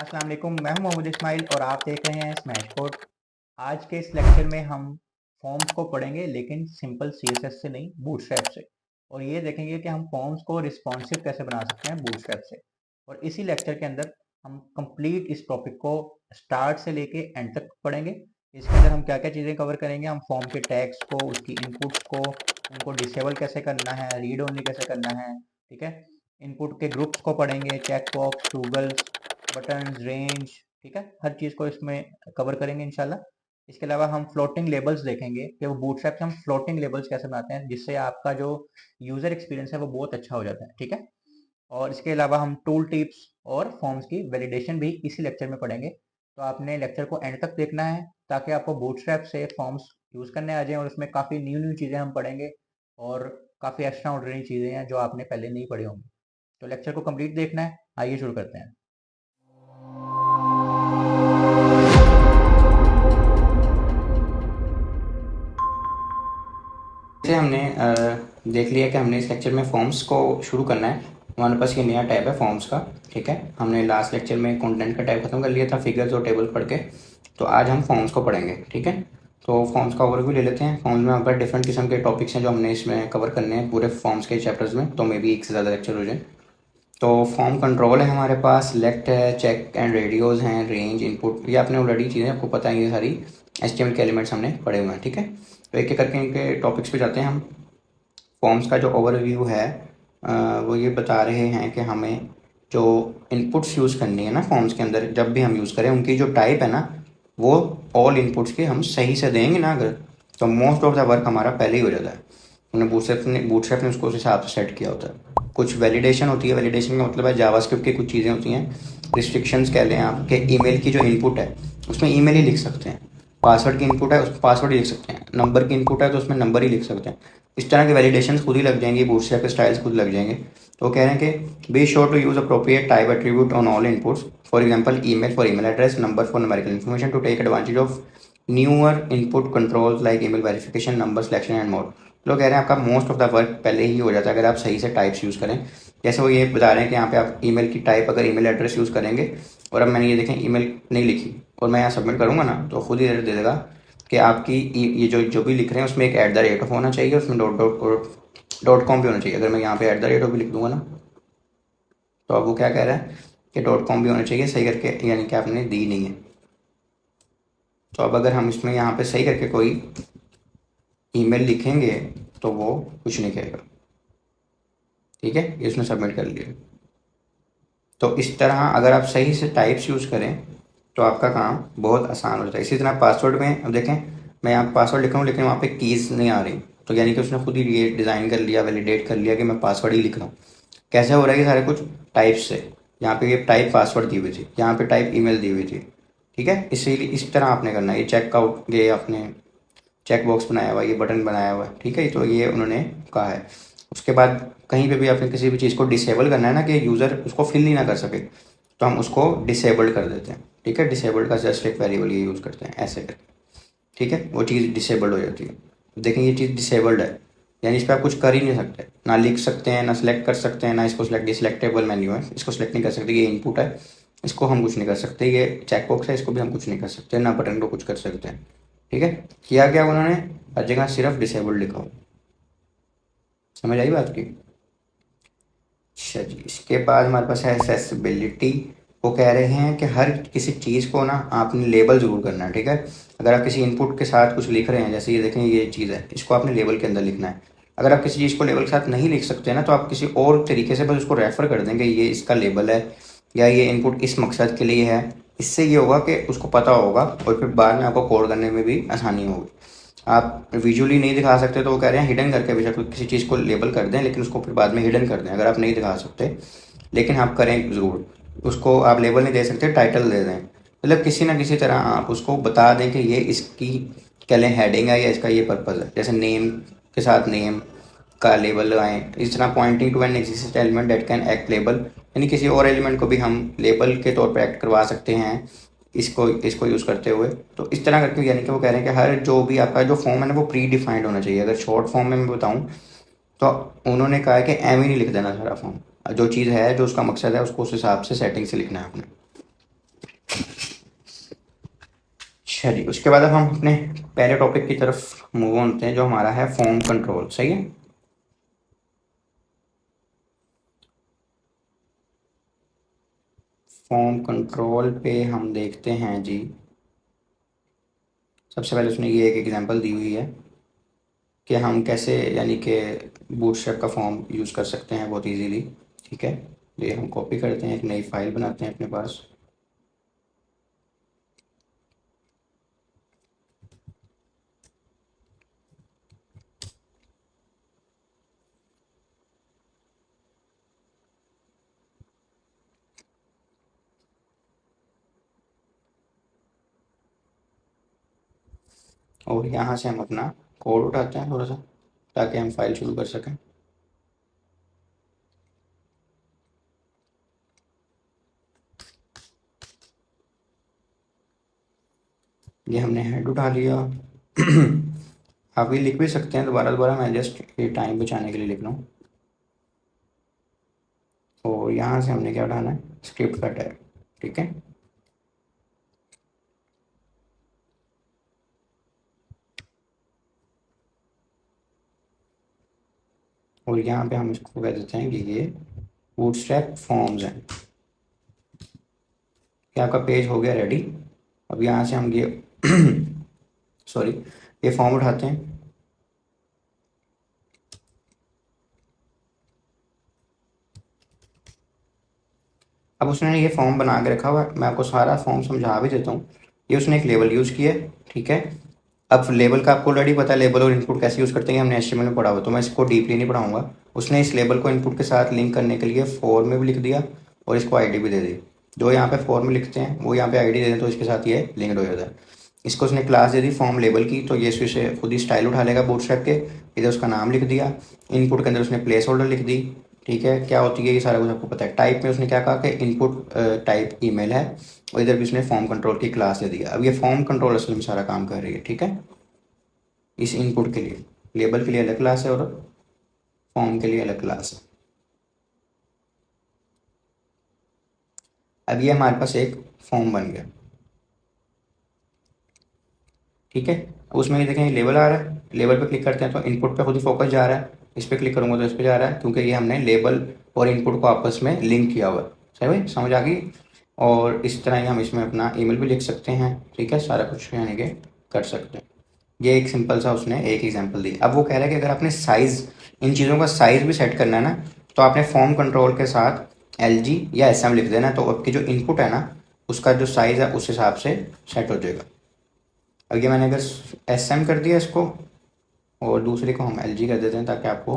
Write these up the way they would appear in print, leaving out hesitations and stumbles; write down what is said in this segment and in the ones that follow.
अस्सलाम वालेकुम। मैं हूं मोहम्मद इस्माइल और आप देख रहे हैं स्मैश कोड। आज के इस लेक्चर में हम फॉर्म्स को पढ़ेंगे, लेकिन सिंपल सीएसएस से नहीं, बूटस्ट्रैप से। और ये देखेंगे कि हम फॉर्म्स को रिस्पॉन्सिव कैसे बना सकते हैं बूटस्ट्रैप से। और इसी लेक्चर के अंदर हम कंप्लीट इस टॉपिक को स्टार्ट से लेके एंड तक पढ़ेंगे। इसके अंदर हम क्या क्या चीज़ें कवर करेंगे, हम फॉर्म के टैग्स को, उसकी इनपुट्स को, उनको डिसेबल कैसे करना है, रीड ओनली कैसे करना है, ठीक है। इनपुट के ग्रुप्स को पढ़ेंगे, चेक बॉक्स, टूगल्स, बटन, रेंज, ठीक है। हर चीज़ को इसमें कवर करेंगे इंशाल्लाह। इसके अलावा हम फ्लोटिंग लेबल्स देखेंगे कि वो बूटस्ट्रैप से हम फ्लोटिंग लेबल्स कैसे बनाते हैं, जिससे आपका जो यूज़र एक्सपीरियंस है वो बहुत अच्छा हो जाता है, ठीक है। और इसके अलावा हम टूल टिप्स और फॉर्म्स की वैलिडेशन भी इसी लेक्चर में पढ़ेंगे। तो आपने लेक्चर को एंड तक देखना है ताकि आपको बूटस्ट्रैप से फॉर्म्स यूज़ करने आ जाएं, और उसमें काफ़ी न्यू न्यू चीज़ें हम पढ़ेंगे और काफ़ी एक्स्ट्रा ऑर्डिनरी चीज़ें हैं जो आपने पहले नहीं पढ़ी होंगी। तो लेक्चर को कंप्लीट देखना है। आइए शुरू करते हैं। से हमने देख लिया कि हमने इस लेक्चर में फॉर्म्स को शुरू करना है। हमारे पास ये नया टाइप है फॉर्म्स का, ठीक है। हमने लास्ट लेक्चर में कंटेंट का टाइप खत्म कर लिया था, फिगर्स और टेबल पढ़ के। तो आज हम फॉर्म्स को पढ़ेंगे, ठीक है। तो फॉर्म्स का ओवरव्यू ले लेते हैं। फॉर्म्स में हमारे पास डिफरेंट किस्म के टॉपिक्स हैं जो हमने इसमें कवर करने हैं पूरे फॉर्म्स के चैप्टर्स में, तो मे बी एक से ज़्यादा लेक्चर हो जाए। तो फॉर्म कंट्रोल है हमारे पास, लेक्ट है, चेक एंड रेडियोज़ हैं, रेंज, इनपुट, ये आपने ऑलरेडी चीज़ें आपको पता है, ये सारी HTML के एलिमेंट्स हमने पढ़े हुए हैं, ठीक है। तो एक एक करके इनके टॉपिक्स पे जाते हैं हम। फॉर्म्स का जो ओवरव्यू है वो ये बता रहे हैं कि हमें जो इनपुट्स यूज़ करनी है ना फॉर्म्स के अंदर, जब भी हम यूज़ करें उनकी जो टाइप है ना, वो ऑल इनपुट्स के हम सही से देंगे ना अगर, तो मोस्ट ऑफ द वर्क हमारा पहले ही हो जाता है। उन्हें बूटस्ट्रैप ने उसको उस हिसाब से सेट किया होता है। कुछ वैलिडेशन होती है, वैलिडेशन का मतलब है जावास्क्रिप्ट की कुछ चीज़ें होती हैं, रिस्ट्रिक्शंस कह लें आपके। ईमेल की जो इनपुट है उसमें ईमेल ही लिख सकते हैं, पासवर्ड की इनपुट है उसमें पासवर्ड ही लिख सकते हैं, नंबर की इनपुट है तो उसमें नंबर ही लिख सकते हैं। इस तरह के वैलिडेशन खुद ही लग जाएंगे, बूटस्ट्रैप के स्टाइल्स खुद लग जाएंगे। तो वो कह रहे हैं कि be sure to use appropriate type attribute on all inputs, for example email for email address, number for numerical information, to take advantage of newer input controls like email verification, number selection and more. लोग कह रहे हैं आपका most of the work पहले ही हो जाता है अगर आप सही से टाइप्स यूज़ करें। जैसे वो ये बता रहे हैं कि यहाँ पे आप ईमेल की टाइप अगर ईमेल एड्रेस यूज़ करेंगे, और अब मैंने ये देखें ईमेल नहीं लिखी और मैं यहाँ सबमिट करूँगा ना, तो खुद ही एरर दे देगा कि आपकी ये जो जो भी लिख रहे हैं उसमें एक @ होना चाहिए, उसमें .com भी होना चाहिए। अगर मैं यहाँ पे @ भी लिख दूंगा ना, तो अब वो क्या कह रहा है कि .com भी होना चाहिए सही करके, यानी कि आपने दी नहीं है। तो अब अगर हम इसमें यहाँ पे सही करके कोई ईमेल लिखेंगे तो वो कुछ नहीं कहेगा, ठीक है। ये उसने सबमिट कर लिया। तो इस तरह अगर आप सही से टाइप्स यूज़ करें तो आपका काम बहुत आसान हो जाता है। इसी तरह पासवर्ड में अब देखें, मैं यहाँ पासवर्ड लिख रहा हूँ लेकिन वहाँ पे कीज़ नहीं आ रही, तो यानी कि उसने खुद ही ये डिज़ाइन कर लिया, वैलिडेट कर लिया कि मैं पासवर्ड ही लिख रहा हूँ। कैसे हो रहा है ये सारा कुछ टाइप से। यहाँ पे ये टाइप पासवर्ड दी हुई थी, यहाँ पे टाइप ईमेल दी हुई थी, ठीक है। इसीलिए इस तरह आपने करना है। ये चेकआउट, ये आपने चेक बॉक्स बनाया हुआ है, ये बटन बनाया हुआ है, ठीक है। तो ये उन्होंने कहा है। उसके बाद कहीं पे भी आपने किसी भी चीज़ को डिसेबल करना है ना कि यूज़र उसको फिल नहीं ना कर सके, तो हम उसको डिसेबल्ड कर देते हैं, ठीक है। डिसेबल्ड का जस्ट एक वेरिएबल ये यूज़ करते हैं ऐसे करके, ठीक है। वो चीज़ डिसेबल्ड हो जाती है। देखें ये चीज़ डिसेबल्ड है, यानी इस पर आप कुछ कर ही नहीं सकते, ना लिख सकते हैं, ना सेलेक्ट कर सकते हैं, ना इसको सेलेक्ट, सिलेक्टेबल मेन्यू है, इसको सेलेक्ट नहीं कर सकते। ये इनपुट है, इसको हम कुछ नहीं कर सकते। ये चेक बॉक्स है, इसको भी हम कुछ नहीं कर सकते, ना बटन को कुछ कर सकते हैं, ठीक है। किया क्या उन्होंने, हर जगह सिर्फ डिसेबल्ड लिखा हो। समझ आई बात की। अच्छा जी, इसके बाद हमारे पास है एक्सेसिबिलिटी। वो कह रहे हैं कि हर किसी चीज़ को ना आपने लेबल ज़रूर करना है, ठीक है। अगर आप किसी इनपुट के साथ कुछ लिख रहे हैं, जैसे ये देखें ये चीज़ है, इसको आपने लेबल के अंदर लिखना है। अगर आप किसी चीज़ को लेबल के साथ नहीं लिख सकते ना, तो आप किसी और तरीके से बस उसको रेफ़र कर देंगे, ये इसका लेबल है या ये इनपुट इस मकसद के लिए है। इससे ये होगा कि उसको पता होगा और फिर बाद में आपको कोड करने में भी आसानी होगी। आप विजुअली नहीं दिखा सकते तो वो कह रहे हैं हिडन करके बेशक किसी चीज़ को लेबल कर दें, लेकिन उसको फिर बाद में हिडन कर दें अगर आप नहीं दिखा सकते, लेकिन आप करें ज़रूर। उसको आप लेबल नहीं दे सकते, टाइटल दे दें, मतलब किसी ना किसी तरह आप उसको बता दें कि ये इसकी क्या लें हेडिंग है या इसका ये पर्पज़ है। जैसे नेम के साथ नेम का लेबल लगाएं। इस तरह pointing to an existent element that can act label, यानी किसी और एलिमेंट को भी हम लेबल के तौर पर एक्ट करवा सकते हैं इसको इसको यूज़ करते हुए। तो इस तरह करके यानी कि वो कह रहे हैं कि हर जो भी आपका जो फॉर्म है ना वो प्री डिफाइंड होना चाहिए। अगर शॉर्ट फॉर्म में मैं बताऊं तो उन्होंने कहा है कि एम ही नहीं लिख देना सारा फॉर्म, जो चीज़ है जो उसका मकसद है उसको उस हिसाब से सेटिंग से लिखना है आपने। अच्छा जी, उसके बाद अब हम अपने पहले टॉपिक की तरफ मूव ऑन होते हैं जो हमारा है फॉर्म कंट्रोल। सही है। फॉर्म कंट्रोल पे हम देखते हैं जी, सबसे पहले उसने ये एक एग्जांपल दी हुई है कि हम कैसे यानी कि बूटस्ट्रैप का फॉर्म यूज़ कर सकते हैं बहुत इजीली। ठीक है, ये हम कॉपी करते हैं, एक नई फाइल बनाते हैं अपने पास। और यहाँ से हम अपना कोड उठाते हैं थोड़ा सा ताकि हम फाइल शुरू कर सकें। ये हमने हेड उठा लिया। आप ये लिख भी सकते हैं दोबारा दोबारा, मैं जस्ट ये टाइम बचाने के लिए लिख रहा हूँ। और यहाँ से हमने क्या उठाना है, स्क्रिप्ट का टैग। ठीक है, और यहाँ पे हम इसको कह देते हैं कि ये बूटस्ट्रैप फॉर्म्स हैं। क्या आपका पेज हो गया रेडी। अब यहाँ से हम ये सॉरी ये फॉर्म उठाते हैं। अब उसने ये फॉर्म बना के रखा हुआ है, मैं आपको सारा फॉर्म समझा भी देता हूँ। ये उसने एक लेबल यूज़ किया है। ठीक है, अब लेबल का आपको ऑलरेडी पता है लेबल और इनपुट कैसे यूज़ करते हैं, हमने HTML में पढ़ा हुआ, तो मैं इसको डीपली नहीं पढ़ाऊंगा। उसने इस लेबल को इनपुट के साथ लिंक करने के लिए फॉर में भी लिख दिया और इसको आईडी भी दे दी। जो यहाँ पे फॉर में लिखते हैं वो यहाँ पे आईडी दे दें तो इसके साथ ये लिंक्ड हो जाता है। इसको उसने class they the form label की, तो ये से खुद ही स्टाइल उठा लेगा बूटस्ट्रैप के। इधर उसका नाम लिख दिया, इनपुट के अंदर उसने प्लेस होल्डर लिख दी। ठीक है, क्या होती है ये सारा कुछ आपको पता है। टाइप में उसने क्या कहा कि इनपुट टाइप ईमेल है, और इधर भी उसने फॉर्म कंट्रोल की क्लास दे दिया। अब ये फॉर्म कंट्रोल असल में सारा काम कर रही है। ठीक है, इस इनपुट के लिए लेबल के लिए अलग क्लास है और फॉर्म के लिए अलग क्लास है। अब ये हमारे पास एक फॉर्म बन गया। ठीक है, उसमें ये देखें ये लेबल आ रहा है, लेबल पे क्लिक करते हैं तो इनपुट पे खुद ही फोकस जा रहा है। इस पर क्लिक करूँगा तो इस पर जा रहा है, क्योंकि ये हमने लेबल और इनपुट को आपस में लिंक किया हुआ है। सही भाई, समझ आ गई। और इस तरह ही हम इसमें अपना ईमेल भी लिख सकते हैं। ठीक है, सारा कुछ यानी कि कर सकते हैं। ये एक सिंपल सा उसने एक एग्जांपल दी। अब वो कह रहा है कि अगर आपने साइज़, इन चीज़ों का साइज़ भी सेट करना है ना, तो आपने फॉर्म कंट्रोल के साथ LG या SM लिख देना, तो आपकी जो इनपुट है ना उसका जो साइज़ है उस हिसाब से सेट हो जाएगा। अब ये मैंने अगर SM कर दिया इसको और दूसरे को हम LG कर देते हैं ताकि आपको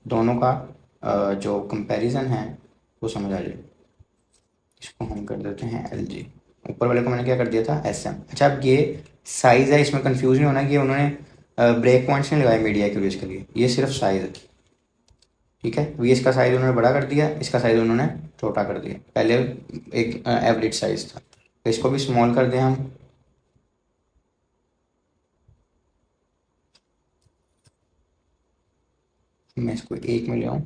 दोनों का जो कंपैरिजन है वो समझ आ जाए। इसको हम कर देते हैं LG, ऊपर वाले को मैंने क्या कर दिया था SM। अच्छा, अब ये साइज़ है, इसमें कंफ्यूज नहीं होना कि उन्होंने ब्रेक पॉइंट्स नहीं लगाए मीडिया एक्यूरेसी के लिए, ये सिर्फ साइज़ है। ठीक है, ये इसका साइज़ उन्होंने बड़ा कर दिया, इसका साइज़ उन्होंने छोटा कर दिया। पहले एक एवरेज साइज़ था, तो इसको भी स्मॉल कर दें हम। मैं इसको 1 में ले आऊँ।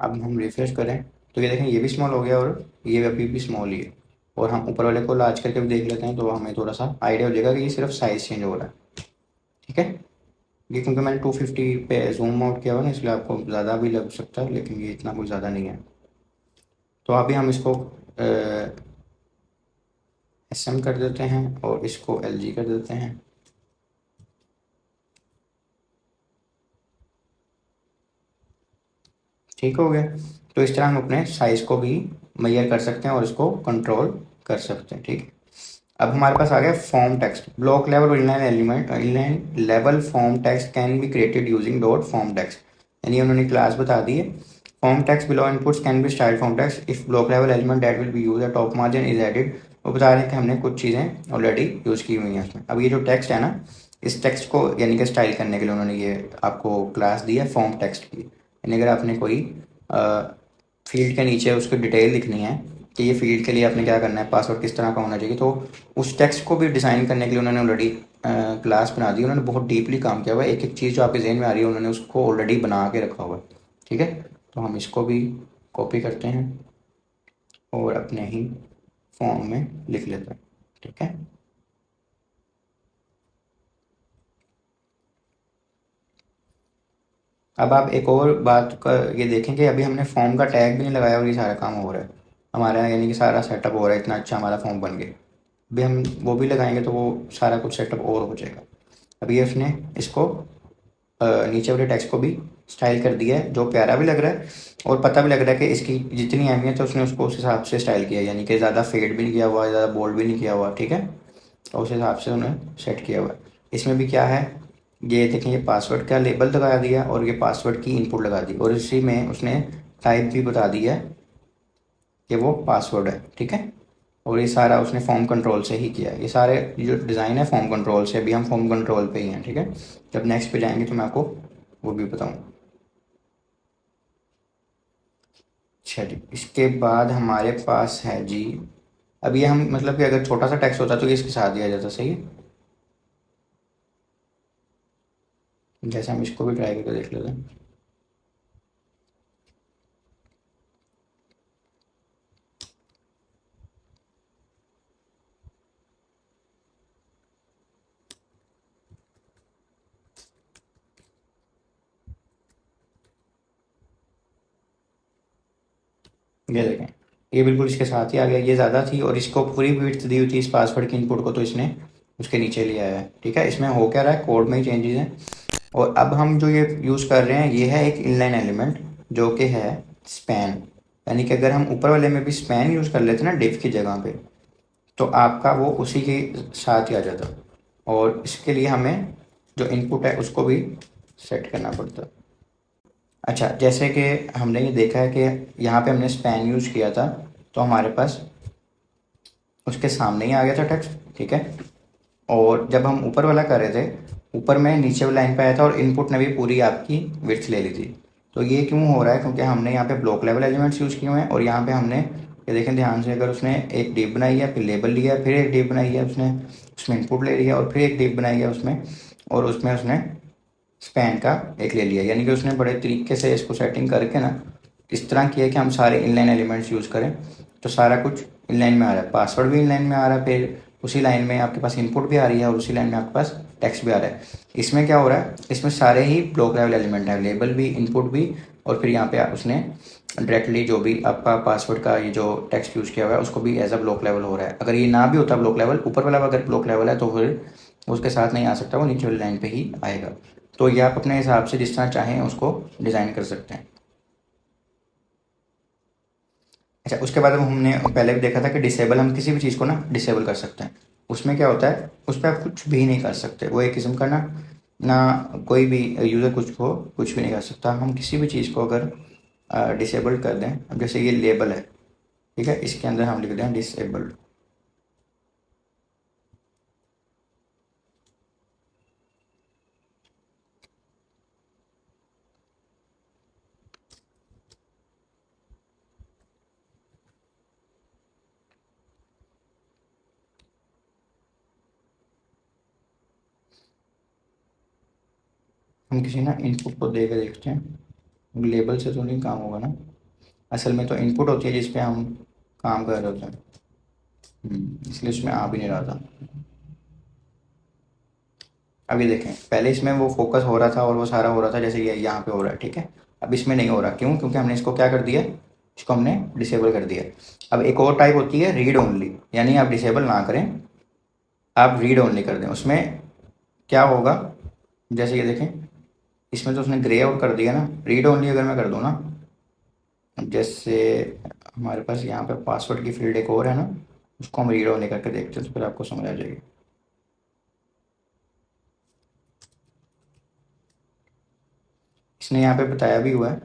अब हम रिफ्रेश करें तो ये देखें ये भी स्मॉल हो गया और ये अभी भी स्मॉल ही है। और हम ऊपर वाले को लार्ज करके भी देख लेते हैं तो हमें थोड़ा सा आइडिया हो जाएगा कि ये सिर्फ साइज़ चेंज हो रहा है। ठीक है, ये क्योंकि मैंने 250 पे जूम आउट किया हुआ ना, इसलिए आपको ज़्यादा भी लग सकता है, लेकिन ये इतना कुछ ज़्यादा नहीं है। तो अभी हम इसको SM कर देते हैं और इसको LG कर देते हैं। ठीक हो गया। तो इस तरह हम अपने साइज़ को भी मेजर कर सकते हैं और इसको कंट्रोल कर सकते हैं। ठीक है, अब हमारे पास आ गया form text. Block level inline element inline level form text can be created using dot form text, यानी उन्होंने क्लास बता दी है। Form text below inputs can be style form text if block level element that will be use top margin is added. वो बता रहे हैं कि हमने कुछ चीज़ें ऑलरेडी यूज़ की हुई हैं उसमें। अब ये जो टेक्स्ट है ना, इस टेक्स्ट को यानी कि स्टाइल करने के लिए उन्होंने ये आपको क्लास दी है फॉर्म टेक्स्ट की। यानी अगर आपने कोई फील्ड के नीचे उसकी डिटेल लिखनी है कि ये फील्ड के लिए आपने क्या करना है, पासवर्ड किस तरह का होना चाहिए। तो उस टेक्स्ट को भी डिज़ाइन करने के लिए उन्होंने ऑलरेडी क्लास बना दी, उन्होंने बहुत डीपली काम किया हुआ है। एक एक चीज़ जो आपके जहन में आ रही है उन्होंने उसको ऑलरेडी बना के रखा हुआ है, ठीक है। तो हम इसको भी कॉपी करते हैं और अपने ही फॉर्म में लिख लेते हैं, ठीक है। अब आप एक और बात का ये देखें कि अभी हमने फॉर्म का टैग भी नहीं लगाया और ये सारा काम हो रहा है हमारा, यानी कि सारा सेटअप हो रहा है, इतना अच्छा हमारा फॉर्म बन गया। अभी हम वो भी लगाएंगे तो वो सारा कुछ सेटअप और हो जाएगा। अभी ये उसने इसको नीचे वाले टेक्स्ट को भी स्टाइल कर दिया है, जो प्यारा भी लग रहा है और पता भी लग रहा है कि इसकी जितनी अहमियत है उसने उसको उस हिसाब से स्टाइल किया है, यानी कि ज़्यादा फेड भी नहीं किया हुआ, ज़्यादा बोल्ड भी नहीं किया हुआ, ठीक है। और उस हिसाब से उन्हें सेट किया हुआ है। इसमें भी क्या है, ये देखें, ये पासवर्ड का लेबल लगा दिया और ये पासवर्ड की इनपुट लगा दी और इसी में उसने टाइप भी बता दिया है कि वो पासवर्ड है, ठीक है। और ये सारा उसने फॉर्म कंट्रोल से ही किया है। ये सारे जो डिज़ाइन है फॉर्म कंट्रोल से, अभी हम फॉर्म कंट्रोल पे ही हैं, ठीक है। जब नेक्स्ट पे जाएंगे तो मैं आपको वो भी बताऊँ। अच्छा जी, इसके बाद हमारे पास है जी, अब ये हम मतलब कि अगर छोटा सा टेक्स्ट होता तो ये इसके साथ दिया जाता, सही है। जैसे हम इसको भी ट्राई करके देख लेते हैं। ये देखें, ये बिल्कुल इसके साथ ही आ गया। ये ज़्यादा थी और इसको पूरी विड्थ दी हुई थी इस पासवर्ड की इनपुट को, तो इसने उसके नीचे लिया है, ठीक है। इसमें हो क्या रहा है, कोड में ही चेंजेस हैं। और अब हम जो ये यूज़ कर रहे हैं ये है एक इनलाइन एलिमेंट जो कि है स्पैन, यानी कि अगर हम ऊपर वाले में भी स्पैन यूज़ कर लेते ना डिफ की जगह पे, तो आपका वो उसी के साथ ही आ जाता। और इसके लिए हमें जो इनपुट है उसको भी सेट करना पड़ता। अच्छा, जैसे कि हमने ये देखा है कि यहाँ पे हमने स्पैन यूज़ किया था तो हमारे पास उसके सामने ही आ गया था टेक्स्ट, ठीक है। और जब हम ऊपर वाला कर रहे थे, ऊपर में नीचे वाली लाइन पे आया था और इनपुट ने भी पूरी आपकी विड्थ ले ली थी। तो ये क्यों हो रहा है, क्योंकि हमने यहाँ पे ब्लॉक लेवल एलिमेंट्स यूज़ किए हुए हैं और यहाँ पे हमने ये देखें ध्यान से, अगर उसने एक डिव बनाई है, फिर लेबल लिया, फिर एक डिव बनाई है उसने, उसमें इनपुट ले लिया और फिर एक डिव बनाई है उसमें, और उसमें उसने स्पैन का एक ले लिया। यानी कि उसने बड़े तरीके से इसको सेटिंग करके ना इस तरह किया कि हम सारे इनलाइन एलिमेंट्स यूज़ करें तो सारा कुछ इनलाइन में आ रहा है, पासवर्ड भी इनलाइन में आ रहा है, फिर उसी लाइन में आपके पास इनपुट भी आ रही है और उसी लाइन में आपके पास टेक्स्ट भी आ रहा है। इसमें क्या हो रहा है, इसमें सारे ही ब्लॉक लेवल एलिमेंट है, लेबल भी, इनपुट भी, और फिर यहाँ पे उसने डायरेक्टली जो भी आपका पासवर्ड का ये जो टेक्स्ट यूज़ किया हुआ है उसको भी एज अ ब्लॉक लेवल हो रहा है। अगर ये ना भी होता ब्लॉक लेवल, ऊपर वाला अगर ब्लॉक लेवल है तो फिर उसके साथ नहीं आ सकता, वो नीचे वाली लाइन पे ही आएगा। तो ये आप अपने हिसाब से जिस तरह चाहें उसको डिज़ाइन कर सकते हैं। अच्छा, उसके बाद अब हमने पहले भी देखा था कि डिसेबल, हम किसी भी चीज़ को ना डिसेबल कर सकते हैं। उसमें क्या होता है, उस पर आप कुछ भी नहीं कर सकते, वो एक किस्म का ना ना कोई भी यूज़र कुछ को कुछ भी नहीं कर सकता। हम किसी भी चीज़ को अगर डिसेबल कर दें, अब जैसे ये लेबल है, ठीक है, इसके अंदर हम लिख दें डिसेबल्ड। हम किसी ना इनपुट को दे के देखते हैं, लेबल से तो नहीं काम होगा ना, असल में तो इनपुट होती है जिस पे हम काम कर रहे होते हैं। इसलिए उसमें आ भी नहीं रहा था। अभी देखें, पहले इसमें वो फोकस हो रहा था और वो सारा हो रहा था जैसे ये यहाँ पे हो रहा है, ठीक है। अब इसमें नहीं हो रहा, क्यों, क्योंकि हमने इसको क्या कर दिया, इसको हमने डिसेबल कर दिया। अब एक और टाइप होती है रीड ओनली, यानी आप डिसेबल ना करें, आप रीड ओनली कर दें। उसमें क्या होगा, जैसे ये देखें, इसमें तो उसने ग्रे आउट कर दिया ना, रीड ओनली अगर मैं कर दूँ ना, जैसे हमारे पास यहाँ पे पासवर्ड की फील्ड एक और है ना, उसको हम रीड ओनली करके देखते हैं तो फिर आपको समझ आ जाएगी। इसने यहाँ पे बताया भी हुआ है,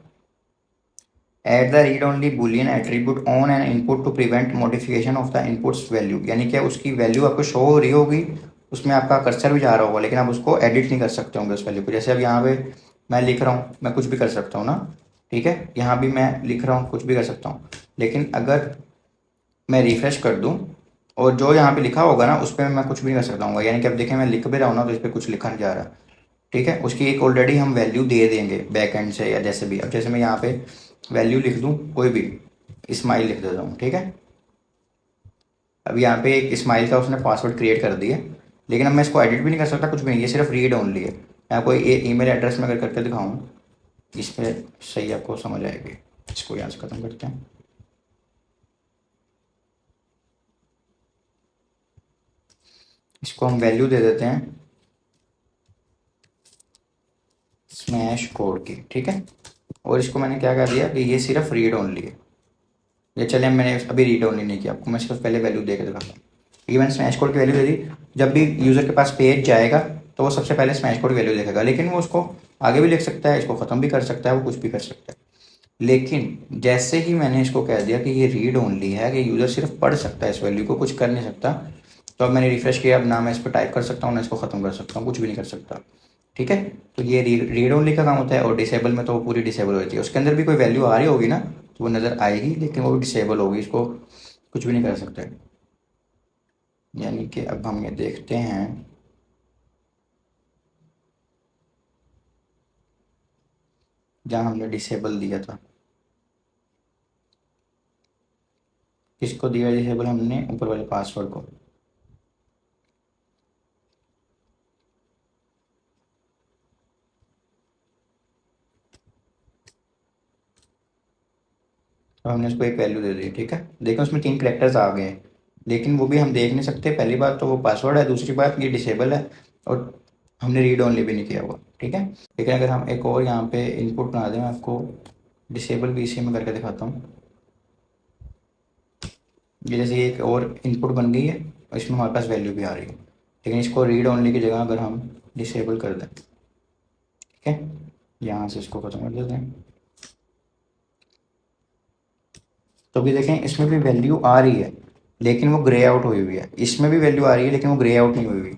at the read only boolean attribute on an input to prevent modification of the inputs value, यानी कि उसकी वैल्यू आपको शो हो रही होगी, उसमें आपका कर्सर भी जा रहा होगा, लेकिन आप उसको एडिट नहीं कर सकते होंगे उस वैल्यू को। जैसे अब यहाँ पे मैं लिख रहा हूँ, मैं कुछ भी कर सकता हूँ ना, ठीक है, यहाँ भी मैं लिख रहा हूँ, कुछ भी कर सकता हूँ, लेकिन अगर मैं रिफ्रेश कर दूँ और जो यहाँ पे लिखा होगा ना उस पर मैं कुछ भी नहीं कर सकता हूँ, यानी कि अब देखें मैं लिख भी रहा हूँ ना तो इस पर कुछ लिखा नहीं जा रहा। ठीक है, उसकी एक ऑलरेडी हम वैल्यू दे देंगे बैक एंड से या जैसे भी। अब जैसे मैं यहाँ पे वैल्यू लिख दूँ कोई भी, स्माइल लिख देता हूँ। ठीक है, अब यहाँ पे एक स्माइल का उसने पासवर्ड क्रिएट कर दिया, लेकिन अब मैं इसको एडिट भी नहीं कर सकता, कुछ भी नहीं, ये सिर्फ रीड ओनली है। मैं आपको ईमेल एड्रेस में अगर करके दिखाऊँ इसमें सही आपको समझ आएगी। इसको यहाँ से ख़त्म करते हैं। इसको हम वैल्यू दे देते हैं स्मैश कोड की। ठीक है, और इसको मैंने क्या कर दिया कि ये सिर्फ रीड ओनली है। ये चले मैंने अभी रीड ओनली नहीं किया, आपको मैं सिर्फ पहले वैल्यू दे के दिखाता हूँ। ये मैंने स्मैश कोड की वैल्यू दे दी। जब भी यूज़र के पास पेज जाएगा तो वो सबसे पहले स्मैश कोड की वैल्यू देखेगा, लेकिन वो उसको आगे भी लिख सकता है, इसको ख़त्म भी कर सकता है, वो कुछ भी कर सकता है। लेकिन जैसे ही मैंने इसको कह दिया कि ये रीड ओनली है, कि यूज़र सिर्फ पढ़ सकता है इस वैल्यू को, कुछ कर नहीं सकता, तो अब मैंने रिफ्रेश किया, अब ना मैं इस पर टाइप कर सकता हूँ ना इसको ख़त्म कर सकता हूँ, कुछ भी नहीं कर सकता। ठीक है, तो ये रीड ओनली का काम होता है। और डिसेबल में तो वो पूरी डिसेबल होती है, उसके अंदर भी कोई वैल्यू आ रही होगी ना तो वो नज़र आएगी, लेकिन वो डिसेबल होगी, इसको कुछ भी नहीं कर सकते। यानी कि अब हम ये देखते हैं, जहाँ हमने डिसेबल दिया था, किसको दिया डिसेबल हमने, ऊपर वाले पासवर्ड को। तो हमने उसको एक वैल्यू दे दी। ठीक है, देखो उसमें 3 करेक्टर्स आ गए हैं, लेकिन वो भी हम देख नहीं सकते। पहली बात तो वो पासवर्ड है, दूसरी बात ये डिसेबल है, और हमने रीड ओनली भी नहीं किया हुआ। ठीक है, लेकिन अगर हम एक और यहाँ पे इनपुट बना दें, मैं आपको डिसेबल भी इसी में करके दिखाता हूँ। ये जैसे एक और इनपुट बन गई है और इसमें हमारे पास वैल्यू भी आ रही है, लेकिन इसको रीड ओनली की जगह अगर हम डिसेबल कर दें, ठीक है, यहाँ से इसको खत्म कर देते हैं, तो भी देखें इसमें भी वैल्यू आ रही है, लेकिन वो ग्रे आउट हुई हुई है। इसमें भी वैल्यू आ रही है लेकिन वो ग्रे आउट नहीं हुई हुई।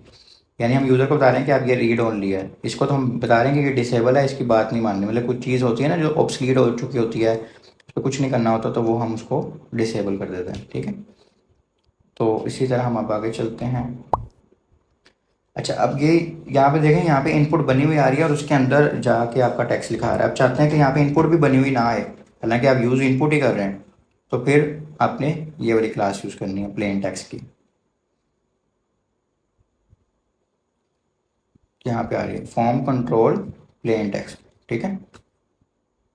यानी हम यूज़र को बता रहे हैं कि आप ये रीड ओनली है, इसको तो हम बता रहे हैं कि ये डिसेबल है, इसकी बात नहीं माननी। मतलब कुछ चीज़ होती है ना जो ऑब्सलीट हो चुकी होती है, उस पर कुछ नहीं करना होता, तो वो हम उसको डिसेबल कर देते हैं। ठीक है, तो इसी तरह हम अब आगे चलते हैं। अच्छा, अब ये यहाँ पे देखें, यहाँ पे इनपुट बनी हुई आ रही है और उसके अंदर जाके आपका टेक्स्ट लिखा आ रहा है। आप चाहते हैं कि यहाँ पे इनपुट भी बनी हुई ना आए, हालांकि आप यूज़ इनपुट ही कर रहे हैं, तो फिर आपने ये वाली क्लास यूज़ करनी है प्लेन टेक्स्ट की। यहाँ पे आ रही है फॉर्म कंट्रोल प्लेन टेक्स्ट। ठीक है,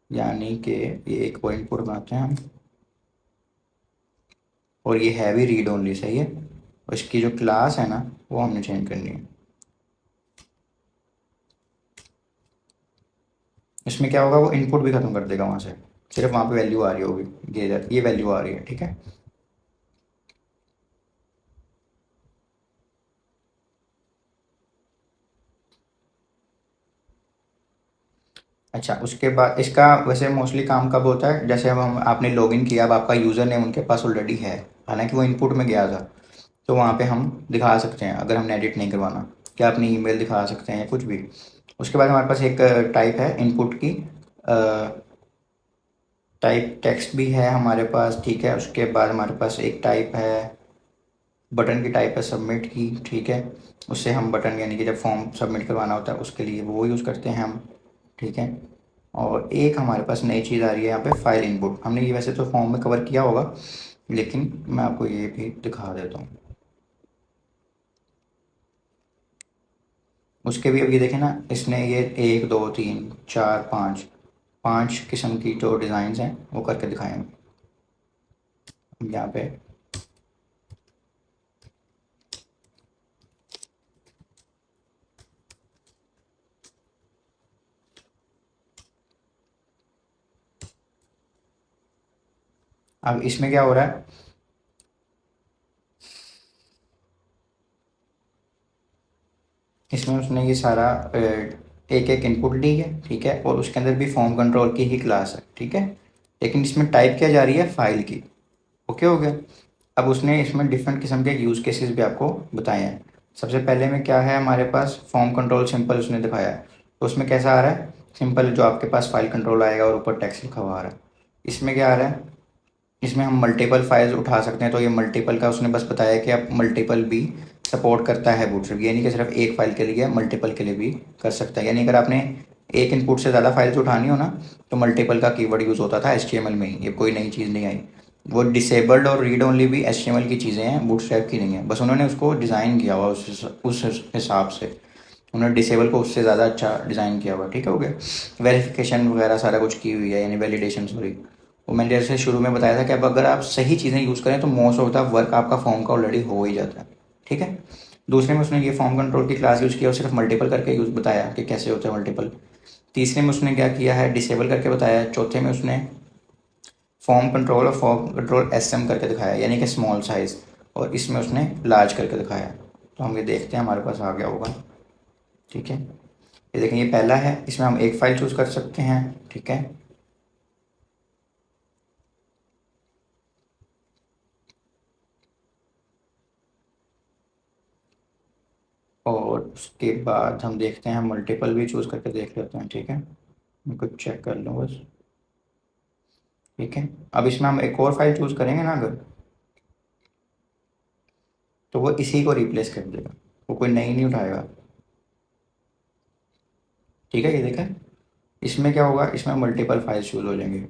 यानी कि ये एक और इनपुट बनाते हैं हम, और ये है भी रीड ओनली, सही है। और इसकी जो क्लास है ना वो हमने चेंज करनी है। इसमें क्या होगा, वो इनपुट भी ख़त्म कर देगा वहाँ से, सिर्फ वहाँ पे वैल्यू आ रही होगी, ये वैल्यू आ रही है। ठीक है, अच्छा, उसके बाद इसका वैसे मोस्टली काम कब होता है, जैसे अब हम आपने लॉगिन किया, अब आपका यूज़र नेम उनके पास ऑलरेडी है, हालांकि वो इनपुट में गया था, तो वहाँ पे हम दिखा सकते हैं अगर हमने एडिट नहीं करवाना, क्या अपनी ईमेल दिखा सकते हैं या कुछ भी। उसके बाद हमारे पास एक टाइप है इनपुट की, टाइप टेक्स्ट भी है हमारे पास। ठीक है, उसके बाद हमारे पास एक टाइप है, बटन की टाइप है सबमिट की। ठीक है, उससे हम बटन, यानी कि जब फॉर्म सबमिट करवाना होता है उसके लिए वो यूज़ करते हैं हम। ठीक है, और एक हमारे पास नई चीज़ आ रही है यहाँ पे फाइल इनपुट। हमने ये वैसे तो फॉर्म में कवर किया होगा, लेकिन मैं आपको ये भी दिखा देता हूँ। उसके भी अब ये देखें ना, इसने ये 1 2 3 4 5 5 किस्म की जो डिज़ाइंस हैं वो करके दिखाए हैं यहाँ पे। अब इसमें क्या हो रहा है, इसमें उसने ये सारा एक एक इनपुट ली है। ठीक है, और उसके अंदर भी फॉर्म कंट्रोल की ही क्लास है। ठीक है, लेकिन इसमें टाइप क्या जा रही है, फाइल की। ओके हो गया। अब उसने इसमें डिफरेंट किस्म के यूज़ केसेस भी आपको बताए हैं। सबसे पहले में क्या है हमारे पास, फॉर्म कंट्रोल सिंपल उसने दिखाया है, तो उसमें कैसा आ रहा है, सिंपल जो आपके पास फाइल कंट्रोल आएगा और ऊपर टेक्स्ट लिखा हुआ आ रहा है। इसमें क्या आ रहा है, इसमें हम मल्टीपल फाइल्स उठा सकते हैं। तो ये मल्टीपल का उसने बस बताया कि आप मल्टीपल भी सपोर्ट करता है बूटस्ट्रैप, ये नहीं कि सिर्फ एक फाइल के लिए, मल्टीपल के लिए भी कर सकता है। यानी अगर आपने एक इनपुट से ज़्यादा फाइल्स उठानी हो ना, तो मल्टीपल का कीवर्ड यूज़ होता था HTML में ही, ये कोई नई चीज़ नहीं आई। वो डिसेबल्ड और रीड ओनली भी HTML की चीज़ें हैं, बूटस्ट्रैप की नहीं है। बस उन्होंने उसको डिज़ाइन किया हुआ उस हिसाब से, उन्होंने डिसेबल को उससे ज़्यादा अच्छा डिज़ाइन किया हुआ। ठीक है, हो गया। वेरिफिकेशन वगैरह सारा कुछ की हुई है, यानी वैलिडेशन, सॉरी। वो मैंने जैसे शुरू में बताया था कि अब अगर आप सही चीज़ें यूज़ करें तो मोस्ट ऑफ द वर्क आपका फॉर्म का ऑलरेडी हो ही जाता है। ठीक है। दूसरे में उसने ये फॉर्म कंट्रोल की क्लास यूज़ किया और सिर्फ मल्टीपल करके यूज़ बताया कि कैसे होता है मल्टीपल। तीसरे में उसने क्या किया है, डिसेबल करके बताया। चौथे में उसने फॉर्म कंट्रोल और फॉर्म कंट्रोल SM करके दिखाया, यानी कि स्मॉल साइज़, और इसमें उसने लार्ज करके दिखाया। तो हम ये देखते हैं, हमारे पास आ गया होगा। ठीक है, ये देखें, ये पहला है, इसमें हम एक फ़ाइल चूज़ कर सकते हैं। ठीक है, और उसके बाद हम देखते हैं, हम मल्टीपल भी चूज़ करके देख लेते हैं। ठीक है, मैं कुछ चेक कर लूँ बस। ठीक है, अब इसमें हम एक और फाइल चूज़ करेंगे ना अगर, तो वो इसी को रिप्लेस कर देगा, वो कोई नई नहीं उठाएगा। ठीक है, ये देखें, इसमें क्या होगा, इसमें मल्टीपल फाइल्स चूज़ हो जाएंगे।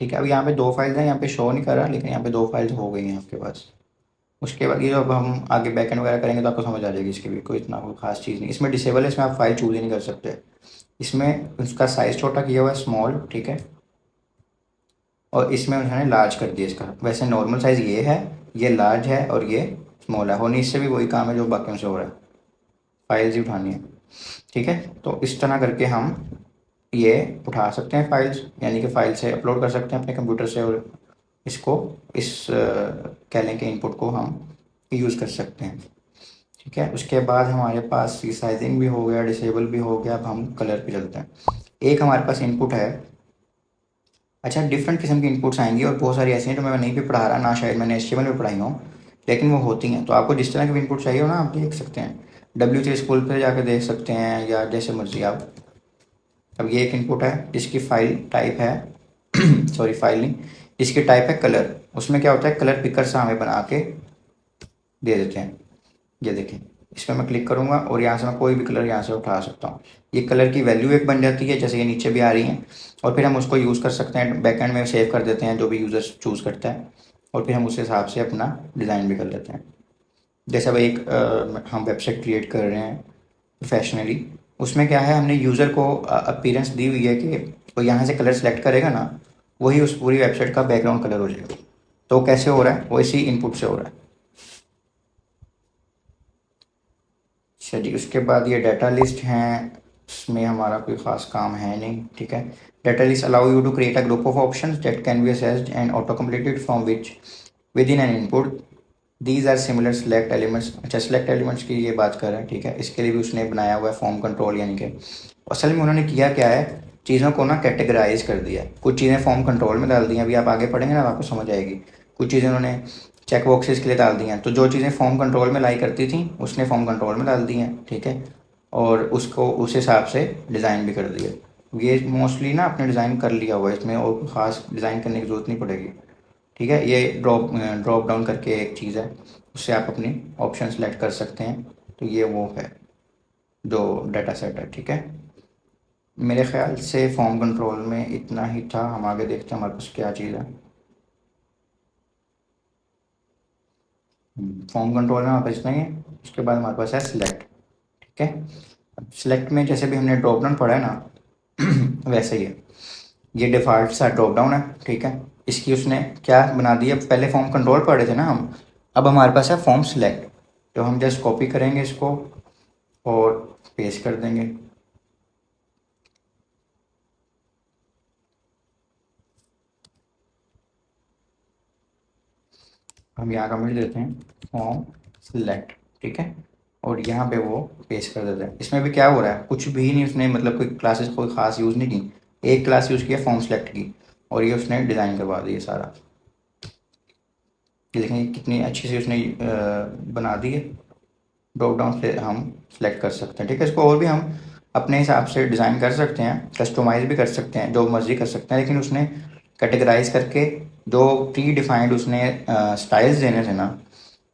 ठीक है, अब यहाँ पे दो फाइल्स हैं, यहाँ पे शो नहीं कर रहा, लेकिन यहाँ पे दो फाइल्स हो गई हैं आपके पास। उसके बाद ये जब हम आगे बैकएंड वगैरह करेंगे तो आपको समझ आ जाएगी, इसकी भी कोई इतना कोई खास चीज़ नहीं। इसमें डिसेबल है, इसमें आप फाइल चूज़ ही नहीं कर सकते। इसमें उसका साइज़ छोटा किया हुआ है, स्मॉल। ठीक है, और इसमें उन्होंने लार्ज कर दिया इसका। वैसे नॉर्मल साइज़ ये है, ये लार्ज है, और ये स्मॉल है। होने इससे भी वही काम है जो बाकियों से हो रहा है, फाइल्स ही उठानी है। ठीक है, तो इस तरह करके हम ये उठा सकते हैं फाइल्स, यानी कि फाइल से अपलोड कर सकते हैं अपने कंप्यूटर से, और इसको इस कह लें कि इनपुट को हम यूज़ कर सकते हैं। ठीक है, उसके बाद हमारे पास रिसाइजिंग भी हो गया, डिसेबल भी हो गया। अब हम कलर पे चलते हैं। एक हमारे पास इनपुट है, अच्छा, डिफरेंट किस्म की इनपुट्स आएंगी और बहुत सारी ऐसी हैं जो मैं नहीं भी पढ़ा रहा ना, शायद मैंने HTML में पढ़ाई हो, लेकिन वो होती हैं। तो आपको जिस तरह की इनपुट चाहिए हो ना, आप देख सकते हैं, W3 स्कूल पर जाकर देख सकते हैं, या जैसे मर्जी आप। अब ये एक इनपुट है जिसकी फाइल टाइप है सॉरी, फाइल नहीं, जिसकी टाइप है कलर। उसमें क्या होता है, कलर पिकर से हमें बना के दे देते हैं। ये देखें, इस पर मैं क्लिक करूँगा और यहाँ से मैं कोई भी कलर यहाँ से उठा सकता हूँ। ये कलर की वैल्यू एक बन जाती है, जैसे ये नीचे भी आ रही है, और फिर हम उसको यूज़ कर सकते हैं, बैकएंड में सेव कर देते हैं जो भी यूज़र चूज़ करता है, और फिर हम उस हिसाब से अपना डिज़ाइन भी कर लेते हैं। जैसे अब एक हम वेबसाइट क्रिएट कर रहे हैं प्रोफेशनली, उसमें क्या है, हमने यूज़र को अपीयरेंस दी हुई है कि वो यहाँ से कलर सेलेक्ट करेगा ना, वही उस पूरी वेबसाइट का बैकग्राउंड कलर हो जाएगा। तो कैसे हो रहा है, वो इसी इनपुट से हो रहा है। चलिए, उसके बाद ये डाटा लिस्ट हैं, इसमें हमारा कोई ख़ास काम है नहीं। ठीक है, data list allow you to create a group of options that can be assessed and auto completed from which within an input these are similar select elements. अच्छा, सेलेक्ट एलिमेंट्स की ये बात कर रहे हैं। ठीक है, इसके लिए भी उसने बनाया हुआ है फॉर्म कंट्रोल, यानी कि असल में उन्होंने किया क्या है, चीज़ों को ना कैटेगराइज कर दिया। कुछ चीज़ें फॉर्म कंट्रोल में डाल दी हैं, अभी आप आगे पढ़ेंगे ना आपको समझ आएगी। कुछ चीज़ें उन्होंने चेक बॉक्सेस के लिए डाल दी हैं, तो जो चीज़ें फॉर्म कंट्रोल में लाई करती थी उसने फॉर्म कंट्रोल में डाल दी हैं। ठीक है, और उसको उस हिसाब से डिज़ाइन भी कर दिया। ये मोस्टली ना आपने डिज़ाइन कर लिया हुआ है, इसमें और ख़ास डिज़ाइन करने की ज़रूरत नहीं पड़ेगी। ठीक है, ये ड्रॉप डाउन करके एक चीज़ है, उससे आप अपनी ऑप्शन सेलेक्ट कर सकते हैं। तो ये वो है जो डाटा सेट है। ठीक है, मेरे ख्याल से फॉर्म कंट्रोल में इतना ही था। हम आगे देखते हैं हमारे पास क्या चीज़ है। फॉर्म कंट्रोल में हमारे पास इतना ही है। उसके बाद हमारे पास है सिलेक्ट। ठीक है, अब सिलेक्ट में जैसे भी हमने ड्रॉप डाउन पढ़ा है ना वैसे ही है। ये डिफ़ॉल्ट सा ड्रॉप डाउन है। ठीक है, इसकी उसने क्या बना दिया, पहले फॉर्म कंट्रोल पढ़ रहे थे ना हम, अब हमारे पास है फॉर्म सिलेक्ट। तो हम जस्ट कॉपी करेंगे इसको और पेस्ट कर देंगे। हम यहाँ का मिल देते हैं फॉर्म सिलेक्ट। ठीक है, और यहाँ पे वो पेस्ट कर देते हैं। इसमें भी क्या हो रहा है, कुछ भी नहीं, उसने मतलब कोई क्लासेस कोई ख़ास यूज़ नहीं की, एक क्लास यूज़ किया फॉर्म सेलेक्ट की और ये उसने डिज़ाइन करवा दिया सारा। ये देखें कितनी अच्छी सी उसने बना दी है। ड्रॉप डाउन से हम सेलेक्ट कर सकते हैं, ठीक है। इसको और भी हम अपने हिसाब से डिज़ाइन कर सकते हैं, कस्टमाइज़ भी कर सकते हैं, जो मर्ज़ी कर सकते हैं, लेकिन उसने कैटेगराइज करके जो प्री डिफाइंड उसने स्टाइल्स देने थे ना,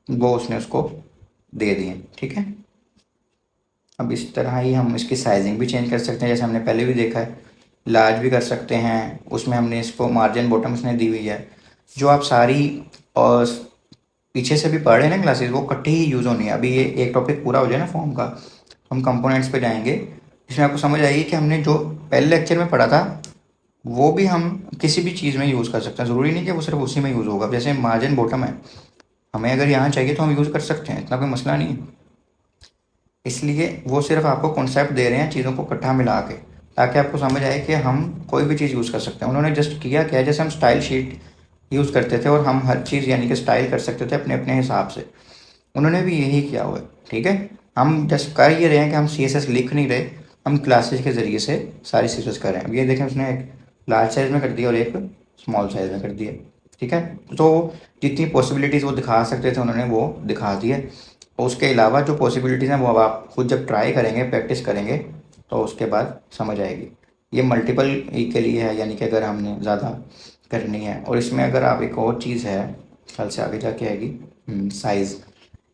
वो उसने उसको दे दिए, ठीक है। अब इस तरह ही हम इसकी साइजिंग भी चेंज कर सकते हैं, जैसे हमने पहले भी देखा है। लार्ज भी कर सकते हैं, उसमें हमने इसको मार्जिन बॉटम उसने दी हुई है। जो आप सारी और पीछे से भी पढ़ रहे हैं ना क्लासेस, वो इकट्ठी ही यूज़ होनी है। अभी ये एक टॉपिक पूरा हो जाए ना फॉर्म का, हम कंपोनेंट्स पे जाएंगे, जिसमें आपको समझ आएगी कि हमने जो पहले लेक्चर में पढ़ा था वो भी हम किसी भी चीज़ में यूज़ कर सकते हैं। ज़रूरी नहीं कि वो सिर्फ उसी में यूज़ होगा। जैसे मार्जिन बॉटम है, हमें अगर यहाँ चाहिए तो हम यूज़ कर सकते हैं, इतना कोई मसला नहीं है। इसलिए वो सिर्फ आपको कॉन्सेप्ट दे रहे हैं चीज़ों को इकट्ठा मिला के, ताकि आपको समझ आए कि हम कोई भी चीज़ यूज़ कर सकते हैं। उन्होंने जस्ट किया क्या है, जैसे हम स्टाइल शीट यूज़ करते थे और हम हर चीज़ यानी कि स्टाइल कर सकते थे अपने अपने हिसाब से, उन्होंने भी यही किया हुआ है, ठीक है। हम जस्ट कर ये रहे हैं कि हम CSS लिख नहीं रहे, हम क्लासेज के ज़रिए से सारी CSS कर रहे हैं। अब ये देखें, उसने एक लार्ज साइज़ में कर दिया और एक स्मॉल साइज़ में कर दिया, ठीक है। तो जितनी पॉसिबिलिटीज़ वो दिखा सकते थे उन्होंने वो दिखा दिया। और उसके अलावा जो पॉसिबिलिटीज़ हैं वो अब आप खुद जब ट्राई करेंगे, प्रैक्टिस करेंगे, तो उसके बाद समझ आएगी। ये मल्टीपल के लिए है, यानी कि अगर हमने ज़्यादा करनी है। और इसमें अगर आप एक और चीज़ है, कल से आगे जाके आएगी, साइज़।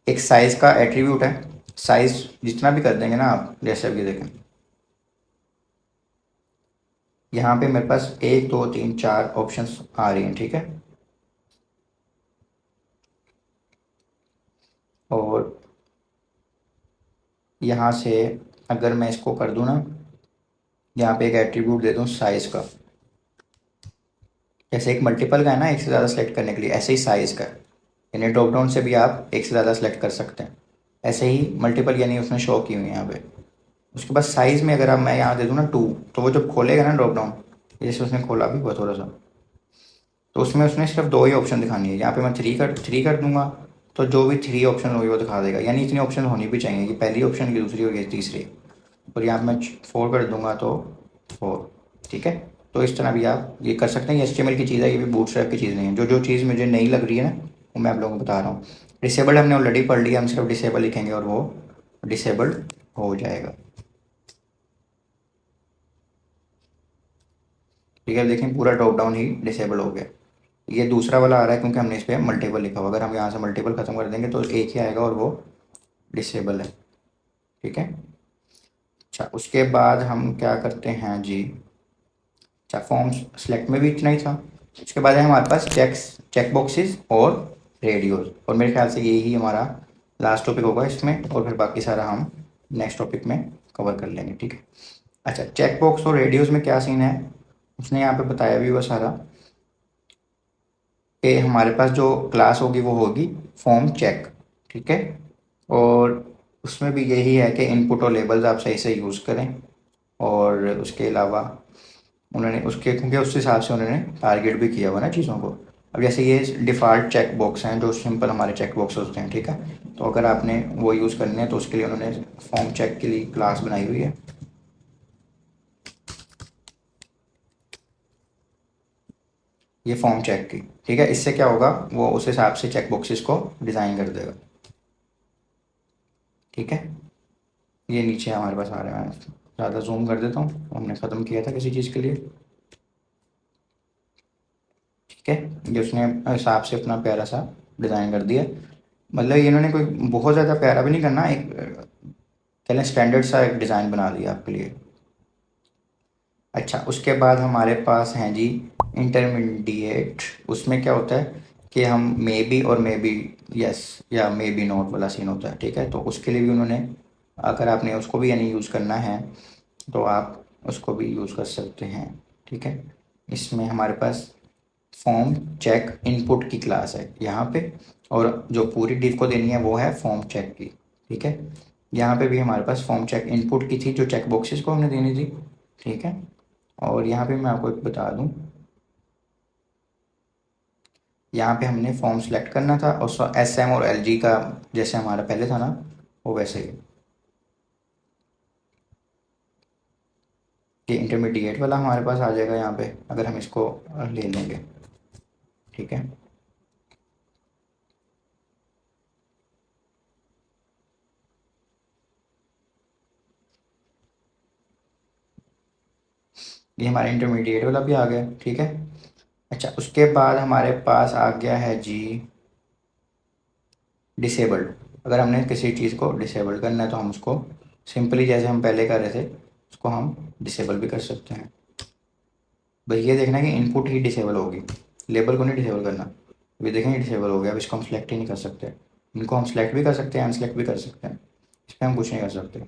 एक साइज़ का एट्रीब्यूट है, साइज़ जितना भी कर देंगे ना आप, जैसे अभी देखें यहाँ पे मेरे पास 1 2 3 4 ऑप्शंस आ रही हैं, ठीक है। और यहाँ से अगर मैं इसको कर दूँ ना, यहाँ पे एक एट्रीब्यूट दे दूँ साइज़ का, जैसे एक मल्टीपल का है ना एक से ज़्यादा सेलेक्ट करने के लिए, ऐसे ही साइज़ का यानी ड्रॉप डाउन से भी आप एक से ज़्यादा सेलेक्ट कर सकते हैं। ऐसे ही मल्टीपल यानी उसने शो की हुई है यहाँ पे। उसके बाद साइज़ में अगर अब मैं यहाँ दे दूँ ना 2, तो वो जब खोलेगा ना ड्रॉप डाउन, जैसे उसने खोला भी हुआ थोड़ा सा, तो उसमें उसने सिर्फ 2 ही ऑप्शन दिखानी है। यहाँ पे मैं थ्री कर दूंगा, तो जो भी 3 ऑप्शन होगी वो दिखा देगा। यानी इतनी ऑप्शन होनी भी चाहिए कि पहली ऑप्शन की दूसरी होगी तीसरी। और यहाँ पे मैं 4 कर दूंगा तो 4, ठीक है। तो इस तरह भी आप ये कर सकते हैं। ये HTML की चीज़ है, ये भी बूटस्ट्रैप की चीज़ नहीं है। जो जो चीज़ मुझे नहीं लग रही है ना, वो मैं आप लोगों को बता रहा हूँ। डिसेबल्ड हमने ऑलरेडी पढ़ लिया, हम सिर्फ डिसेबल लिखेंगे और वो डिसेबल्ड हो जाएगा, ठीक है। देखें पूरा ड्रॉप डाउन ही डिसेबल हो गया। ये दूसरा वाला आ रहा है क्योंकि हमने इस पर मल्टीपल लिखा हुआ। अगर हम यहाँ से मल्टीपल ख़त्म कर देंगे तो एक ही आएगा और वो डिसेबल है, ठीक है। अच्छा, उसके बाद हम क्या करते हैं जी। अच्छा, फॉर्म सेलेक्ट में भी इतना ही था। उसके बाद है हमारे पास चेक बॉक्सेस और रेडियोस, और मेरे ख्याल से यही हमारा लास्ट टॉपिक होगा इसमें, और फिर बाकी सारा हम नेक्स्ट टॉपिक में कवर कर लेंगे, ठीक है। अच्छा, चेक बॉक्स और रेडियोस में क्या सीन है, उसने यहाँ पे बताया भी हुआ सारा कि हमारे पास जो क्लास होगी वो होगी फॉर्म चेक, ठीक है। और उसमें भी यही है कि इनपुट और लेबल्स आप सही से यूज़ करें। और उसके अलावा उन्होंने उसके क्योंकि उस हिसाब से उन्होंने टारगेट भी किया हुआ ना चीज़ों को। अब जैसे ये डिफ़ॉल्ट चेक बॉक्स हैं जो सिंपल हमारे चेक बॉक्स होते हैं, ठीक है। तो अगर आपने वो यूज़ करने हैं तो उसके लिए उन्होंने फॉर्म चेक के लिए क्लास बनाई हुई है, ये फॉर्म चेक की, ठीक है। इससे क्या होगा, वो उस हिसाब से चेक बॉक्सेस को डिज़ाइन कर देगा, ठीक है। ये नीचे हमारे पास आ रहा है, मैं ज़्यादा जूम कर देता हूँ, हमने ख़त्म किया था किसी चीज़ के लिए, ठीक है। ये उसने हिसाब से अपना प्यारा सा डिज़ाइन कर दिया। मतलब इन्होंने कोई बहुत ज़्यादा प्यारा भी नहीं करना, एक चलें स्टैंडर्ड सा एक डिज़ाइन बना दिया आपके लिए। अच्छा, उसके बाद हमारे पास हैं जी इंटरमीडिएट। उसमें क्या होता है कि हम मे बी और मे बी यस या मे बी नॉट वाला सीन होता है, ठीक है। तो उसके लिए भी उन्होंने, अगर आपने उसको भी यानी यूज़ करना है तो आप उसको भी यूज़ कर सकते हैं, ठीक है। इसमें हमारे पास फॉर्म चेक इनपुट की क्लास है यहाँ पे, और जो पूरी डिव को देनी है वो है फॉर्म चेक की, ठीक है। यहाँ पे भी हमारे पास फॉर्म चेक इनपुट की थी जो चेक बॉक्सेस को हमने देनी थी, ठीक है। और यहाँ पे मैं आपको एक बता दूँ, यहाँ पे हमने फॉर्म सेलेक्ट करना था और SM और LG का जैसे हमारा पहले था ना, वो वैसे ही। ये इंटरमीडिएट वाला हमारे पास आ जाएगा यहाँ पे अगर हम इसको ले लेंगे, ठीक है। ये हमारा इंटरमीडिएट वाला भी आ गया, ठीक है। अच्छा, उसके बाद हमारे पास आ गया है जी डिसेबल्ड। अगर हमने किसी चीज़ को डिसेबल करना है तो हम उसको सिंपली जैसे हम पहले कर रहे थे उसको हम डिसेबल भी कर सकते हैं। बस ये देखना है कि इनपुट ही डिसेबल होगी, लेबल को नहीं डिसेबल करना। अभी देखेंगे डिसेबल हो गया, अब इसको हम सेलेक्ट ही नहीं कर सकते। इनको हम सेलेक्ट भी कर सकते हैं, अनसेलेक्ट भी कर सकते हैं, इस पर हम कुछ नहीं कर सकते।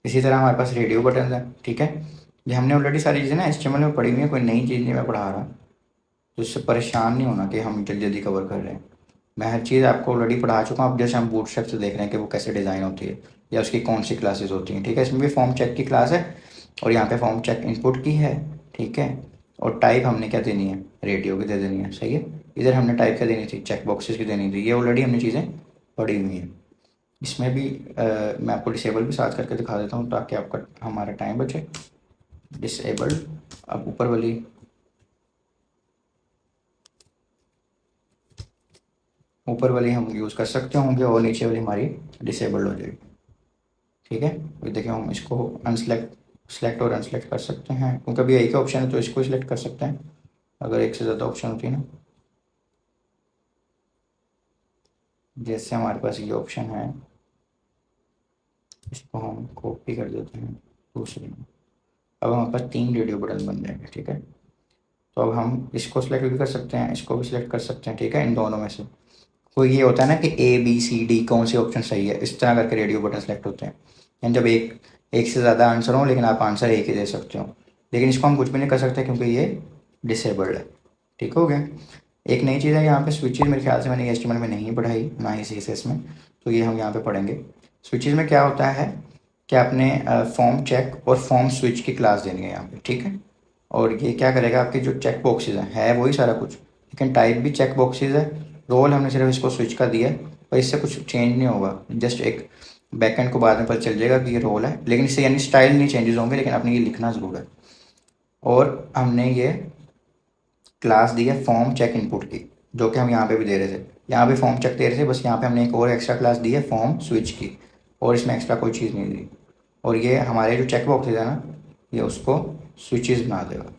इसी तरह हमारे पास रेडियो बटन है, ठीक है। ये हमने ऑलरेडी सारी चीज़ें ना HTML में पढ़ी हुई है, कोई नई चीज़ नहीं मैं पढ़ा रहा, तो इससे परेशान नहीं होना कि हम जल्दी जल्दी कवर कर रहे हैं। मैं हर चीज़ आपको ऑलरेडी पढ़ा चुका हूँ। अब जैसे हम बूटस्ट्रैप से देख रहे हैं कि वो कैसे डिज़ाइन होती है या उसकी कौन सी क्लासेस होती हैं, ठीक है। इसमें भी फॉर्म चेक की क्लास है और यहाँ पे फॉर्म चेक इनपुट की है, ठीक है। और टाइप हमने क्या देनी है, रेडियो की दे देनी है, सही है। इधर हमने टाइप क्या देनी थी, चेक बॉक्सेस की देनी थी। ये ऑलरेडी हमने चीज़ें पढ़ी हुई हैं। इसमें भी मैं आपको डिसेबल भी साथ करके दिखा देता हूँ ताकि आपका हमारा टाइम बचे। डिसेबल्ड, अब ऊपर वाली हम यूज़ कर सकते होंगे और नीचे वाली हमारी डिसेबल्ड हो जाएगी, ठीक है। तो देखिए हम इसको सेलेक्ट और अनसेलेक्ट कर सकते हैं, क्योंकि अभी एक ही ऑप्शन है तो इसको सिलेक्ट कर सकते हैं। अगर एक से ज़्यादा ऑप्शन होती है ना, जैसे हमारे पास ये ऑप्शन है, इसको हम कॉपी कर देते हैं दूसरे में। अब हमारे पास 3 रेडियो बटन बन जाएंगे, ठीक है। तो अब हम इसको सिलेक्ट भी कर सकते हैं, इसको भी सिलेक्ट कर सकते हैं, ठीक है। इन दोनों में से कोई ये होता है ना कि A B C D कौन सी ऑप्शन सही है, इस तरह करके रेडियो बटन सेलेक्ट होते हैं। यानी जब एक एक से ज़्यादा आंसर हो लेकिन आप आंसर एक ही दे सकते हो, लेकिन इसको हम कुछ भी नहीं कर सकते क्योंकि ये डिसेबल्ड है, ठीक हो गया। एक नई चीज़ है यहाँ पे स्विचेज, मेरे ख्याल से मैंने HTML में नहीं पढ़ाई ना ही CSS में, तो ये हम यहाँ पे पढ़ेंगे। स्विचेज में क्या होता है कि आपने फॉर्म चेक और फॉर्म स्विच की क्लास देनी है यहाँ पे, ठीक है। और ये क्या करेगा, आपके जो चेक बॉक्सेज हैं है वही सारा कुछ, लेकिन टाइप भी चेक बॉक्सेज है। रोल हमने सिर्फ इसको स्विच का दिया है, पर इससे कुछ चेंज नहीं होगा। जस्ट एक बैकएंड को बाद में पता चल जाएगा कि ये रोल है, लेकिन इससे यानी स्टाइल नहीं चेंजेस होंगे, लेकिन आपने ये लिखना ज़रूर है। और हमने ये क्लास दी है फॉर्म चेक इनपुट की, जो कि हम यहाँ पे भी दे रहे थे। यहाँ पे फॉर्म चेक दे रहे थे, बस यहाँ पे हमने एक और एक्स्ट्रा क्लास दी है फॉर्म स्विच की, और इसमें एक्स्ट्रा कोई चीज़ नहीं दी। और ये हमारे जो चेक बॉक्सेज है ना, ये उसको स्विचेस बना देगा।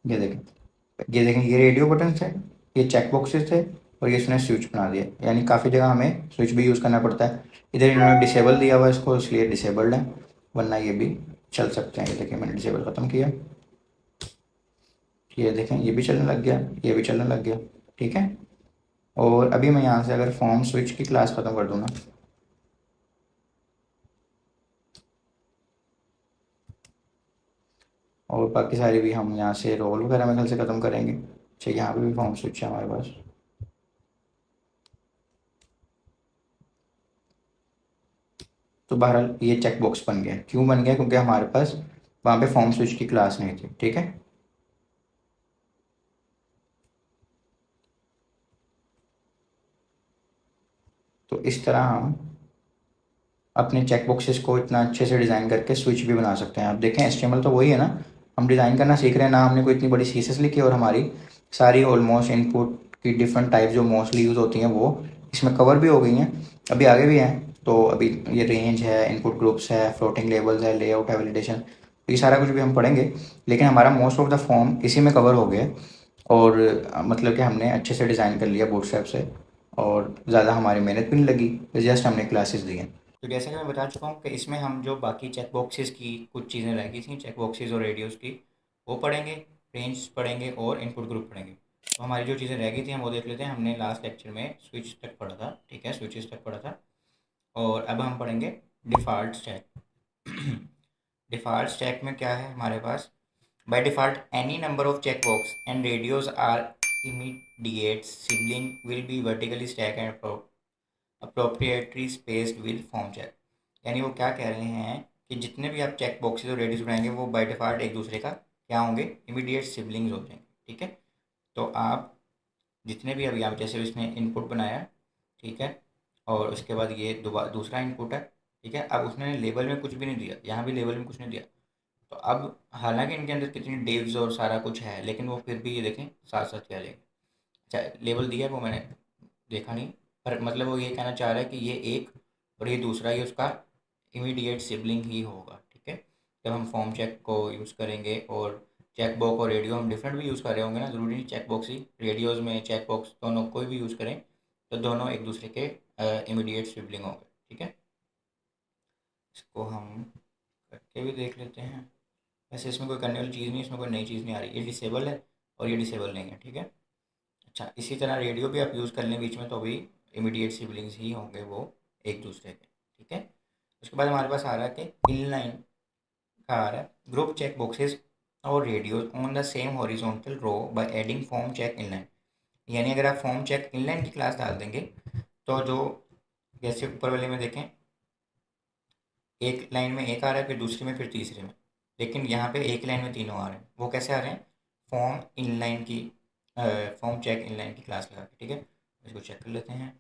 ये देखें ये रेडियो बटन थे, ये चेक बॉक्सेस थे, और ये इसने स्विच बना दिया। यानी काफ़ी जगह हमें स्विच भी यूज़ करना पड़ता है। इधर इन्होंने डिसेबल दिया हुआ है इसको, इसलिए डिसेबल्ड है, वरना ये भी चल सकते हैं। ये देखिए मैंने डिसेबल ख़त्म किया, ये देखें ये भी चलने लग गया, ये भी चलने लग गया, ठीक है। और अभी मैं यहाँ से अगर फॉर्म स्विच की क्लास ख़त्म कर दूँ ना, और बाकी सारी भी हम यहाँ से रोल वगैरह में कल से ख़त्म करेंगे। अच्छा, यहाँ पे भी फॉर्म स्विच है हमारे पास। तो बहरहाल ये चेक बॉक्स बन गया। क्यों बन गया, क्योंकि हमारे पास वहाँ पे फॉर्म स्विच की क्लास नहीं थी, ठीक है। तो इस तरह हम अपने चेक बॉक्सेस को इतना अच्छे से डिज़ाइन करके स्विच भी बना सकते हैं। आप देखें HTML तो वही है ना, हम डिज़ाइन करना सीख रहे हैं ना, हमने कोई इतनी बड़ी CSS लिखी और हमारी सारी ऑलमोस्ट इनपुट की डिफरेंट टाइप जो मोस्टली यूज़ होती हैं वो इसमें कवर भी हो गई हैं, अभी आगे भी हैं। तो अभी ये रेंज है, इनपुट ग्रुप्स है, फ्लोटिंग लेबल्स है, लेआउट है, वैलिडेशन, तो ये सारा कुछ भी हम पढ़ेंगे। लेकिन हमारा मोस्ट ऑफ द फॉर्म इसी में कवर हो गया, और मतलब कि हमने अच्छे से डिज़ाइन कर लिया बूटस्ट्रैप से, और ज़्यादा हमारी मेहनत भी नहीं लगी, जस्ट हमने क्लासेस दी हैं। तो जैसे कि मैं बता चुका हूँ कि इसमें हम जो बाकी चेक बॉक्सेस की कुछ चीज़ें रह गई थी, चेक बॉक्सेस और रेडियोस की, वो पढ़ेंगे, रेंज पढ़ेंगे और इनपुट ग्रुप पढ़ेंगे। तो हमारी जो चीज़ें रह गई थी हम वो देख लेते हैं। हमने लास्ट लेक्चर में स्विच तक पढ़ा था, ठीक है, स्विचेस तक पढ़ा था। और अब हम पढ़ेंगे डिफ़ॉल्ट स्टैक। डिफ़ॉल्ट स्टैक में क्या है हमारे पास, by default any number of check box and radios are immediate sibling will be vertically stack and appropriately spaced with form check. यानी वो क्या कह रहे हैं कि जितने भी आप चेक बॉक्सेस और रेडियस बनाएंगे वो बाय डिफ़ॉल्ट एक दूसरे का क्या होंगे, इमीडिएट सिबलिंग्स हो जाएंगे, ठीक है। तो आप जितने भी अभी यहाँ जैसे इसने इनपुट बनाया, ठीक है, और उसके बाद ये दूसरा इनपुट है, ठीक है। अब उसने लेबल में कुछ भी नहीं दिया, यहाँ भी लेबल में कुछ नहीं दिया। तो अब हालांकि इनके अंदर कितनी डिव्स और सारा कुछ है, लेकिन वो फिर भी ये देखें साथ साथ क्या लेंगे। अच्छा, लेबल दिया है वो मैंने देखा नहीं, पर मतलब वो ये कहना चाह रहा है कि ये एक और ये दूसरा ही उसका इमीडिएट सिबलिंग ही होगा, ठीक है। जब हम फॉर्म चेक को यूज़ करेंगे और चेक बॉक्स और रेडियो हम डिफरेंट भी यूज़ कर रहे होंगे ना, ज़रूरी नहीं चेक बॉक्स ही, रेडियोज़ में चेक बॉक्स दोनों कोई भी यूज़ करें तो दोनों एक दूसरे के इमीडिएट सिबलिंग होंगे, ठीक है। इसको हम करके भी देख लेते हैं। वैसे इसमें कोई करने वाली चीज़ नहीं है, इसमें कोई नई चीज़ नहीं आ रही, ये डिसेबल है और ये डिसेबल नहीं है, ठीक है। अच्छा, इसी तरह रेडियो भी आप यूज़ कर लें बीच में तो भी इमीडिएट सिबलिंग्स ही होंगे वो एक दूसरे के, ठीक है। उसके बाद हमारे पास आ रहा है कि इनलाइन का आ रहा है ग्रुप चेक बॉक्सेस और radio on the same horizontal row by adding form check inline. यानी अगर आप फॉर्म चेक इनलाइन की क्लास डाल देंगे तो जो जैसे ऊपर वाले में देखें, एक लाइन में एक आ रहा है, फिर दूसरी में, फिर तीसरे में, लेकिन यहाँ पे एक लाइन में तीनों आ रहे हैं। वो कैसे आ रहे हैं? फॉर्म इनलाइन की फॉर्म चेक इनलाइन की क्लास लगा के, ठीक है। इसको चेक कर लेते हैं।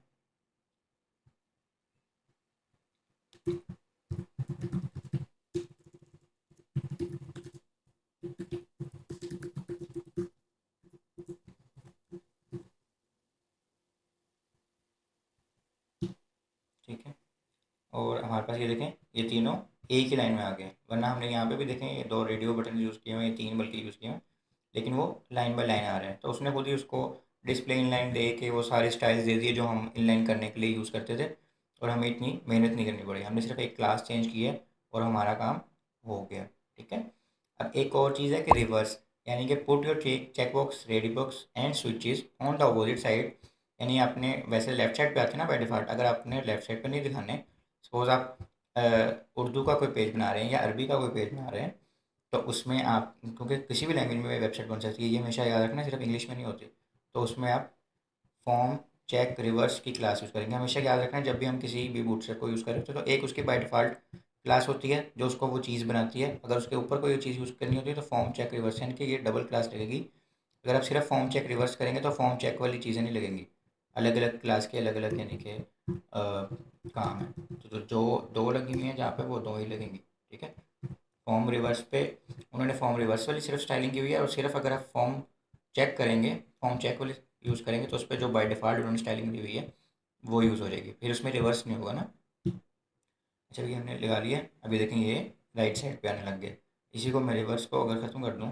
ठीक है, और हमारे पास ये देखें ये तीनों एक ही लाइन में आ गए, वरना हमने यहाँ पे भी देखें ये दो रेडियो बटन यूज़ किए हुए हैं, तीन बल्कि यूज़ किए हुए हैं, लेकिन वो लाइन बाय लाइन आ रहे हैं। तो उसने खुद ही उसको डिस्प्ले इनलाइन दे के वो सारे स्टाइल्स दे दिए जो हम इनलाइन करने के लिए यूज़ करते थे, और हमें इतनी मेहनत नहीं करनी पड़ी, हमने सिर्फ एक क्लास चेंज की है और हमारा काम हो गया, ठीक है। अब एक और चीज़ है कि रिवर्स, यानी कि put your check box ready box and switches on the opposite side. यानी आपने वैसे लेफ्ट साइड पे आते हैं ना बाय डिफ़ॉल्ट, अगर आपने लेफ्ट साइड पे नहीं दिखाने, सपोज़ आप उर्दू का कोई पेज बना रहे हैं या अरबी का कोई पेज बना रहे हैं, तो उसमें आप, क्योंकि किसी भी लैंग्वेज में वेबसाइट बन सकती है, ये हमेशा याद रखना, सिर्फ इंग्लिश में नहीं होती, तो उसमें आप फॉर्म चेक रिवर्स की क्लास यूज़ करेंगे। हमेशा याद रखना जब भी हम किसी भी बूटस्ट्रैप को यूज़ करें तो एक उसकी बाय डिफ़ॉल्ट क्लास होती है जो उसको वो चीज़ बनाती है। अगर उसके ऊपर कोई चीज़ यूज़ करनी होती है तो फॉर्म चेक रिवर्स, यानी कि ये डबल क्लास लगेगी। अगर आप सिर्फ फॉर्म चेक रिवर्स करेंगे तो फॉर्म चेक वाली चीज़ें नहीं लगेंगी, अलग अलग क्लास के अलग अलग यानी कि काम है। तो जो दो लगी हुई हैं जहाँ पे वो दो ही लगेंगी, ठीक है। फॉर्म रिवर्स पे उन्होंने फॉर्म रिवर्स वाली सिर्फ स्टाइलिंग की हुई है, और सिर्फ अगर आप फॉर्म चेक करेंगे, फॉर्म चेक वाली यूज़ करेंगे तो उस पर जो बाय डिफ़ॉल्ट उन्होंने स्टाइलिंग दी हुई है वो यूज़ हो जाएगी, फिर उसमें रिवर्स नहीं होगा ना। अच्छा, ये हमने लगा लिया, अभी देखें ये राइट साइड पे आने लग गए। इसी को मैं रिवर्स को अगर ख़त्म कर दूँ,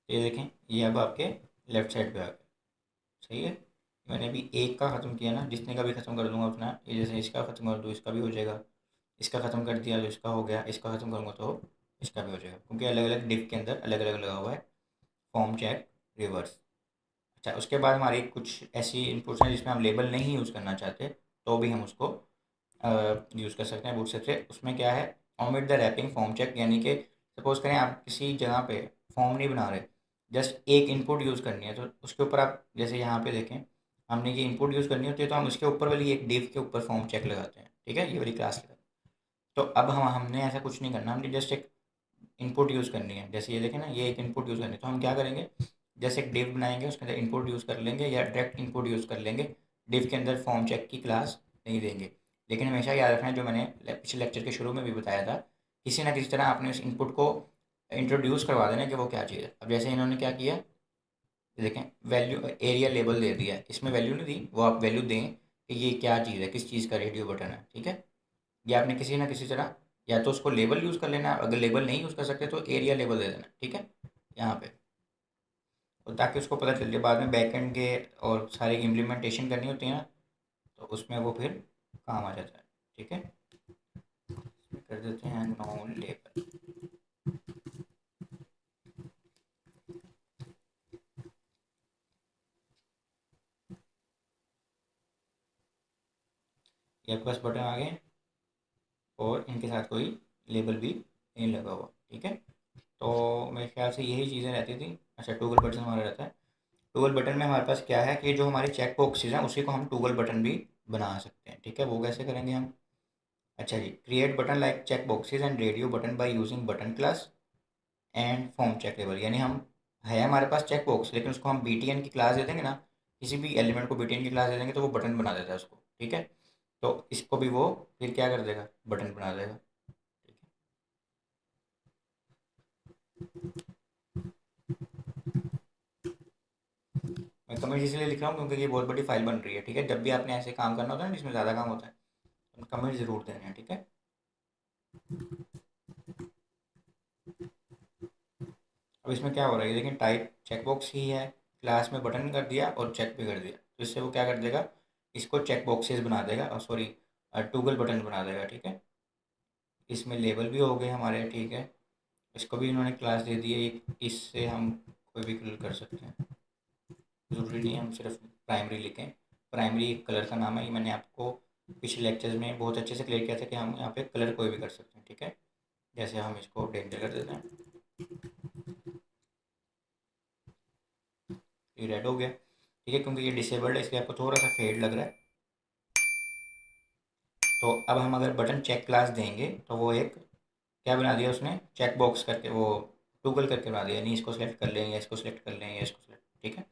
ये देखें ये अब आपके लेफ्ट साइड पे आ गए, सही है। मैंने अभी एक का ख़त्म किया ना, जितने का भी ख़त्म कर दूंगा उतना, ये जैसे इसका ख़त्म कर दूँ इसका भी हो जाएगा, इसका ख़त्म कर दिया तो इसका हो गया, इसका ख़त्म करूँगा तो इसका भी हो जाएगा, क्योंकि अलग अलग डिप के अंदर अलग अलग लगा हुआ है फॉर्म चेक रिवर्स। अच्छा, उसके बाद हमारी कुछ ऐसी इनपुट्स हैं जिसमें हम लेबल नहीं यूज़ करना चाहते, तो भी हम उसको यूज़ कर सकते हैं बूटस्ट्रैप से। उसमें क्या है, omit the wrapping form check, यानी कि सपोज़ करें आप किसी जगह पे फॉर्म नहीं बना रहे, जस्ट एक इनपुट यूज़ करनी है, तो उसके ऊपर आप जैसे यहाँ पे देखें, हमने ये इनपुट यूज़ करनी होती है तो हम उसके ऊपर वाली एक डिव के ऊपर फॉर्म चेक लगाते हैं, ठीक है, ये वाली क्लास लगाते हैं। तो अब हमने ऐसा कुछ नहीं करना, हमने जस्ट एक इनपुट यूज़ करनी है। जैसे ये देखें ना, ये एक इनपुट यूज़ करनी है, तो हम क्या करेंगे, जैसे एक डिव बनाएंगे उसके अंदर इनपुट यूज़ कर लेंगे या डायरेक्ट इनपुट यूज़ कर लेंगे, डिव के अंदर फॉर्म चेक की क्लास नहीं देंगे। लेकिन हमेशा याद रखना है जो मैंने पिछले लेक्चर के शुरू में भी बताया था, किसी ना किसी तरह आपने उस इनपुट को इंट्रोड्यूस करवा देना कि वो क्या चीज़ है। अब जैसे इन्होंने क्या किया, ये देखें वैल्यू एरिया लेबल दे दिया है, इसमें वैल्यू नहीं दी, वो आप वैल्यू दें कि ये क्या चीज़ है, किस चीज़ का रेडियो बटन है, ठीक है। या आपने किसी ना किसी तरह या तो उसको लेबल यूज़ कर लेना, अगर लेबल नहीं यूज़ कर सकते तो एरिया लेबल दे देना, ठीक है, यहाँ पे, और ताकि उसको पता चल जाए बाद में बैकएंड के और सारी इम्प्लीमेंटेशन करनी होती है ना, तो उसमें वो फिर काम आ जाता है, ठीक है। कर देते हैं नो लेबल। ये आपके पास बटन आ गए और इनके साथ कोई लेबल भी नहीं लगा हुआ, ठीक है। तो मेरे ख्याल से यही चीज़ें रहती थी। अच्छा, टूगल बटन हमारा रहता है, टूगल बटन में हमारे पास क्या है कि जो हमारे चेक बॉक्सेज हैं उसी को हम टूगल बटन भी बना सकते हैं, ठीक है। वो कैसे करेंगे हम? अच्छा जी, create button like check boxes and radio button by using button class and form check label, यानी हम है हमारे पास चेक बॉक्स, लेकिन उसको हम btn की क्लास दे देंगे ना, किसी भी एलिमेंट को btn की क्लास दे देंगे तो वो बटन बना देता है उसको, ठीक है। तो इसको भी वो फिर क्या कर देगा, बटन बना देगा, ठीक है। मैं कमेंट इसलिए लिख रहा हूँ क्योंकि ये बहुत बड़ी फाइल बन रही है, ठीक है। जब भी आपने ऐसे काम करना होता है ना जिसमें ज़्यादा काम होता है, तो कमेंट ज़रूर देने हैं, ठीक है। अब इसमें क्या हो रहा है, ये देखें, टाइप चेकबॉक्स ही है, क्लास में बटन कर दिया और चेक भी कर दिया, तो इससे वो क्या कर देगा, इसको चेक बॉक्सेस बना देगा, और सॉरी टूगल बटन बना देगा, ठीक है। इसमें लेबल भी हो गए हमारे, ठीक है। इसको भी इन्होंने क्लास दे दी है, इससे हम कोई भी कलर कर सकते हैं, ज़रूरी नहीं है हम सिर्फ प्राइमरी लिखें। प्राइमरी एक कलर का नाम है, ये मैंने आपको पिछले लेक्चर्स में बहुत अच्छे से क्लियर किया था कि हम यहाँ पे कलर कोई भी कर सकते हैं, ठीक है। जैसे हम इसको डेंजर कर देते हैं, ये रेड हो गया, ठीक है, क्योंकि ये डिसेबल्ड है इसलिए आपको थोड़ा सा फेड लग रहा है। तो अब हम अगर बटन चेक क्लास देंगे तो वो एक क्या बना दिया उसने, चेक बॉक्स करके वो टूगल करके बना दिया, यानी इसको सेलेक्ट कर लें या इसको सेलेक्ट कर लें या इसको सेलेक्ट, ठीक है,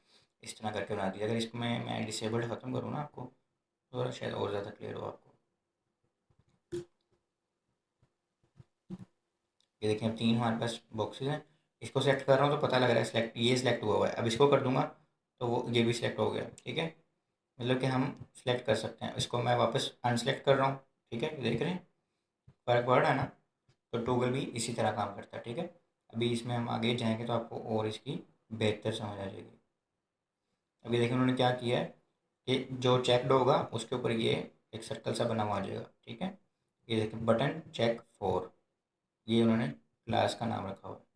इस तरह करके बना दिया। अगर इसको मैं डिसेबल्ड ख़त्म करूँ ना आपको, थोड़ा शायद और ज़्यादा क्लियर हो आपको। ये देखिए अब 3 हमारे पास बॉक्सेस हैं, इसको सेलेक्ट कर रहा हूँ तो पता लग रहा है सेलेक्ट, ये सिलेक्ट हुआ है। अब इसको कर दूंगा तो वो ये भी सिलेक्ट हो गया, ठीक है। मतलब कि हम सेलेक्ट कर सकते हैं, इसको मैं वापस अनसेलेक्ट कर रहा हूँ, ठीक है, देख रहे हैं फ़र्क पड़ रहा है ना। तो टोगल भी इसी तरह काम करता है, ठीक है। अभी इसमें हम आगे जाएंगे तो आपको और इसकी बेहतर समझ आ जाएगी। अभी देखिए उन्होंने क्या किया है कि जो चेकड होगा उसके ऊपर ये एक सर्कल सा बना हुआ आ जाएगा, ठीक है। ये देखिए बटन चेक फॉर, ये उन्होंने क्लास का नाम रखा हुआ है।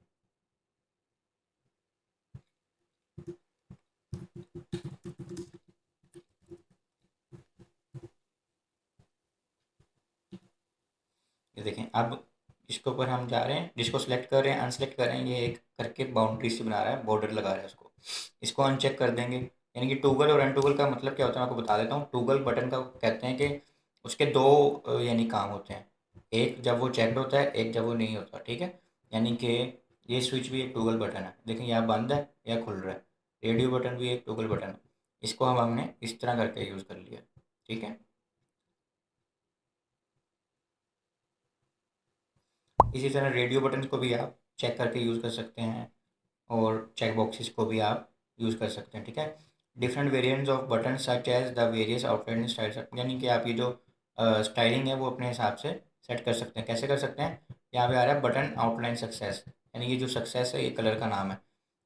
ये देखें अब इसके ऊपर हम जा रहे हैं, जिसको सिलेक्ट कर रहे हैं अनसेलेक्ट कर रहे हैं, ये एक करके बाउंड्री से बना रहा है, बॉर्डर लगा रहा है उसको, इसको अनचेक कर देंगे। यानी कि टूगल और अनटूगल का मतलब क्या होता है मैं आपको बता देता हूँ। टूगल बटन का कहते हैं कि उसके दो यानी काम होते हैं, एक जब वो चेकड होता है, एक जब वो नहीं होता, ठीक है। यानी कि ये स्विच भी एक टूगल बटन है, देखें यहाँ बंद है या खुल रहा है। रेडियो बटन भी एक टूगल बटन है, इसको हमने इस तरह करके यूज़ कर लिया, ठीक है। इसी तरह रेडियो बटन को भी आप चेक करके यूज़ कर सकते हैं, और चेक बॉक्सेस को भी आप यूज़ कर सकते हैं, ठीक है। Different variants of button such as the various outline styles, यानी कि आप ये जो स्टाइलिंग है वो अपने हिसाब से सेट कर सकते हैं। कैसे कर सकते हैं, यहाँ पे आ रहा है बटन आउटलाइन सक्सेस, यानी ये जो सक्सेस है ये कलर का नाम है,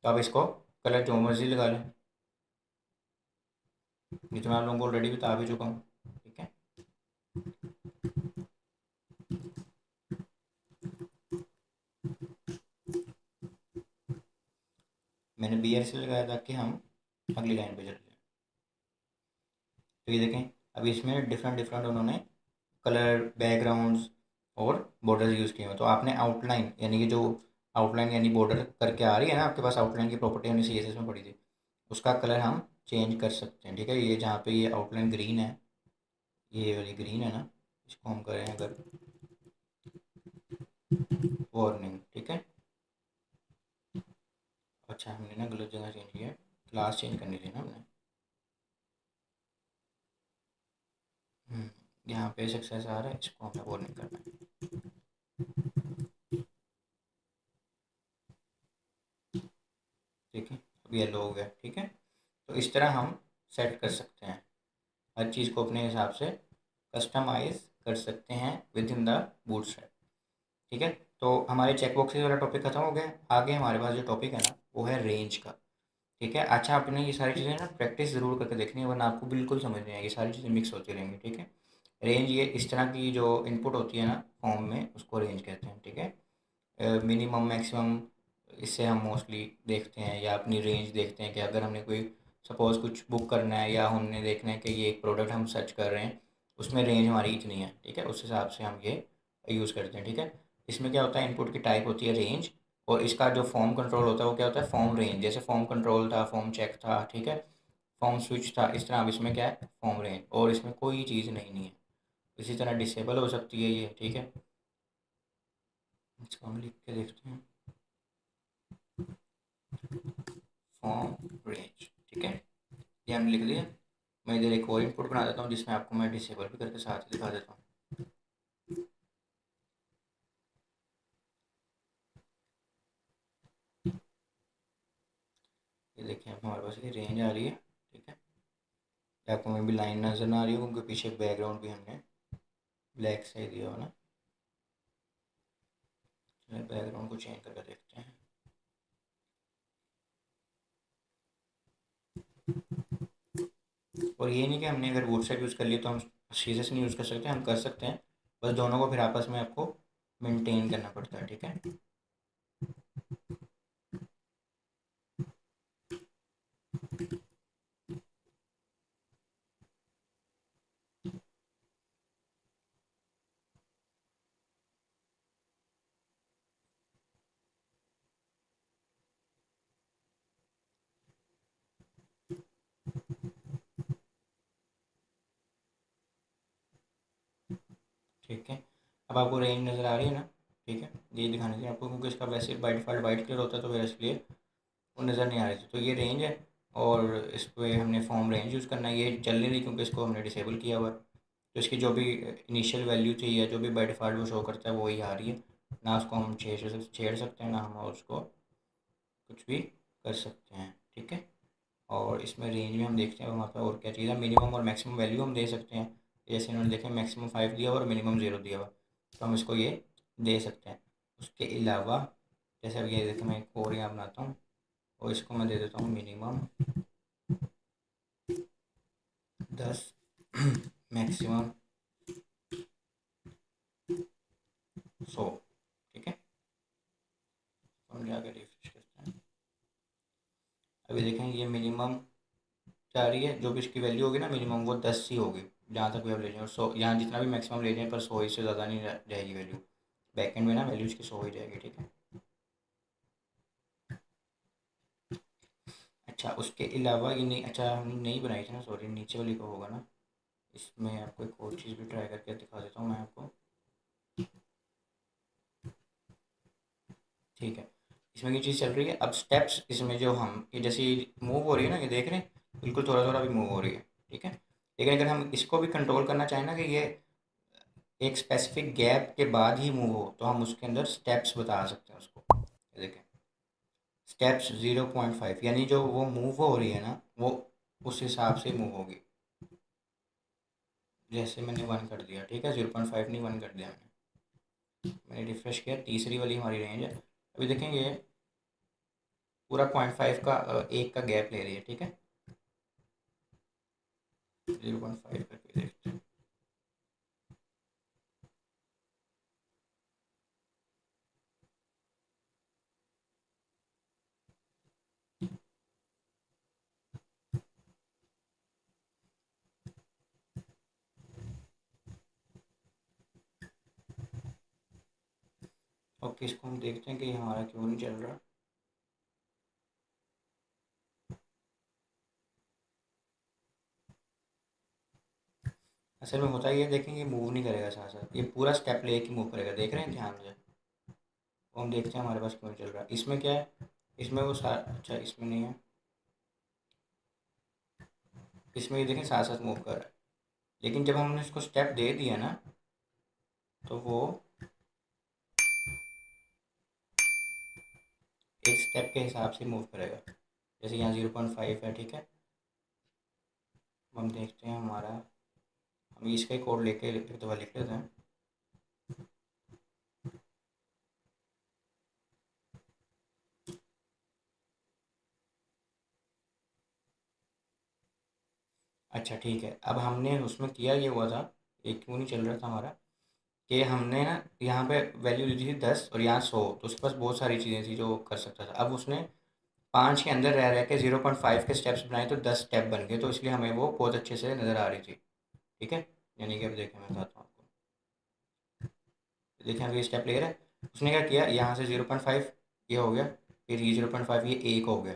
तो आप इसको कलर जो मर्जी लगा लें, ये तो मैं आप लोगों को ऑलरेडी बता भी चुका हूँ, ठीक है। मैंने बी आर से लगाया ताकि हम अगली लाइन पे चले जाएं। तो ये देखें अभी इसमें डिफरेंट डिफरेंट उन्होंने कलर बैकग्राउंड्स और बॉर्डर यूज़ किए हुए, तो आपने आउटलाइन यानी कि जो आउटलाइन यानी बॉर्डर करके आ रही है ना आपके पास, आउटलाइन की प्रॉपर्टी हमने सी एस एस में पढ़ी थी, उसका कलर हम चेंज कर सकते हैं, ठीक है। ये जहाँ पे ये आउटलाइन ग्रीन है, ये वाली ग्रीन है ना, इसको हम करें अगर वार्निंग, ठीक है। अच्छा हमने ना गलत जगह चेंज किया, क्लास चेंज करनी थी ना हमने। यहाँ पे सक्सेस आ रहा है, इसको हमें वार्निंग करना है, ठीक है। अब येलो हो गया, ठीक है। तो इस तरह हम सेट कर सकते हैं, हर चीज़ को अपने हिसाब से कस्टमाइज कर सकते हैं विद इन द बूटस्ट्रैप, ठीक है। तो हमारे चेक बॉक्सेस वाला टॉपिक खत्म हो गया। आगे हमारे पास जो टॉपिक है ना वो है रेंज का, ठीक है। अच्छा आपने ये सारी चीज़ें ना प्रैक्टिस ज़रूर करके देखनी है, वरना आपको बिल्कुल समझ नहीं आएगी, सारी चीज़ें मिक्स होती रहेंगी, ठीक है। रेंज ये इस तरह की जो इनपुट होती है ना फॉर्म में, उसको रेंज कहते हैं, ठीक है। मिनिमम मैक्सिमम इससे हम मोस्टली देखते हैं, या अपनी रेंज देखते हैं कि अगर हमने कोई सपोज़ कुछ बुक करना है या हमने देखना है कि ये एक प्रोडक्ट हम सर्च कर रहे हैं, उसमें रेंज हमारी इतनी है, ठीक है, उस हिसाब से हम ये यूज़ करते हैं, ठीक है। इसमें क्या होता है, इनपुट की टाइप होती है रेंज, और इसका जो फॉर्म कंट्रोल होता है वो क्या होता है, फॉर्म रेंज। जैसे फॉर्म कंट्रोल था, फॉर्म चेक था, ठीक है, फॉर्म स्विच था, इस तरह अब इसमें क्या है, फॉर्म रेंज, और इसमें कोई चीज़ नहीं है। इसी तरह डिसेबल हो सकती है ये, ठीक है। इसको हम लिख के देखते हैं, फॉर्म रेंज, ठीक है, ये हमने लिख दिया। मैं इधर एक और इनपुट बना देता हूँ जिसमें आपको मैं डिसेबल भी करके साथ ही दिखा देता हूँ। ये देखिए अब हमारे पास ये रेंज आ रही है, ठीक है। आपको में भी लाइन नज़र ना आ रही हो क्योंकि पीछे बैकग्राउंड भी हमने ब्लैक से ही दिया हो ना। चलिए बैकग्राउंड को चेंज करके देखते हैं। और ये नहीं कि हमने अगर बूटस्ट्रैप यूज़ कर लिया तो हम सीजस नहीं यूज़ कर सकते, हम कर सकते हैं, बस दोनों को फिर आपस में आपको मेंटेन करना पड़ता है, ठीक है। ठीक है, अब आपको रेंज नज़र आ रही है ना, ठीक है, ये दिखाने के लिए आपको, क्योंकि इसका वैसे बाई डिफ़ॉल्ट वाइट कलर होता है तो फिर इसलिए वो नज़र नहीं आ रही थी। तो ये रेंज है और इस पर हमने फॉर्म रेंज यूज़ करना है। ये चल नहीं रही क्योंकि इसको हमने डिसेबल किया हुआ है, तो इसकी जो भी इनिशियल वैल्यू थी या जो भी बाई डिफ़ॉल्ट वो शो करता है वो वही आ रही है। ना उसको हम छेड़ सकते हैं, ना हम उसको कुछ भी कर सकते हैं, ठीक है। और इसमें रेंज में हम देखते हैं वहाँ पर और क्या चीज़ है, मिनिमम और मैक्सिमम वैल्यू हम दे सकते हैं। जैसे इन्होंने देखें मैक्सिमम 5 दिया हुआ और मिनिमम 0 दिया हुआ, तो हम इसको ये दे सकते हैं। उसके अलावा जैसे अब ये देखें, मैं एक और यहाँ बनाता हूँ और इसको मैं दे देता हूँ मिनिमम 10 मैक्सिमम 100, ठीक है। तो हम जाकर रिफ्रेश करते हैं। अभी देखें ये मिनिमम जा रही है, जो भी इसकी वैल्यू होगी ना मिनिमम वो 10 ही होगी जहाँ तक भी आप ले जाएँ, और 100 यहाँ जितना भी मैक्सिमम ले जाएँ पर 100 से ज़्यादा नहीं जाएगी वैल्यू। बैकएंड में ना वैल्यू इसकी 100 ही जाएगी, ठीक है। अच्छा उसके अलावा ये नहीं, अच्छा हमने नहीं बनाई थी ना, सॉरी, नीचे वाली का होगा ना। इसमें आपको एक और चीज़ भी ट्राई करके दिखा देता हूँ मैं आपको, ठीक है। इसमें ये चीज़ चल रही है, अब स्टेप्स इसमें जो हम ये जैसे मूव हो रही है ना, ये देख रहे हैं बिल्कुल थोड़ा थोड़ा भी मूव हो रही है, ठीक है। लेकिन अगर हम इसको भी कंट्रोल करना चाहें ना कि ये एक स्पेसिफिक गैप के बाद ही मूव हो, तो हम उसके अंदर स्टेप्स बता सकते हैं उसको। ये देखें स्टेप्स 0.5, यानी जो वो मूव हो रही है ना वो उस हिसाब से मूव होगी। जैसे मैंने 1 कर दिया, ठीक है, 0.5 नहीं 1 कर दिया मैंने रिफ्रेश किया, तीसरी वाली हमारी रेंज है। अभी देखेंगे पूरा 0.5 का 1 का गैप ले रही है, ठीक है। 0.5 करके देखते हैं। ओके, इसको हम देखते हैं कि हमारा क्यों नहीं चल रहा। असल में होता ही है, देखेंगे मूव नहीं करेगा साथ साथ, ये पूरा स्टेप ले के मूव करेगा, देख रहे हैं ध्यान से। तो हम देखते हैं हमारे पास क्यों नहीं चल रहा। इसमें क्या है, इसमें वो अच्छा इसमें नहीं है, इसमें ये देखें साथ साथ मूव कर रहा है। लेकिन जब हमने इसको स्टेप दे दिया ना तो वो एक स्टेप के हिसाब से मूव करेगा। जैसे यहाँ 0.5 है, ठीक है। हम देखते हैं हमारा, हम इसका ही कोड लेके एक दफ़ा लिख लेते हैं। अच्छा ठीक है, अब हमने उसमें किया ये हुआ था, एक क्यों नहीं चल रहा था हमारा, कि हमने ना यहाँ पे वैल्यू दी थी 10 और यहाँ 100, तो उसके पास बहुत सारी चीज़ें थी जो कर सकता था। अब उसने 5 के अंदर रह रह के 0.5 के स्टेप्स बनाए तो 10 स्टेप बन गए, तो इसलिए हमें वो बहुत अच्छे से नज़र आ रही थी, ठीक है। यानी कि अब देखें मैं बताता हूँ आपको, देखें अभी स्टेप क्लियर है। उसने क्या किया, यहाँ से 0.5 ये हो गया, फिर ये 0.5 ये 1 हो गया,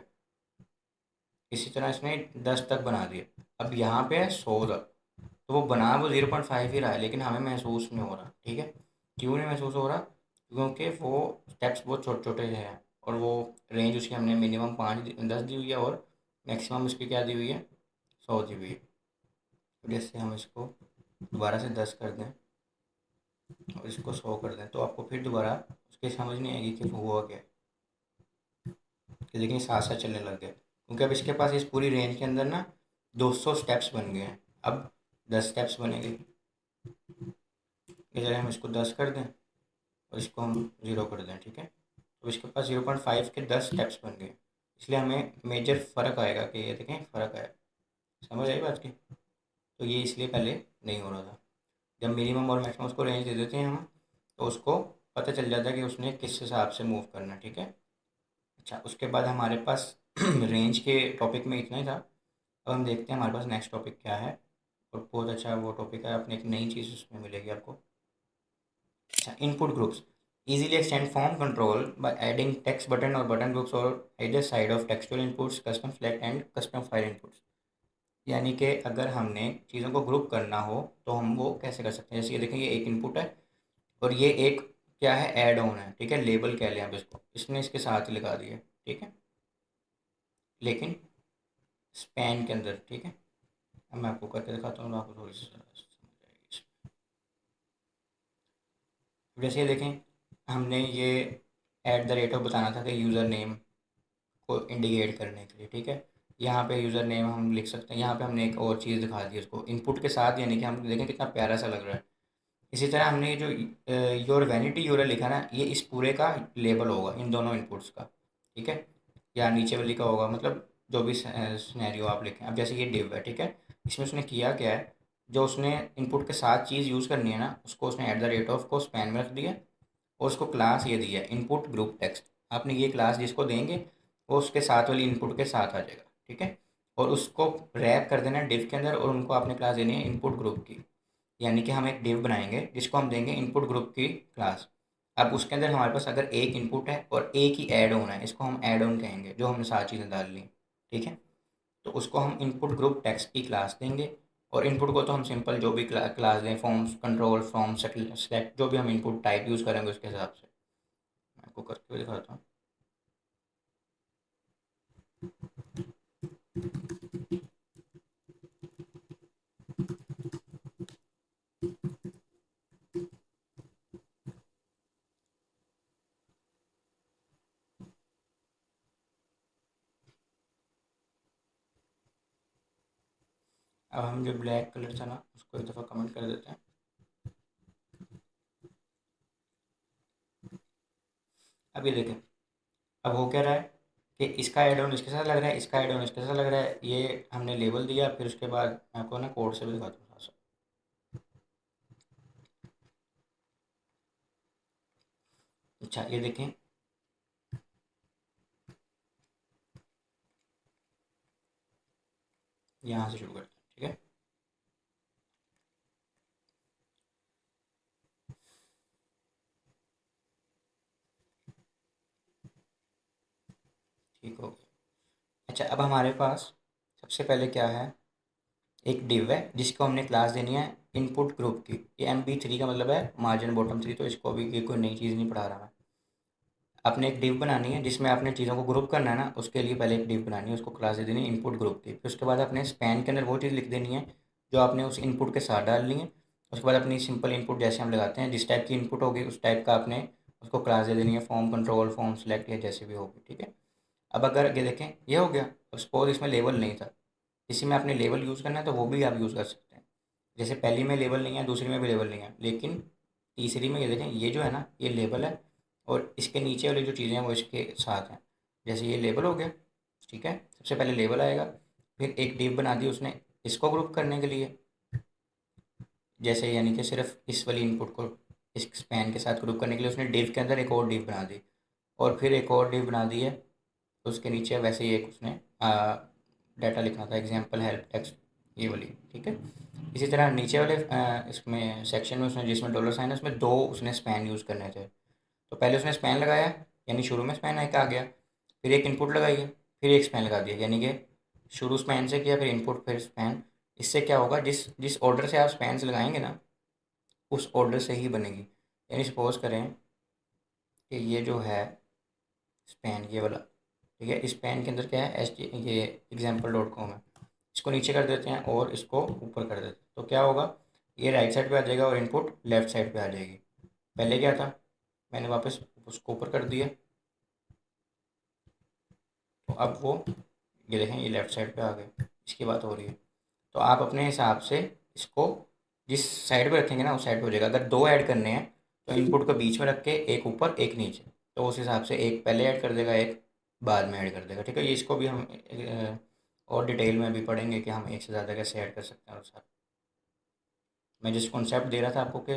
इसी तरह इसने 10 तक बना दिया। अब यहाँ पे है 100 तक, तो वो बना वो 0.5 ही रहा है, लेकिन हमें महसूस नहीं हो रहा, ठीक है। क्यों नहीं महसूस हो रहा, क्योंकि वो स्टेप्स बहुत छोटे छोटे हैं, और वो रेंज उसकी हमने मिनिमम 5 10 दी हुई है और मैक्सिमम उसकी क्या दी हुई है, 100 दी हुई है। तो जैसे हम इसको दोबारा से 10 कर दें और इसको 100 कर दें तो आपको फिर दोबारा उसकी समझ नहीं आएगी कि हुआ क्या है, कि लेकिन साथ साथ चलने लग गए, क्योंकि अब इसके पास इस पूरी रेंज के अंदर ना 200 स्टेप्स बन गए हैं। अब 10 स्टेप्स बनेंगे, इधर हम इसको 10 कर दें और इसको हम 0 कर दें, ठीक है। तो इसके पास 0.5 के 10 स्टेप्स बन गए, इसलिए हमें मेजर फ़र्क आएगा कि ये देखें फ़र्क आया। समझ आई बात की? तो ये इसलिए पहले नहीं हो रहा था। जब मिनिमम और मैक्सिमम उसको रेंज दे देते हैं हम, तो उसको पता चल जाता है कि उसने किस हिसाब से मूव करना है, ठीक है। अच्छा, उसके बाद हमारे पास रेंज के टॉपिक में इतना ही था। अब हम देखते हैं हमारे पास नेक्स्ट टॉपिक क्या है, और बहुत अच्छा वो टॉपिक है, अपने एक नई चीज़ उसमें मिलेगी आपको। अच्छा, input groups easily extend form control by adding text button or button groups or either side of textual inputs, custom select and custom file inputs। यानी कि अगर हमने चीज़ों को ग्रुप करना हो तो हम वो कैसे कर सकते हैं। जैसे ये देखें, ये एक इनपुट है और ये एक क्या है, ऐड ऑन है, ठीक है, लेबल कह लें आप इसको, इसने इसके साथ ही लगा दिया, ठीक है, लेकिन स्पैन के अंदर, ठीक है। अब मैं आपको करके दिखाता हूँ तो आपको थोड़ी सी समझ आएगी। जैसे ये देखें, हमने ये ऐट द रेट ऑफ बताना था कि यूज़र नेम को इंडिकेट करने के लिए, ठीक है। यहाँ पे यूज़र नेम हम लिख सकते हैं, यहाँ पे हमने एक और चीज़ दिखा दी उसको इनपुट के साथ, यानी कि हम देखें कितना प्यारा सा लग रहा है। इसी तरह हमने ये जो योर वैनिटी यूरल लिखा ना, ये इस पूरे का लेबल होगा इन दोनों इनपुट्स का, ठीक है। या नीचे वाली का होगा, मतलब जो भी सिनेरियो आप लिखें। अब जैसे ये डिव है, ठीक है, इसमें उसने किया क्या है, जो उसने इनपुट के साथ चीज़ यूज़ करनी है ना, उसको उसने एट द रेट ऑफ को स्पैन में रख दिया और उसको क्लास ये दिया इनपुट ग्रुप टेक्स्ट। आपने ये क्लास जिसको देंगे वो उसके साथ वाली इनपुट के साथ आ जाएगा, ठीक है। और उसको रैप कर देना डिव के अंदर, और उनको आपने क्लास देनी है इनपुट ग्रुप की। यानी कि हम एक डिव बनाएंगे जिसको हम देंगे इनपुट ग्रुप की क्लास। अब उसके अंदर हमारे पास अगर एक इनपुट है और एक ही ऐड ऑन है, इसको हम ऐड ऑन कहेंगे, जो हमने सारी चीज़ें डाल ली, ठीक है। तो उसको हम इनपुट ग्रुप टेक्स्ट की क्लास देंगे, और इनपुट को तो हम सिंपल जो भी क्लास दें, फॉर्म्स कंट्रोल फॉर्म सेलेक्ट, जो भी हम इनपुट टाइप यूज़ करेंगे उसके हिसाब से। मैं आपको करके भी दिखाता हूँ। अब हम जो ब्लैक कलर था ना, उसको एक दफ़ा कमेंट कर देते हैं। अब ये देखें, अब हो क्या रहा है कि इसका एड ऑन इसके साथ लग रहा है, इसका एड ऑन इसके साथ लग रहा है। ये हमने लेबल दिया, फिर उसके बाद मैं आपको ना कोड से भी दिखाता हूँ थोड़ा सा। अच्छा, ये देखें, यहाँ से शुरू करते हैं, ठीक है। ठीक हो गया। अच्छा, अब हमारे पास सबसे पहले क्या है, एक डिव है जिसको हमने क्लास देनी है इनपुट ग्रुप की। ये MB3 का मतलब है मार्जिन बॉटम 3, तो इसको अभी ये कोई नई चीज़ नहीं पढ़ा रहा मैं। आपने एक डिव बनानी है जिसमें आपने चीज़ों को ग्रुप करना है ना, उसके लिए पहले एक डिव बनानी है, उसको क्लास दे देनी है इनपुट ग्रुप की। फिर उसके बाद अपने स्पैन के अंदर वो चीज़ लिख देनी है जो आपने उस इनपुट के साथ डालनी है। उसके बाद अपनी सिंपल इनपुट जैसे हम लगाते हैं, जिस टाइप की इनपुट होगी उस टाइप का आपने उसको क्लास दे देनी है, फॉर्म कंट्रोल फॉर्म सेलेक्ट या जैसे भी होगी, ठीक है। अब अगर ये देखें, ये हो गया। अब सपोज इसमें लेवल नहीं था, इसी में आपने लेवल यूज़ करना है तो वो भी आप यूज़ कर सकते हैं। जैसे पहली में लेवल नहीं है, दूसरी में भी लेवल नहीं है, लेकिन तीसरी में ये देखें, ये जो है ना ये लेवल है, और इसके नीचे वाली जो चीज़ें हैं वो इसके साथ हैं। जैसे ये लेबल हो गया, ठीक है, सबसे पहले लेबल आएगा, फिर एक डिव बना दी उसने इसको ग्रुप करने के लिए, जैसे यानी कि सिर्फ इस वाली इनपुट को इस स्पैन के साथ ग्रुप करने के लिए उसने डिव के अंदर एक और डिव बना दी, और फिर एक और डिव बना दी है। तो उसके नीचे वैसे ही एक उसने डाटा लिखना था, एग्जाम्पल हेल्प टेक्स्ट, ये वाली, ठीक है। इसी तरह नीचे वाले इसमें सेक्शन में उसने जिसमें डॉलर साइन है उसमें दो उसने स्पैन यूज़ करने थे। तो पहले उसने स्पैन लगाया, यानी शुरू में स्पैन एक आ गया, फिर एक इनपुट लगाई है, फिर एक स्पैन लगा दिया, यानी कि शुरू स्पैन से किया फिर इनपुट फिर स्पैन। इससे क्या होगा, जिस जिस ऑर्डर से आप स्पैन से लगाएंगे ना उस ऑर्डर से ही बनेगी। यानी सपोज करें कि ये जो है स्पैन ये वाला, ठीक है। इस पेन के अंदर क्या है, ये example.com है। इसको नीचे कर देते हैं और इसको ऊपर कर देते हैं, तो क्या होगा, ये राइट साइड पे आ जाएगा और इनपुट लेफ्ट साइड पे आ जाएगी। पहले क्या था, मैंने वापस उसको ऊपर कर दिया, तो अब वो ये देखें ये लेफ्ट साइड पे आ गए, इसकी बात हो रही है। तो आप अपने हिसाब से इसको जिस साइड पे रखेंगे ना उस साइड पे हो जाएगा। अगर दो ऐड करने हैं तो इनपुट को बीच में रख के एक ऊपर एक नीचे, तो उस हिसाब से एक पहले ऐड कर देगा, एक बाद में ऐड कर देगा, ठीक है। ये इसको भी हम और डिटेल में भी पढ़ेंगे कि हम एक से ज़्यादा कैसे ऐड कर सकते हैं। और साथ मैं जिस कॉन्सेप्ट दे रहा था आपको कि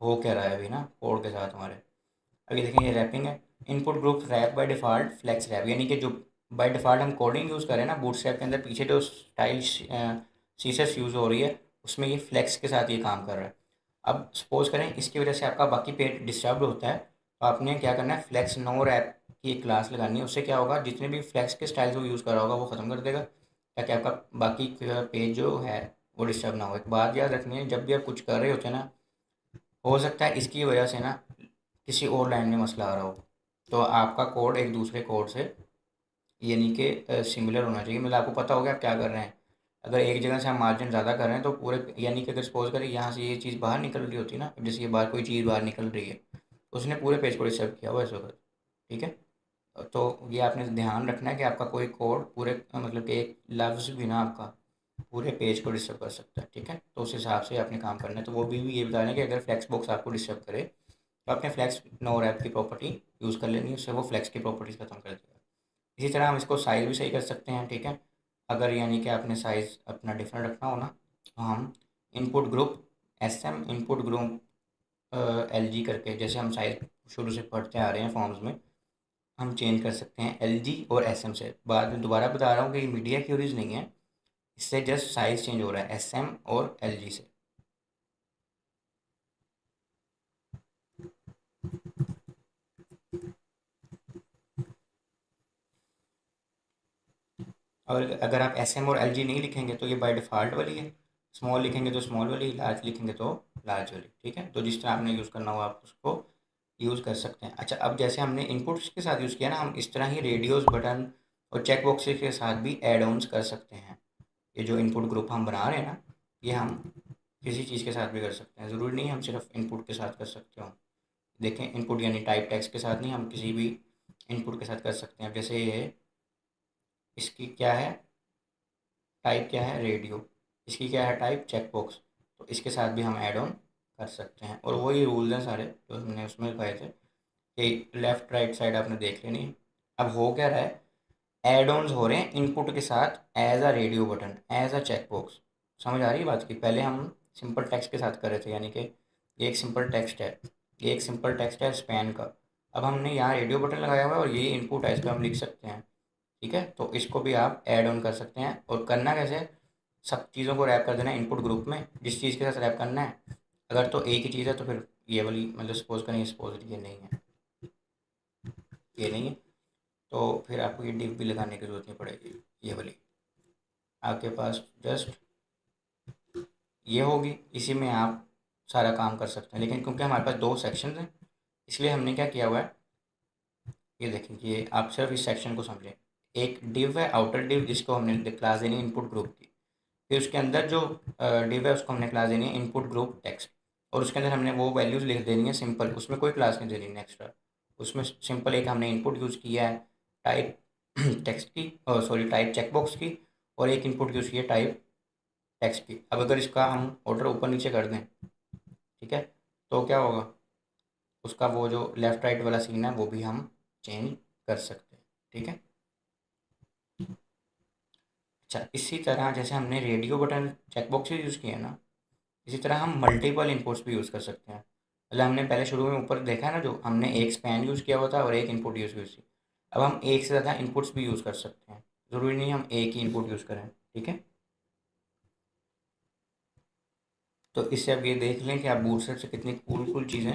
हो क्या रहा है अभी ना कोड के साथ हमारे। अभी देखें ये रैपिंग है, input group wrap by default flex wrap, यानी कि जो बाय डिफ़ॉल्ट हम कोडिंग यूज़ करें ना बूटस्ट्रैप के अंदर, पीछे जो स्टाइल सीसेस यूज़ हो रही है उसमें ये फ्लेक्स के साथ ये काम कर रहा है। अब सपोज करें इसकी वजह से आपका बाकी पेज डिस्टर्ब होता है, तो आपने क्या करना है, फ्लेक्स नो रैप की एक क्लास लगानी है। उससे क्या होगा, जितने भी फ्लेक्स के स्टाइल्स वो यूज़ कर रहा होगा वो ख़त्म कर देगा, ताकि आपका बाकी पेज जो है वो डिस्टर्ब ना हो। एक बात याद रखनी है, जब भी आप कुछ कर रहे होते हैं ना, हो सकता है इसकी वजह से ना किसी और लाइन में मसला आ रहा हो, तो आपका कोड एक दूसरे कोड से यानी कि सिमिलर होना चाहिए, मतलब आपको पता होगा आप क्या कर रहे हैं। अगर एक जगह से हम मार्जिन ज़्यादा कर रहे हैं तो पूरे, यानी कि अगर सपोज करें यहाँ से ये चीज़ बाहर निकल रही होती है ना, जैसे ये बाहर कोई चीज़ बाहर निकल रही है, उसने पूरे पेज को डिस्टर्ब किया हुआ इस वक्त, ठीक है। तो ये आपने ध्यान रखना है कि आपका कोई कोड पूरे मतलब कि एक लफ्ज़ भी ना आपका पूरे पेज को डिस्टर्ब कर सकता है, ठीक है। तो उस हिसाब से आपने काम करना है। तो वो भी ये बता रहे हैं कि अगर फ्लेक्स बॉक्स आपको डिस्टर्ब करे तो आपने फ्लेक्स नो रैप की प्रॉपर्टी यूज़ कर लेनी है, उससे वो फ्लेक्स की प्रॉपर्टीज़ खत्म कर देगा। इसी तरह हम इसको साइज़ भी सही कर सकते हैं, ठीक है। अगर यानी कि आपने साइज़ अपना डिफरेंट रखना हो ना, तो हम input group SM input group LG करके, जैसे हम साइज़ शुरू से पढ़ते आ रहे हैं फॉर्म्स में, हम चेंज कर सकते हैं LG और SM से। बाद में दोबारा बता रहा हूँ कि ये मीडिया क्यूरीज नहीं है, इससे जस्ट साइज़ चेंज हो रहा है SM और LG से। और अगर आप SM और LG नहीं लिखेंगे तो ये बाय डिफ़ॉल्ट वाली है, स्मॉल लिखेंगे तो स्मॉल वाली, लार्ज लिखेंगे तो लार्ज वाली, ठीक है। तो जिस तरह आपने यूज़ करना हो आप उसको यूज़ कर सकते हैं। अच्छा, अब जैसे हमने इनपुट्स के साथ यूज़ किया ना, हम इस तरह ही रेडियोस बटन और चेक बॉक्सेस के साथ भी एड ऑन्स कर सकते हैं। ये जो इनपुट ग्रुप हम बना रहे हैं ना, ये हम किसी चीज़ के साथ भी कर सकते हैं, ज़रूरी नहीं हम सिर्फ इनपुट के साथ कर सकते हो। देखें इनपुट यानी टाइप टेक्स्ट के साथ नहीं, हम किसी भी इनपुट के साथ कर सकते हैं। जैसे ये इसकी क्या है टाइप, क्या है रेडियो, इसकी क्या है टाइप चेक बॉक्स, तो इसके साथ भी हम ऐड ऑन कर सकते हैं। और वही रूल्स हैं सारे जो हमने उसमें लिखाए थे कि लेफ़्ट राइट साइड आपने देख लेनी है। अब हो क्या रहा है, एड ऑन्स हो रहे हैं इनपुट के साथ as a radio button, as a check box. समझ आ रही है बात की, पहले हम सिंपल टेक्स्ट के साथ कर रहे थे, यानी कि ये एक सिंपल टेक्स्ट है, ये एक सिंपल टेक्स्ट है स्पैन का। अब हमने यहाँ रेडियो बटन लगाया हुआ है और ये इनपुट है, इस पर हम लिख सकते हैं, ठीक है। तो इसको भी आप ऐड ऑन कर सकते हैं। और करना कैसे है, सब चीज़ों को रैप कर देना है इनपुट ग्रुप में, जिस चीज़ के साथ रैप करना है। अगर तो एक ही चीज़ है तो फिर ये वाली, मतलब सपोज करें, सपोज ये नहीं है, ये नहीं है, तो फिर आपको ये डिव भी लगाने की ज़रूरत नहीं पड़ेगी। ये वाली आपके पास जस्ट ये होगी, इसी में आप सारा काम कर सकते हैं। लेकिन क्योंकि हमारे पास दो सेक्शन हैं, इसलिए हमने क्या किया हुआ है, ये देखें, ये आप सिर्फ इस सेक्शन को समझें। एक डिव है आउटर डिव, जिसको हमने क्लास देनी है इनपुट ग्रुप की। फिर उसके अंदर जो डिव है उसको हमने क्लास देनी है इनपुट ग्रुप टेक्स्ट, और उसके अंदर हमने वो वैल्यूज़ लिख देनी है सिंपल, उसमें कोई क्लास नहीं देनी है एक्स्ट्रा। उसमें सिंपल एक हमने इनपुट यूज़ किया है टाइप टेक्स्ट की, सॉरी टाइप चेकबॉक्स की, और एक इनपुट यूज़ किया टाइप टेक्स्ट की। अब अगर इसका हम ऑर्डर ऊपर नीचे कर दें, ठीक है, तो क्या होगा, उसका वो जो लेफ़्ट राइट वाला सीन है वो भी हम चेंज कर सकते हैं, ठीक है। अच्छा, इसी तरह जैसे हमने रेडियो बटन चेकबॉक्सेज यूज़ किए हैं ना, इसी तरह हम मल्टीपल इनपुट्स भी यूज़ कर सकते हैं। मतलब हमने पहले शुरू में ऊपर देखा है ना, जो हमने एक स्पैन यूज़ किया हुआ था और एक इनपुट यूज़ की। अब हम एक से ज़्यादा इनपुट्स भी यूज़ कर सकते हैं, ज़रूरी नहीं हम एक ही इनपुट यूज़ करें, ठीक है। तो इससे आप ये देख लें कि आप बूटस्ट्रैप से कितनी कूल कूल चीज़ें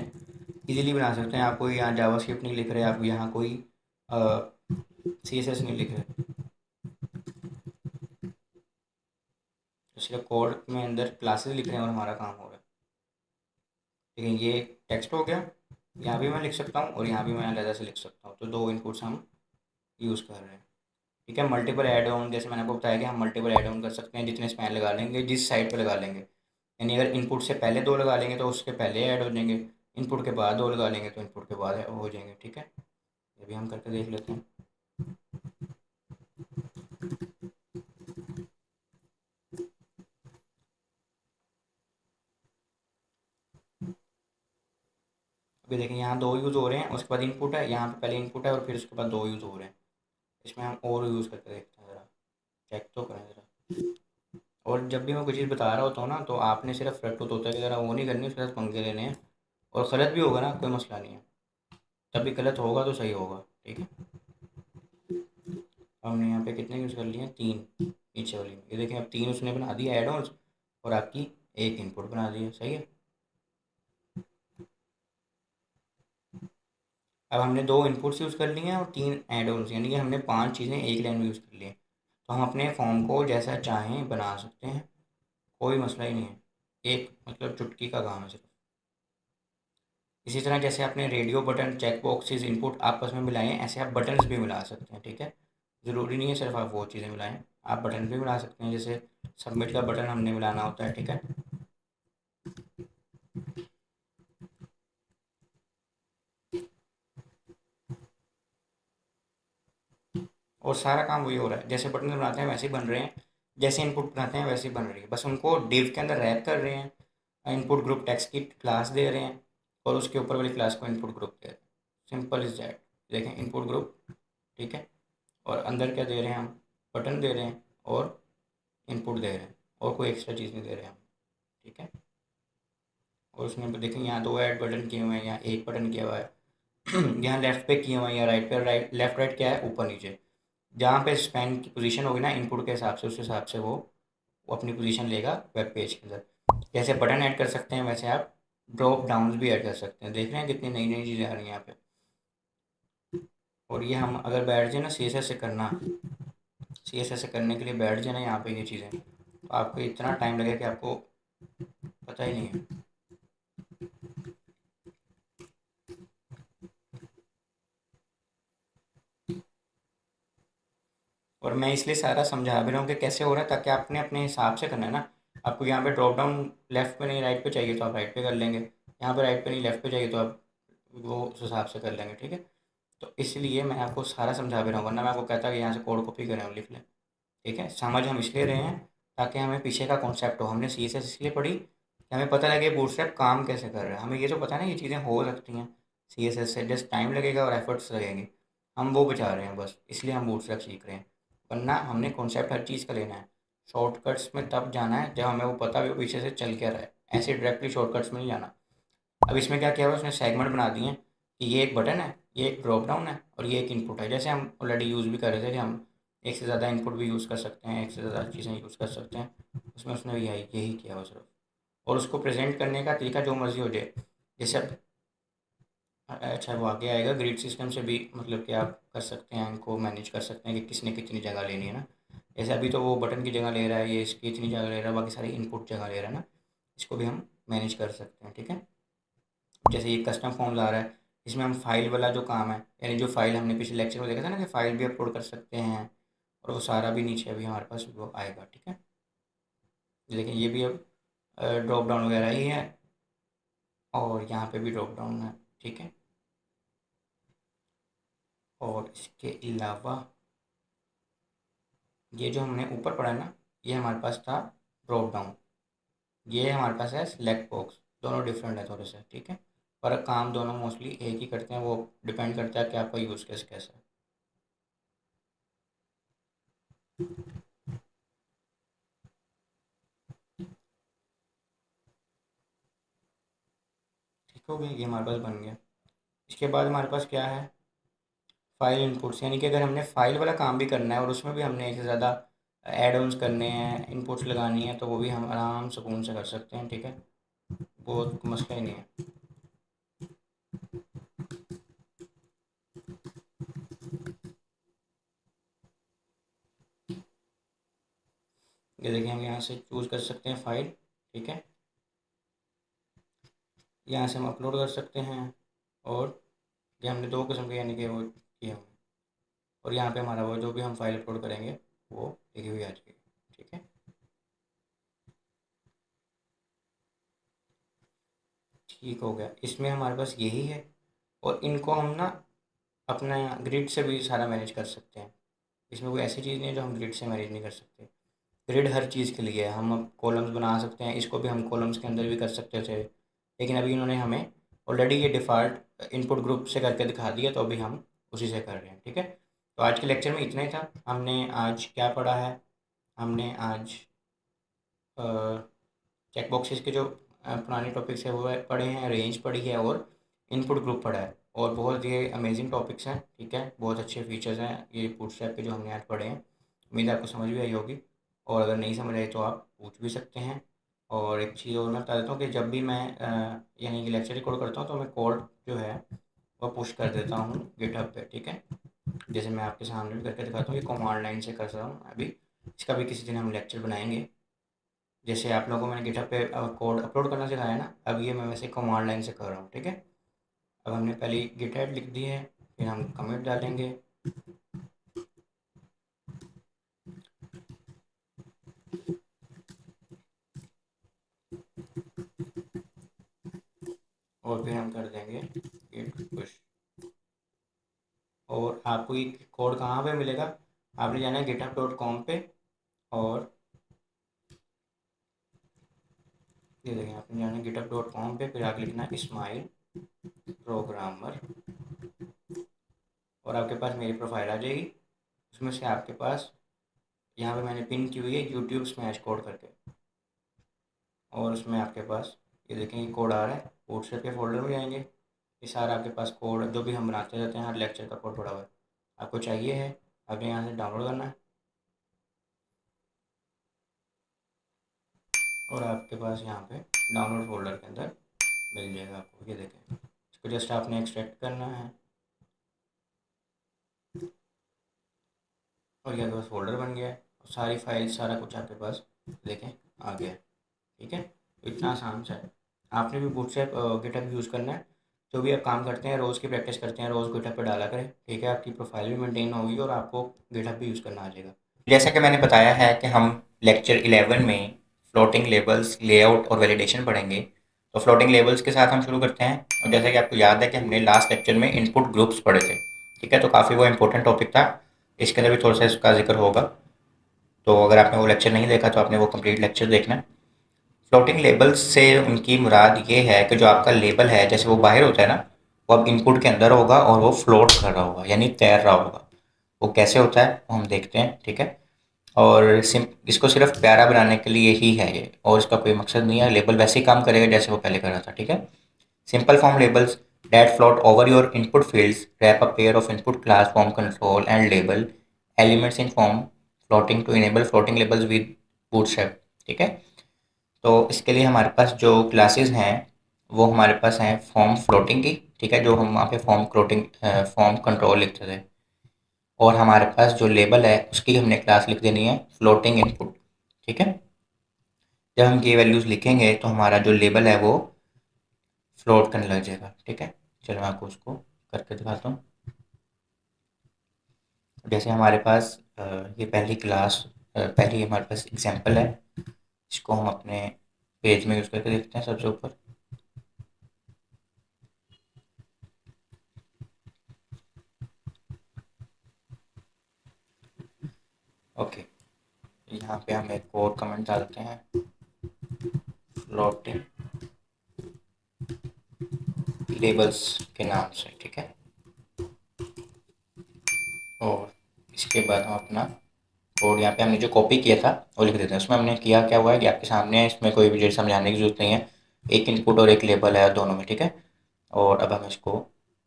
इजीली बना सकते हैं। आप कोई यहाँ जावास्क्रिप्ट नहीं लिख रहे, आप यहाँ कोई CSS नहीं लिख रहे, तो सिर्फ कोड में अंदर क्लासेस लिख रहे हैं और हमारा काम हो रहा है। ठीक है, ये टेक्स्ट हो गया। यहाँ भी मैं लिख सकता हूँ और यहाँ भी मैं अलग से लिख सकता हूँ, तो दो इनपुट्स हम यूज़ कर रहे हैं। ठीक है, मल्टीपल ऐड ऑन, जैसे मैंने आपको बताया कि हम मल्टीपल ऐड ऑन कर सकते हैं, जितने स्पैन लगा लेंगे जिस साइड पे लगा लेंगे। यानी अगर इनपुट से पहले दो लगा लेंगे तो उसके पहले ऐड हो जाएंगे, इनपुट के बाद दो लगा लेंगे तो इनपुट के बाद हो जाएंगे। ठीक है, ये भी हम करके देख लेते हैं। अभी देखें यहाँ दो यूज़ हो रहे हैं, उसके बाद इनपुट है, यहाँ पे पहले इनपुट है और फिर उसके बाद दो यूज़ हो रहे हैं। इसमें हम और यूज़ करके देखते हैं, ज़रा चेक तो करें ज़रा। और जब भी मैं कोई चीज़ बता रहा होता हूँ ना, तो आपने सिर्फ रटूत होता है कि ज़रा वो नहीं करनी, उसके साथ पंगे लेने हैं। और गलत भी होगा ना, कोई मसला नहीं है, तब भी गलत होगा तो सही होगा। ठीक है, हमने यहाँ पे कितने यूज़ कर लिए हैं, तीन, नीचे वाली में। ये देखें, अब तीन उसने बना दिया एड ऑन्स, और आपकी एक इनपुट बना दी है। सही है, अब हमने दो इनपुट्स यूज़ कर लिए हैं और तीन एड ऑन्स, यानी कि हमने पांच चीज़ें एक लाइन में यूज़ कर ली हैं। तो हम अपने फॉर्म को जैसा चाहें बना सकते हैं, कोई मसला ही नहीं है। एक मतलब चुटकी का काम है सिर्फ। इसी तरह जैसे आपने radio button, check boxes, input आपस में मिलाए हैं, ऐसे आप बटन्स भी मिला सकते हैं। ठीक है, ज़रूरी नहीं है सिर्फ आप वो चीज़ें मिलाएं, आप बटन भी मिला सकते हैं। जैसे सबमिट का बटन हमने मिलाना होता है। ठीक है, और सारा काम वही हो रहा है, जैसे बटन बनाते हैं वैसे ही बन रहे हैं, जैसे इनपुट बनाते हैं वैसे ही बन रही है, बस उनको डिव के अंदर रैप कर रहे हैं। इनपुट ग्रुप टेक्स्ट की क्लास दे रहे हैं और उसके ऊपर वाली क्लास को इनपुट ग्रुप दे रहे हैं। Simple is that. देखें, इनपुट ग्रुप, ठीक है, और अंदर क्या दे रहे हैं हम, बटन दे रहे हैं और इनपुट दे रहे हैं, और कोई एक्स्ट्रा चीज़ नहीं दे रहे हैं हम। ठीक है, और उसमें देखें यहाँ दो ऐड बटन किए हुए हैं, यहाँ एक बटन किया हुआ है, यहाँ लेफ्ट पे किए हुए हैं, या राइट पे, राइट लेफ्ट राइट क्या है, ऊपर नीचे। जहाँ पे स्पैन की पोजीशन होगी ना इनपुट के हिसाब से, उस हिसाब से वो अपनी पोजीशन लेगा वेब पेज के अंदर। जैसे बटन ऐड कर सकते हैं, वैसे आप ड्रॉप डाउन भी ऐड कर सकते हैं। देख रहे हैं कितनी नई नई चीज़ें आ रही हैं यहाँ पे। और ये हम अगर बैठ जाए ना सी एस एस से करना, सी एस एस से करने के लिए बैठ जाए ना यहाँ पे ये चीज़ें, तो आपको इतना टाइम लगेगा कि आपको पता ही नहीं है। और मैं इसलिए सारा समझा भी रहा हूँ कि कैसे हो रहा है, ताकि आपने अपने हिसाब से करना है ना। आपको यहाँ पे ड्रॉप डाउन लेफ्ट पे नहीं राइट पे चाहिए तो आप राइट पे कर लेंगे, यहाँ पे राइट पे नहीं लेफ्ट पे चाहिए तो आप वो उस हिसाब से कर लेंगे। ठीक है, तो इसलिए मैं आपको सारा समझा भी रहा हूँ, वरना मैं आपको कहता कि यहाँ से कोड कॉपी करें और लिख लें। ठीक है, समझ हम इसलिए रहे हैं ताकि हमें पीछे का कॉन्सेप्ट हो। हमने सी एस एस इसलिए पढ़ी कि हमें पता लगे बूटस्ट्रैप काम कैसे कर रहा है। हमें ये तो पता है ना, ये चीज़ें हो सकती हैं सी एस एस से, जस्ट टाइम लगेगा और एफर्ट्स लगेंगे, हम वो बचा रहे हैं बस, इसलिए हम बूटस्ट्रैप सीख रहे हैं। वरना हमने कॉन्सेप्ट हर चीज़ का लेना है। शॉर्टकट्स में तब जाना है जब हमें वो पता भी हो पीछे से चल क्या रहा है, ऐसे डायरेक्टली शॉर्टकट्स में नहीं जाना। अब इसमें क्या किया हुआ है, उसने सेगमेंट बना दिए हैं कि ये एक बटन है, ये एक ड्रॉप डाउन है और ये एक इनपुट है। जैसे हम ऑलरेडी यूज़ भी कर रहे थे कि हम एक से ज़्यादा इनपुट भी यूज़ कर सकते हैं, एक से ज़्यादा चीज़ें यूज़ कर सकते हैं, उसमें उसने यही किया हुआ सिर्फ। और उसको प्रेजेंट करने का तरीका जो मर्ज़ी हो जाए। जैसे अब अच्छा वो आगे आएगा, ग्रिड सिस्टम से भी मतलब कि आप कर सकते हैं, इनको मैनेज कर सकते हैं कि किसने कितनी जगह लेनी है ना। जैसे अभी तो वो बटन की जगह ले रहा है, ये इसकी इतनी जगह ले रहा है, बाकी सारी इनपुट जगह ले रहा है ना, इसको भी हम मैनेज कर सकते हैं। ठीक है, जैसे ये कस्टम फॉर्म ला रहा है, इसमें हम फाइल वाला जो काम है, यानी जो फाइल हमने पिछले लेक्चर में देखा था ना कि फाइल भी अपलोड कर सकते हैं, और वो सारा भी नीचे अभी हमारे पास वो आएगा। ठीक है, लेकिन ये भी अब ड्रॉप डाउन वगैरह ही है, और यहाँ पे भी ड्रॉप डाउन है। ठीक है, और इसके अलावा ये जो हमने ऊपर पढ़ा है ना, ये हमारे पास था ड्रॉप डाउन, ये हमारे पास है सिलेक्ट बॉक्स। दोनों डिफरेंट है थोड़े से। ठीक है, पर काम दोनों मोस्टली एक ही करते हैं, वो डिपेंड करता है कि आपका यूज़ केस कैसा है। ठीक हो गया, ये हमारे पास बन गया। इसके बाद हमारे पास क्या है, फाइल इनपुट्स, यानी कि अगर हमने फाइल वाला काम भी करना है और उसमें भी हमने एक से ज़्यादा एड ऑन्स करने हैं, इनपुट्स लगानी है, तो वो भी हम आराम सुकून से कर सकते हैं। ठीक है, बहुत मसला ही नहीं है। ये देखिए, हम यहाँ से चूज़ कर सकते हैं फाइल। ठीक है, यहाँ से हम अपलोड कर सकते हैं और ये हमने 2 किस्म के यानी कि वो किए हुए हैं। और यहाँ पे हमारा वो जो भी हम फाइल अपलोड करेंगे वो लिखी हुई आ जाएगी, ठीक है। ठीक हो गया, इसमें हमारे पास यही है। और इनको हम ना अपना ग्रिड से भी सारा मैनेज कर सकते हैं। इसमें कोई ऐसी चीज़ नहीं है जो हम ग्रिड से मैनेज नहीं कर सकते। ग्रिड हर चीज़ के लिए है, हम अब कॉलम्स बना सकते हैं, इसको भी हम कॉलम्स के अंदर भी कर सकते थे, लेकिन अभी इन्होंने हमें ऑलरेडी ये डिफ़ॉल्ट इनपुट ग्रुप से करके दिखा दिया, तो अभी हम उसी से कर रहे हैं, ठीक है। तो आज के लेक्चर में इतना ही था। हमने आज क्या पढ़ा है, हमने आज चेक बॉक्सेस के जो पुराने टॉपिक्स है वो पढ़े हैं, रेंज पढ़ी है और इनपुट ग्रुप पढ़ा है। और बहुत ये अमेजिंग टॉपिक्स हैं, ठीक है, बहुत अच्छे फीचर्स हैं ये बूटस्ट्रैप के जो हमने आज पढ़े हैं। उम्मीद है आपको समझ भी आई होगी, और अगर नहीं समझ आई तो आप पूछ भी सकते हैं। और एक चीज़ और मैं बता देता हूँ कि जब भी मैं यानी कि लेक्चर रिकॉर्ड करता हूँ तो मैं कोड जो है वो पुश कर देता हूँ गिटहब पे, ठीक है। जैसे मैं आपके सामने भी करके दिखाता हूँ, ये कमांड लाइन से कर रहा हूँ अभी। इसका भी किसी दिन हम लेक्चर बनाएंगे। जैसे आप लोगों को मैंने गिटहब पे कोड अपलोड करना सिखाया ना, अब ये मैं वैसे कमांड लाइन से कर रहा हूँ, ठीक है। अब हमने पहले गिट हेड लिख दी है, फिर हम कमिट डालेंगे। और फिर हम कर देंगे गिट पुश। और आपको ये कोड कहाँ पे मिलेगा, आपने जाना है github.com पे, और ये देखें आपने जाना है github.com पे, फिर आगे लिखना है स्माइल प्रोग्रामर, और आपके पास मेरी प्रोफाइल आ जाएगी। उसमें से आपके पास यहाँ पे मैंने पिन की हुई है यूट्यूब स्मैश कोड करके, और उसमें आपके पास ये देखें ये कोड आ रहा है, व्हाट्सएप के फोल्डर में जाएंगे, ये सारा आपके पास कोड जो भी हम बनाते रहते हैं, हर लेक्चर का कोड पड़ा हुआ है, आपको चाहिए है, आपने यहाँ से डाउनलोड करना है, और आपके पास यहाँ पे डाउनलोड फोल्डर के अंदर मिल जाएगा आपको। ये देखें, इसको जस्ट आपने एक्सट्रैक्ट करना है, और ये आपके पास फोल्डर बन गया है, और सारी फाइल सारा कुछ आपके पास देखें आ गया है, ठीक है। तो इतना आसान सा है। आपने भी बूटस्ट्रैप गिटहब यूज़ करना है, जो भी आप काम करते हैं रोज़ की प्रैक्टिस करते हैं, रोज़ गिटहब पे डाला करें, ठीक है। आपकी प्रोफाइल भी मेंटेन होगी और आपको गिटहब भी यूज़ करना आ जाएगा। जैसा कि मैंने बताया है कि हम लेक्चर 11 में फ्लोटिंग लेबल्स, लेआउट और वैलिडेशन पढ़ेंगे। तो फ्लोटिंग लेबल्स के साथ हम शुरू करते हैं। और जैसा कि आपको याद है कि हमने लास्ट लेक्चर में इनपुट ग्रुप्स पढ़े थे, ठीक है, तो काफ़ी वो इंपॉर्टेंट टॉपिक था। इसके अंदर भी थोड़ा सा इसका जिक्र होगा, तो अगर आपने वो लेक्चर नहीं देखा तो आपने वो कंप्लीट लेक्चर देखना है। फ्लोटिंग लेबल्स से उनकी मुराद ये है कि जो आपका लेबल है, जैसे वो बाहर होता है ना, वो अब इनपुट के अंदर होगा और वो फ्लोट कर रहा होगा यानी तैर रहा होगा। वो कैसे होता है वो हम देखते हैं, ठीक है। और इसको सिर्फ प्यारा बनाने के लिए ही है ये, और इसका कोई मकसद नहीं है। लेबल वैसे ही काम करेगा जैसे वो पहले कर रहा था, ठीक है। Simple form labels that float over your input fields wrap a pair of input class form control and label elements in form floating to enable floating labels with bootstrap, ठीक है। तो इसके लिए हमारे पास जो क्लासेस हैं वो हमारे पास हैं फॉर्म फ्लोटिंग की, ठीक है, जो हम वहाँ पे फॉर्म कंट्रोल लिखते थे। और हमारे पास जो लेबल है उसकी हमने क्लास लिख देनी है फ्लोटिंग इनपुट, ठीक है। जब हम ये वैल्यूज़ लिखेंगे तो हमारा जो लेबल है वो फ्लोट करने लग जाएगा, ठीक है। चलो मैं आपको उसको करके दिखाता हूँ। जैसे हमारे पास ये पहली क्लास, पहली हमारे पास एग्जांपल है, इसको हम अपने पेज में यूज़ करके देखते हैं सबसे ऊपर। ओके, यहाँ पे हम एक और कमेंट डालते हैं फ्लोटिंग लेबल्स के नाम से, ठीक है। और इसके बाद हम अपना कोड यहाँ पे हमने जो कॉपी किया था वो लिख देते हैं। उसमें हमने किया क्या हुआ है कि आपके सामने है, इसमें कोई भी समझाने की जरूरत नहीं है, एक इनपुट और एक लेबल है दोनों में, ठीक है। और अब हम इसको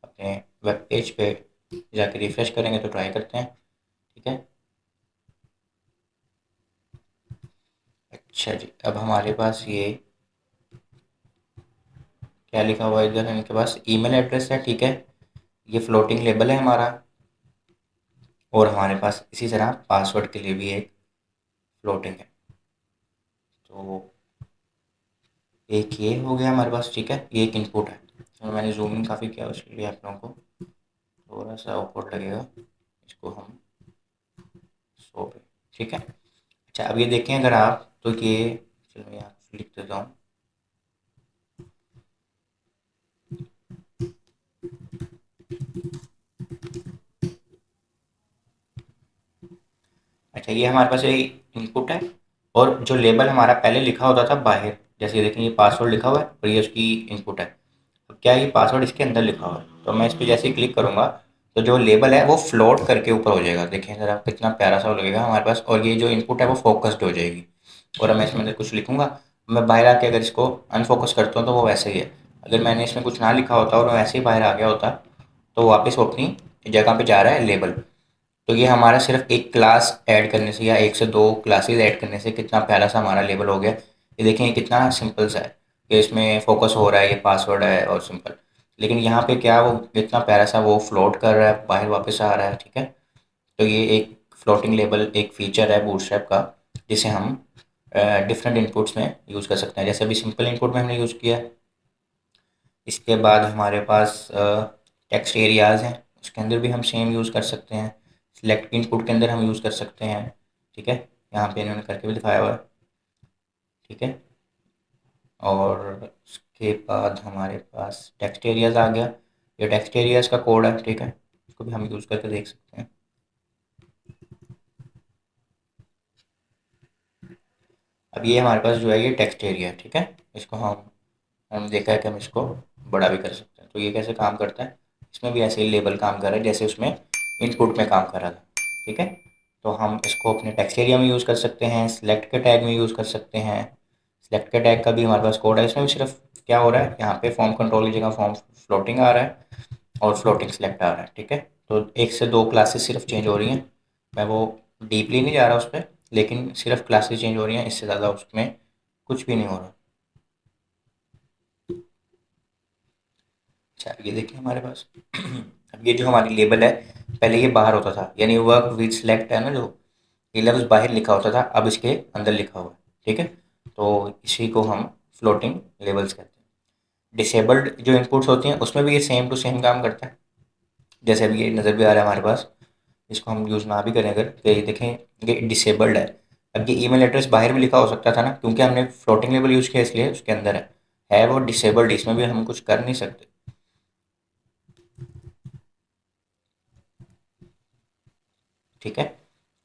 अपने वेब पेज पे जाके रिफ्रेश करेंगे तो ट्राई करते हैं, ठीक है। अच्छा जी, अब हमारे पास ये क्या लिखा हुआ है, इधर इनके पास ईमेल एड्रेस है, ठीक है। ये फ्लोटिंग लेबल है हमारा, और हमारे पास इसी तरह पासवर्ड के लिए भी एक फ्लोटिंग है। तो एक ये हो गया हमारे पास, ठीक है, ये एक इनपुट है। इसमें मैंने जूम इन काफ़ी किया, उसके लिए आप लोगों को थोड़ा सा ऑकवर्ड लगेगा। इसको हम 100 पे, ठीक है। अच्छा, अब ये देखें अगर आप, तो ये, चलो मैं यहाँ लिख देता हूँ। अच्छा, ये हमारे पास एक इनपुट है, और जो लेबल हमारा पहले लिखा होता था बाहर, जैसे ये देखें, ये पासवर्ड लिखा हुआ है और ये उसकी इनपुट है। अब क्या ये पासवर्ड इसके अंदर लिखा हुआ है, तो मैं इस पर जैसे ही क्लिक करूँगा तो जो लेबल है वो फ्लोट करके ऊपर हो जाएगा। देखें ज़रा कितना प्यारा सा लगेगा हमारे पास, और ये जो इनपुट है वो फोकस्ड हो जाएगी। और अब मैं इसमें अंदर कुछ लिखूंगा, मैं बाहर आके अगर इसको अनफोकस करता हूँ तो वो वैसे ही है। अगर मैंने इसमें कुछ ना लिखा होता और वो वैसे ही बाहर आ गया होता, तो वापस वो अपनी जगह पे जा रहा है लेबल। तो ये हमारा सिर्फ एक क्लास ऐड करने से या एक से दो क्लासेस ऐड करने से कितना प्यारा सा हमारा लेबल हो गया। ये देखें, ये कितना सिंपल सा है कि इसमें फोकस हो रहा है, ये पासवर्ड है और सिंपल। लेकिन यहाँ पे क्या, वो इतना प्यारा सा वो फ्लोट कर रहा है, बाहर वापस आ रहा है, ठीक है। तो ये एक फ्लोटिंग लेबल एक फीचर है बूटस्ट्रैप का, जिसे हम डिफरेंट इनपुट्स में यूज़ कर सकते हैं। जैसे अभी सिंपल इनपुट में हमने यूज़ किया है। इसके बाद हमारे पास टेक्स्ट एरियाज़ हैं, उसके अंदर भी हम सेम यूज़ कर सकते हैं। सिलेक्ट इनपुट के अंदर हम यूज़ कर सकते हैं, ठीक है। यहाँ पे इन्होंने करके भी दिखाया हुआ है, ठीक है। और उसके बाद हमारे पास टेक्स्ट एरियाज़ आ गया। ये टेक्स्ट एरियाज़ का कोड है, ठीक है। इसको भी हम यूज़ करके देख सकते हैं। अब ये हमारे पास जो है ये टेक्स्ट एरिया है, ठीक है। इसको हम देखा है कि हम इसको बड़ा भी कर सकते हैं। तो ये कैसे काम करता है, इसमें भी ऐसे ही लेबल काम कर रहा है जैसे उसमें इनपुट में काम कर रहा था, ठीक है। तो हम इसको अपने टेक्स्ट एरिया में यूज़ कर सकते हैं, सिलेक्ट के टैग में यूज़ कर सकते हैं। सिलेक्ट के टैग का भी हमारे पास कोड है, इसमें भी सिर्फ क्या हो रहा है, यहाँ पे फॉर्म कंट्रोल की जगह फॉर्म फ्लोटिंग आ रहा है और फ्लोटिंग सिलेक्ट आ रहा है, ठीक है। तो एक से दो क्लासेस सिर्फ चेंज हो रही हैं। मैं वो डीपली नहीं जा रहा उस पर, लेकिन सिर्फ क्लासेस चेंज हो रही हैं, इससे ज़्यादा उसमें कुछ भी नहीं हो रहा। अच्छा, ये देखिए हमारे पास अब ये जो हमारी लेबल है, पहले ये बाहर होता था, यानी वर्क विद सिलेक्ट है ना, जो ये लफ्ज़ बाहर लिखा होता था, अब इसके अंदर लिखा हुआ है, ठीक है। तो इसी को हम फ्लोटिंग लेबल्स कहते हैं। डिसेबल्ड जो इनपुट्स होती हैं उसमें भी ये सेम टू सेम काम करता है। जैसे अभी ये नज़र भी आ रहा है हमारे पास, इसको हम यूज़ ना भी करें अगर, तो ये देखें ये डिसेबल्ड है। अब ये ईमेल एड्रेस बाहर भी लिखा हो सकता था ना, क्योंकि हमने फ्लोटिंग लेबल यूज़ किया इसलिए उसके अंदर है वो डिसेबल्ड, इसमें भी हम कुछ कर नहीं सकते, ठीक है।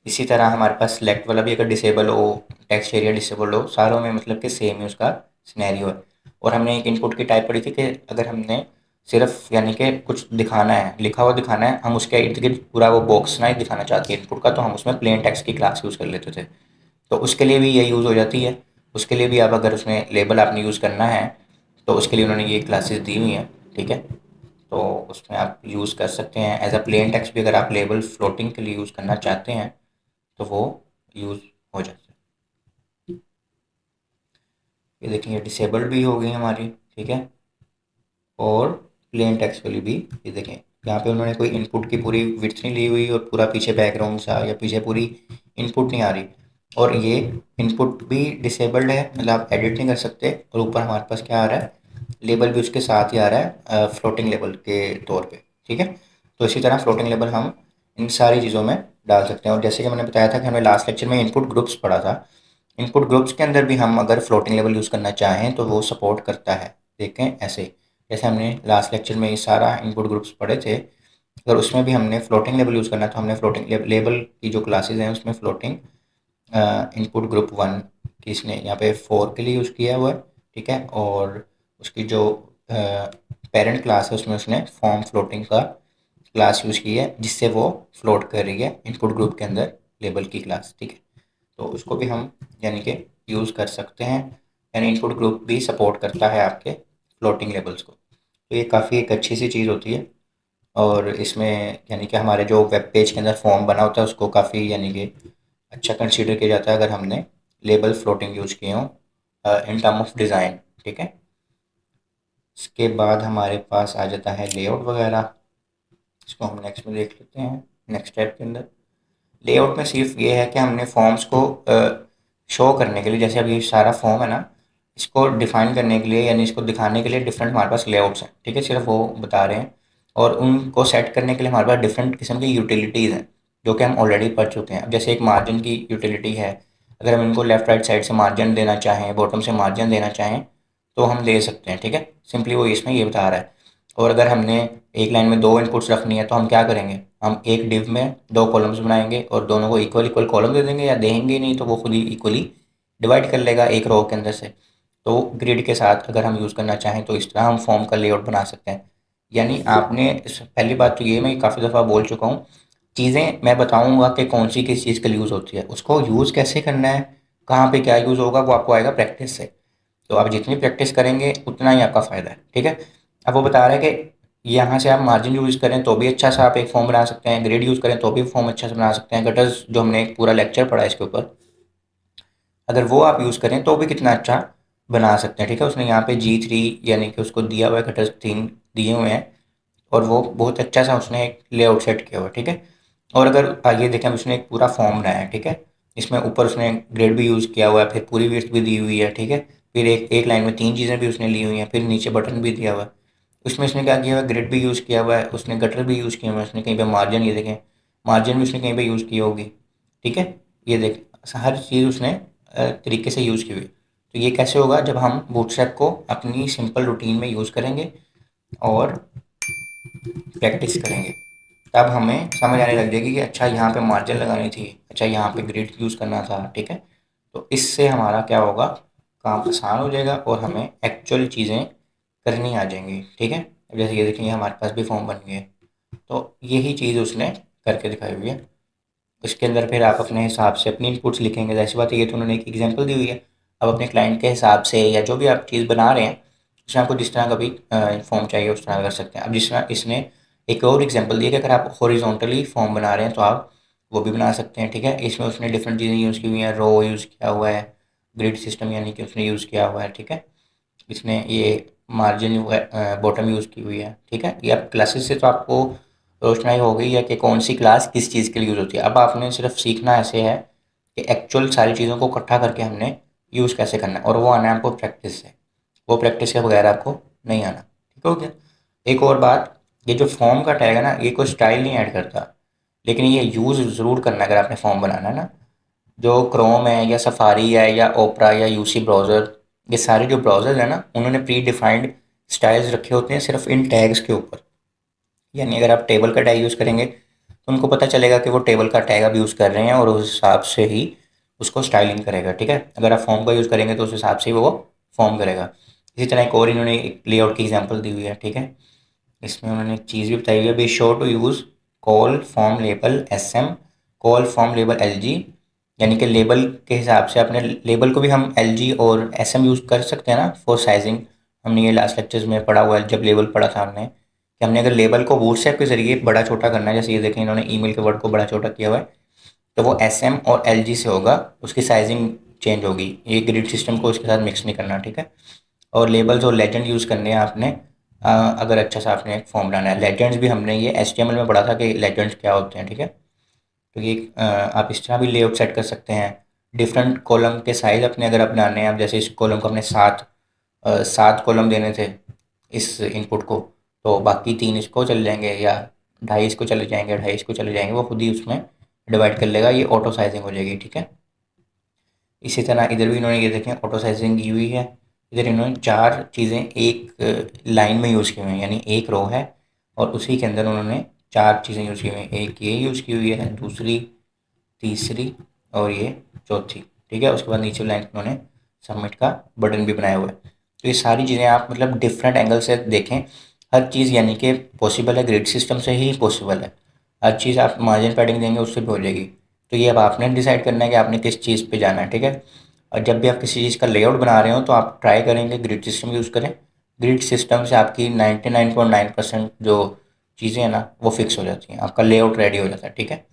इसी तरह हमारे पास सिलेक्ट वाला भी अगर डिसेबल हो, टेक्स्ट एरिया डिसेबल हो, सारों में मतलब कि सेम ही उसका सिनेरियो है। और हमने एक इनपुट की टाइप पढ़ी थी कि अगर हमने सिर्फ यानी कि कुछ दिखाना है, लिखा हुआ दिखाना है, हम उसके इर्द गिर्द पूरा वो बॉक्स ना ही दिखाना चाहते हैं इनपुट का, तो हम उसमें प्लेन टेक्स्ट की क्लास यूज़ कर लेते थे। तो उसके लिए भी ये यूज़ हो जाती है। उसके लिए भी आप अगर उसमें लेबल आपने यूज़ करना है, तो उसके लिए उन्होंने ये क्लासेस दी हुई हैं, ठीक है। तो उसमें आप यूज़ कर सकते हैं एज अ प्लेन टेक्स्ट भी, अगर आप लेबल फ्लोटिंग के लिए यूज़ करना चाहते हैं तो वो यूज़ हो जाता है। ये देखिए, ये डिसेबल्ड भी हो गई हमारी, ठीक है। और प्लेन टेक्स्ट के लिए भी ये देखें, यहाँ पे उन्होंने कोई इनपुट की पूरी विड्थ नहीं ली हुई और पूरा पीछे बैकग्राउंड सा या पीछे पूरी इनपुट नहीं आ रही। और ये इनपुट भी डिसेबल्ड है, मतलब आप एडिट नहीं कर सकते। और ऊपर हमारे पास क्या आ रहा है, लेबल भी उसके साथ ही आ रहा है फ्लोटिंग लेबल के तौर पे, ठीक है। तो इसी तरह फ्लोटिंग लेबल हम इन सारी चीज़ों में डाल सकते हैं। और जैसे कि मैंने बताया था कि हमने लास्ट लेक्चर में इनपुट ग्रुप्स पढ़ा था, इनपुट ग्रुप्स के अंदर भी हम अगर फ्लोटिंग लेवल यूज़ करना चाहें तो वो सपोर्ट करता है। देखें ऐसे, जैसे हमने लास्ट लेक्चर में ये सारा इनपुट ग्रुप्स पढ़े थे, अगर उसमें भी हमने फ्लोटिंग लेवल यूज़ करना है तो हमने फ्लोटिंग लेवल की जो क्लासेज हैं उसमें फ्लोटिंग इनपुट ग्रुप वन की इसने यहाँ पे 4 के लिए यूज़ किया हुआ है, ठीक है। और उसकी जो पेरेंट क्लास है उसमें उसने फॉर्म फ्लोटिंग का क्लास यूज़ की है, जिससे वो फ्लोट कर रही है इनपुट ग्रुप के अंदर लेबल की क्लास, ठीक है। तो उसको भी हम यानी कि यूज़ कर सकते हैं, यानी इनपुट ग्रुप भी सपोर्ट करता है आपके फ्लोटिंग लेबल्स को। तो ये काफ़ी एक अच्छी सी चीज़ होती है। और इसमें यानी कि हमारे जो वेब पेज के अंदर फॉर्म बना होता है उसको काफ़ी यानी कि अच्छा कंसीडर किया जाता है अगर हमने लेबल फ्लोटिंग यूज़ किए हों इन टर्म ऑफ डिज़ाइन, ठीक है। इसके बाद हमारे पास आ जाता है लेआउट वगैरह, इसको हम नेक्स्ट में देख लेते हैं। नेक्स्ट स्टेप के अंदर लेआउट में सिर्फ ये है कि हमने फॉर्म्स को शो करने के लिए, जैसे अब ये सारा फॉर्म है ना, इसको डिफाइन करने के लिए यानी इसको दिखाने के लिए डिफरेंट हमारे पास लेआउट्स हैं, ठीक है, सिर्फ वो बता रहे हैं। और उनको सेट करने के लिए हमारे पास डिफरेंट किस्म की यूटिलिटीज़ हैं जो कि हम ऑलरेडी पढ़ चुके हैं। अब जैसे एक मार्जिन की यूटिलिटी है, अगर हम इनको लेफ्ट राइट साइड से मार्जिन देना चाहें, बॉटम से मार्जिन देना चाहें तो हम दे सकते हैं, ठीक है। सिंपली वो इसमें ये बता रहा है। और अगर हमने एक लाइन में दो इनपुट्स रखनी है तो हम क्या करेंगे, हम एक डिव में दो कॉलम्स बनाएंगे और दोनों को इक्वल इक्वल कॉलम दे देंगे, या देंगे ही नहीं तो वो खुद ही इक्वली डिवाइड कर लेगा एक रो के अंदर से। तो ग्रिड के साथ अगर हम यूज़ करना चाहें तो इस तरह हम फॉर्म का लेआउट बना सकते हैं। यानी आपने पहली बात तो ये मैं काफ़ी दफ़ा बोल चुका हूँ, चीज़ें मैं बताऊँगा कि कौन सी किस चीज़ के लिए यूज़ होती है, उसको यूज़ कैसे करना है, कहाँ पे क्या यूज़ होगा, वो आपको आएगा प्रैक्टिस से। तो आप जितनी प्रैक्टिस करेंगे उतना ही आपका फ़ायदा है, ठीक है। अब वो बता रहा है कि यहाँ से आप मार्जिन यूज़ करें तो भी अच्छा सा आप एक फॉर्म बना सकते हैं, ग्रिड यूज़ करें तो भी फॉर्म अच्छा से बना सकते हैं, गटर्स जो हमने एक पूरा लेक्चर पढ़ा है इसके ऊपर, अगर वो आप यूज़ करें तो भी कितना अच्छा बना सकते हैं, ठीक है। उसने यहाँ पे G3 यानी कि उसको दिया हुआ है, कटर्स 3 दिए हुए हैं और वो बहुत अच्छा सा उसने एक लेआउट सेट किया हुआ है, ठीक है। और अगर आगे देखें, उसने एक पूरा फॉर्म बनाया है, ठीक है। इसमें ऊपर उसने ग्रिड भी यूज़ किया हुआ है, फिर पूरी विड्थ भी दी हुई है, ठीक है। फिर एक एक लाइन में तीन चीज़ें भी उसने ली हुई हैं, फिर नीचे बटन भी दिया हुआ है। उसमें उसने क्या किया हुआ है, ग्रिड भी यूज़ किया हुआ है, उसने गटर भी यूज़ किया हुआ है, उसने कहीं पे मार्जिन, ये देखें मार्जिन भी उसने कहीं पे यूज़ की होगी, ठीक है। ये देख हर चीज़ उसने तरीके से यूज़ की हुई है। तो ये कैसे होगा, जब हम बूटस्ट्रैप को अपनी सिंपल रूटीन में यूज़ करेंगे और प्रैक्टिस करेंगे, तब हमें समझ आने लग जाएगी कि अच्छा यहाँ पे मार्जिन लगानी थी, अच्छा यहाँ पे ग्रिड यूज़ करना था, ठीक है। तो इससे हमारा क्या होगा, काम आसान हो जाएगा और हमें एक्चुअल चीज़ें करनी आ जाएंगी, ठीक है। अब जैसे ये देखेंगे हमारे पास भी फॉर्म बन गए, तो यही चीज़ उसने करके दिखाई हुई है। उसके अंदर फिर आप अपने हिसाब से अपनी इनपुट्स लिखेंगे, जैसी बात है ये तो उन्होंने एक एग्जांपल दी हुई है। अब अपने क्लाइंट के हिसाब से या जो भी आप चीज़ बना रहे हैं उसमें आपको जिस तरह का भी फॉर्म चाहिए उस तरह कर सकते हैं। अब जिस तरह इसने एक और एग्जांपल दिया कि अगर आप हॉरिजॉन्टली फॉर्म बना रहे हैं तो आप वो भी बना सकते हैं, ठीक है। इसमें उसने डिफरेंट चीज़ें यूज़ की हुई हैं, रो यूज़ किया हुआ है, ग्रिड सिस्टम यानी कि उसने यूज़ किया हुआ है, ठीक है। इसने ये मार्जिन बॉटम यूज़ की हुई है, ठीक है। ये अब क्लासेस से तो आपको रोशनाई हो गई है कि कौन सी क्लास किस चीज़ के लिए यूज़ होती है। अब आपने सिर्फ सीखना ऐसे है कि एक्चुअल सारी चीज़ों को इकट्ठा करके हमने यूज़ कैसे करना है, और वो आना है आपको प्रैक्टिस से। वो प्रैक्टिस के बगैर आपको नहीं आना, ठीक हो गया। एक और बात, ये जो फॉर्म का टैग है ना, ये कोई स्टाइल नहीं ऐड करता, लेकिन ये यूज़ ज़रूर करना है अगर आपने फॉर्म बनाना है ना। जो क्रोम है या सफारी है या ओपरा या यूसी ब्राउज़र, ये सारे जो ब्राउज़र है ना, उन्होंने प्री डिफाइंड स्टाइल्स रखे होते हैं सिर्फ इन टैग्स के ऊपर। यानी अगर आप टेबल का टैग यूज़ करेंगे तो उनको पता चलेगा कि वो टेबल का टैग अब यूज़ कर रहे हैं और उस हिसाब से ही उसको स्टाइलिंग करेगा, ठीक है। अगर आप फॉर्म का यूज़ करेंगे तो उस हिसाब से ही वो फॉर्म करेगा। इसी तरह एक और इन्होंने एक लेआउट की एग्जांपल दी हुई है, ठीक है। इसमें उन्होंने एक चीज़ भी बताई हुई है, be sure to use col form label SM, col form label LG। यानी कि लेबल के हिसाब से अपने लेबल को भी हम LG और SM यूज़ कर सकते हैं ना फॉर साइजिंग। हमने ये लास्ट लेक्चर्स में पढ़ा हुआ है, जब लेबल पढ़ा था हमने, कि हमने अगर लेबल को बूटस्ट्रैप के ज़रिए बड़ा छोटा करना है, जैसे ये देखें इन्होंने ईमेल के वर्ड को बड़ा छोटा किया हुआ है, तो वो SM और LG से होगा, उसकी साइजिंग चेंज होगी। ये ग्रिड सिस्टम को उसके साथ मिक्स नहीं करना, ठीक है। और लेबल्स और लेजेंड यूज़ करने हैं आपने, अगर अच्छा सा आपने एक फॉर्म बनाना है। लेजेंड्स भी हमने ये HTML में पढ़ा था कि लेजेंड्स क्या होते हैं, ठीक है। तो ये आप इस तरह भी लेआउट सेट कर सकते हैं। डिफरेंट कॉलम के साइज़ अपने अगर आप बनाने हैं, आप जैसे इस कॉलम को अपने सात कॉलम देने थे इस इनपुट को, तो बाकी तीन इसको चले जाएंगे या ढाई इसको चले जाएंगे, ढाई इसको चले जाएंगे, वो खुद ही उसमें डिवाइड कर लेगा, ये ऑटो साइजिंग हो जाएगी, ठीक है। इसी तरह इधर भी इन्होंने ये देखें ऑटो साइजिंग की हुई है। इधर इन्होंने चार चीज़ें एक लाइन में यूज़ की हुई हैं, यानी एक रो है और उसी के अंदर उन्होंने चार चीज़ें यूज़ की हुई हैं। एक ये यूज़ की हुई है, दूसरी, तीसरी और ये चौथी, ठीक है। उसके बाद नीचे लाइन उन्होंने सबमिट का बटन भी बनाया हुआ है। तो ये सारी चीज़ें आप मतलब डिफरेंट एंगल से देखें, हर चीज़ यानी कि पॉसिबल है, ग्रिड सिस्टम से ही पॉसिबल है। हर चीज़ आप मार्जिन पैडिंग देंगे उससे भी हो जाएगी। तो ये अब आपने डिसाइड करना है कि आपने किस चीज़ पे जाना है, ठीक है। और जब भी आप किसी चीज़ का लेआउट बना रहे हो तो आप ट्राई करेंगे ग्रिड सिस्टम यूज़ करें। ग्रिड सिस्टम से आपकी 99.9% जो चीज़ें हैं ना वो फिक्स हो जाती हैं, आपका लेआउट रेडी हो जाता है, ठीक है।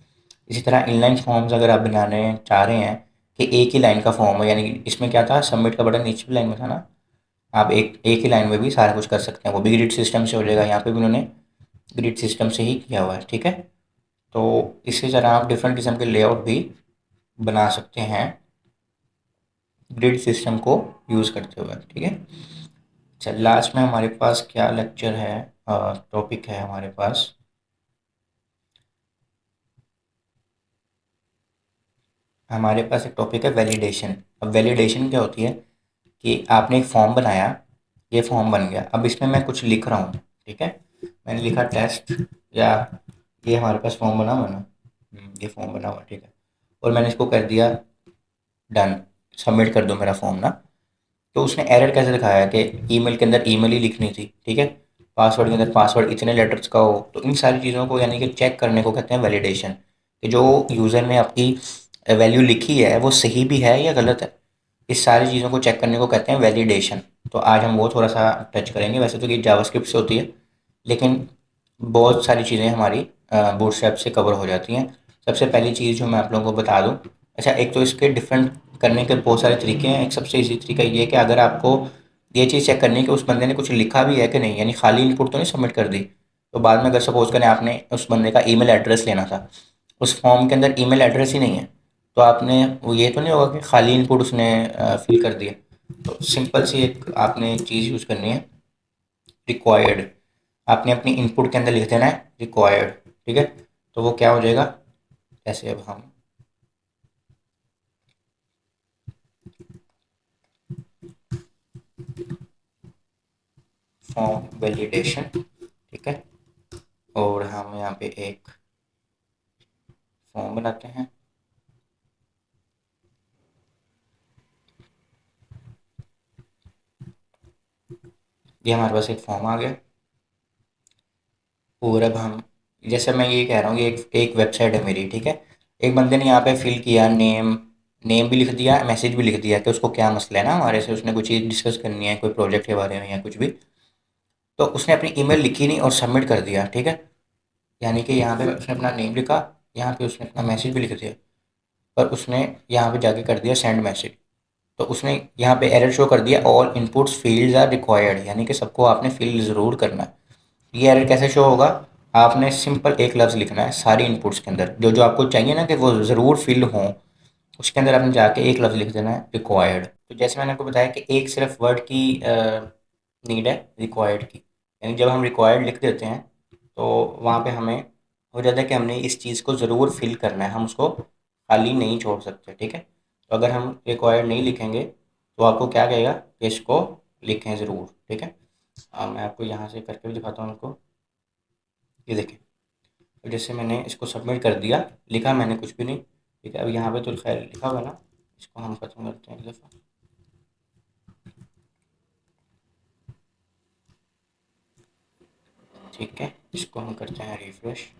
इसी तरह इनलाइन फॉर्म्स अगर आप बनाने चाह रहे हैं कि एक ही लाइन का फॉर्म हो, यानी कि इसमें क्या था, सबमिट का बटन नीचे भी लाइन में था ना, आप एक एक ही लाइन में भी सारा कुछ कर सकते हैं, वो भी ग्रिड सिस्टम से हो जाएगा। यहाँ पे भी उन्होंने ग्रिड सिस्टम से ही किया हुआ है, ठीक है। तो इसी तरह आप डिफरेंट किस्म के लेआउट भी बना सकते हैं ग्रिड सिस्टम को यूज़ करते हुए, ठीक है। चल लास्ट में हमारे पास क्या लेक्चर है, टॉपिक है हमारे पास, एक टॉपिक है वैलिडेशन। अब वैलिडेशन क्या होती है कि आपने एक फॉर्म बनाया, ये फॉर्म बन गया, अब इसमें मैं कुछ लिख रहा हूँ, ठीक है। मैंने लिखा टेस्ट, या ये हमारे पास फॉर्म बना हुआ है ना, ये फॉर्म बना हुआ है, ठीक है। और मैंने इसको कर दिया डन, सबमिट कर दो मेरा फॉर्म ना। तो उसने एरर कैसे दिखाया कि ईमेल के अंदर ईमेल ही लिखनी थी, ठीक है, पासवर्ड के अंदर पासवर्ड इतने लेटर्स का हो। तो इन सारी चीज़ों को यानी कि चेक करने को कहते हैं वैलिडेशन, कि जो यूज़र ने आपकी वैल्यू लिखी है वो सही भी है या गलत है। इस सारी चीज़ों को चेक करने को कहते हैं वैलिडेशन। तो आज हम वो थोड़ा सा टच करेंगे। वैसे तो ये जावास्क्रिप्ट से होती है, लेकिन बहुत सारी चीज़ें हमारी बूटस्ट्रैप से कवर हो जाती हैं। सबसे पहली चीज़ जो मैं आप लोगों को बता दूं, अच्छा, एक तो इसके डिफरेंट करने के बहुत सारे तरीके हैं। एक सबसे ईजी तरीका ये है कि अगर आपको ये चीज़ चेक करनी है कि उस बंदे ने कुछ लिखा भी है कि नहीं, यानी खाली इनपुट तो नहीं सबमिट कर दी। तो बाद में अगर सपोज करें आपने उस बंदे का ईमेल एड्रेस लेना था, उस फॉर्म के अंदर ईमेल एड्रेस ही नहीं है, तो आपने वो ये तो नहीं होगा कि खाली इनपुट उसने फिल कर दिया। तो सिंपल सी एक आपने चीज़ यूज़ करनी है, रिक्वायर्ड। आपने अपनी इनपुट के अंदर लिख देना है रिक्वायर्ड, ठीक है। तो वो क्या हो जाएगा, जैसे अब हम फॉर्म वैलिडेशन, ठीक है, और हम यहाँ पे एक फॉर्म बनाते हैं। ये हमारे पास एक फॉर्म आ गया। और अब हम, जैसे मैं ये कह रहा हूँ, ये एक वेबसाइट है मेरी, ठीक है। एक बंदे ने यहाँ पे फिल किया नेम, नेम भी लिख दिया, मैसेज भी लिख दिया कि उसको क्या मसला है ना हमारे से, उसने कुछ चीज़ डिस्कस करनी है कोई प्रोजेक्ट के बारे में या कुछ भी। तो उसने अपनी ईमेल लिखी नहीं और सबमिट कर दिया, ठीक है। यानी कि यहाँ पे उसने अपना नेम लिखा, यहाँ पे उसने अपना मैसेज भी लिख दिया, पर उसने यहाँ पे जाके कर दिया सेंड मैसेज। तो उसने यहाँ पे एरर शो कर दिया, all inputs fields are required, यानी कि सबको आपने फील्ड ज़रूर करना है। ये एरर कैसे शो होगा, आपने सिंपल एक लफ्ज़ लिखना है सारी इनपुट्स के अंदर, जो जो आपको चाहिए ना कि वो ज़रूर फिल हों, उसके अंदर आपने जाके एक लफ्ज़ लिख देना है रिक्वायर्ड। तो जैसे मैंने आपको बताया कि एक सिर्फ वर्ड की नीड है रिक्वायर्ड की, यानी जब हम रिक्वायर्ड लिख देते हैं तो वहाँ पे हमें हो जाता है कि हमने इस चीज़ को ज़रूर फिल करना है, हम उसको खाली नहीं छोड़ सकते, ठीक है। तो अगर हम रिक्वायर्ड नहीं लिखेंगे तो आपको क्या कहेगा कि इसको लिखें ज़रूर, ठीक है। मैं आपको यहाँ से करके भी दिखाता हूँ आपको। ये देखिए, तो जैसे मैंने इसको सबमिट कर दिया, लिखा मैंने कुछ भी नहीं, ठीक है। अब यहाँ पे तो खैर लिखा हुआ है ना, इसको हम ख़त्म करते हैं एक दफ़ा, ठीक है। इसको हम करते हैं रिफ्रेश।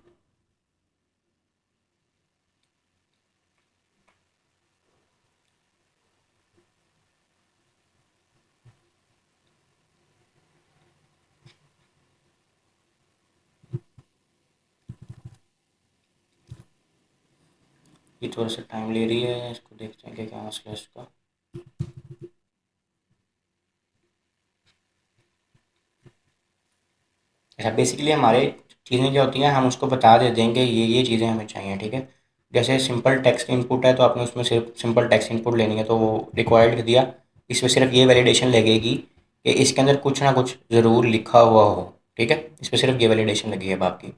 ये थोड़ा सा टाइम ले रही है, इसको देखते हैं कि क्या मसला है इसका। अच्छा, बेसिकली हमारे चीज़ें क्या होती हैं, हम उसको बता देते हैं कि ये चीज़ें हमें चाहिए, ठीक है। जैसे सिंपल टेक्स्ट इनपुट है तो आपने उसमें सिर्फ सिंपल टेक्स्ट इनपुट लेनी है, तो वो रिक्वायर्ड लिख दिया। इसमें सिर्फ ये वैलिडेशन लगेगी कि इसके अंदर कुछ ना कुछ ज़रूर लिखा हुआ हो, ठीक है। इस पर सिर्फ ये वैलिडेशन लगी है अब आपकी,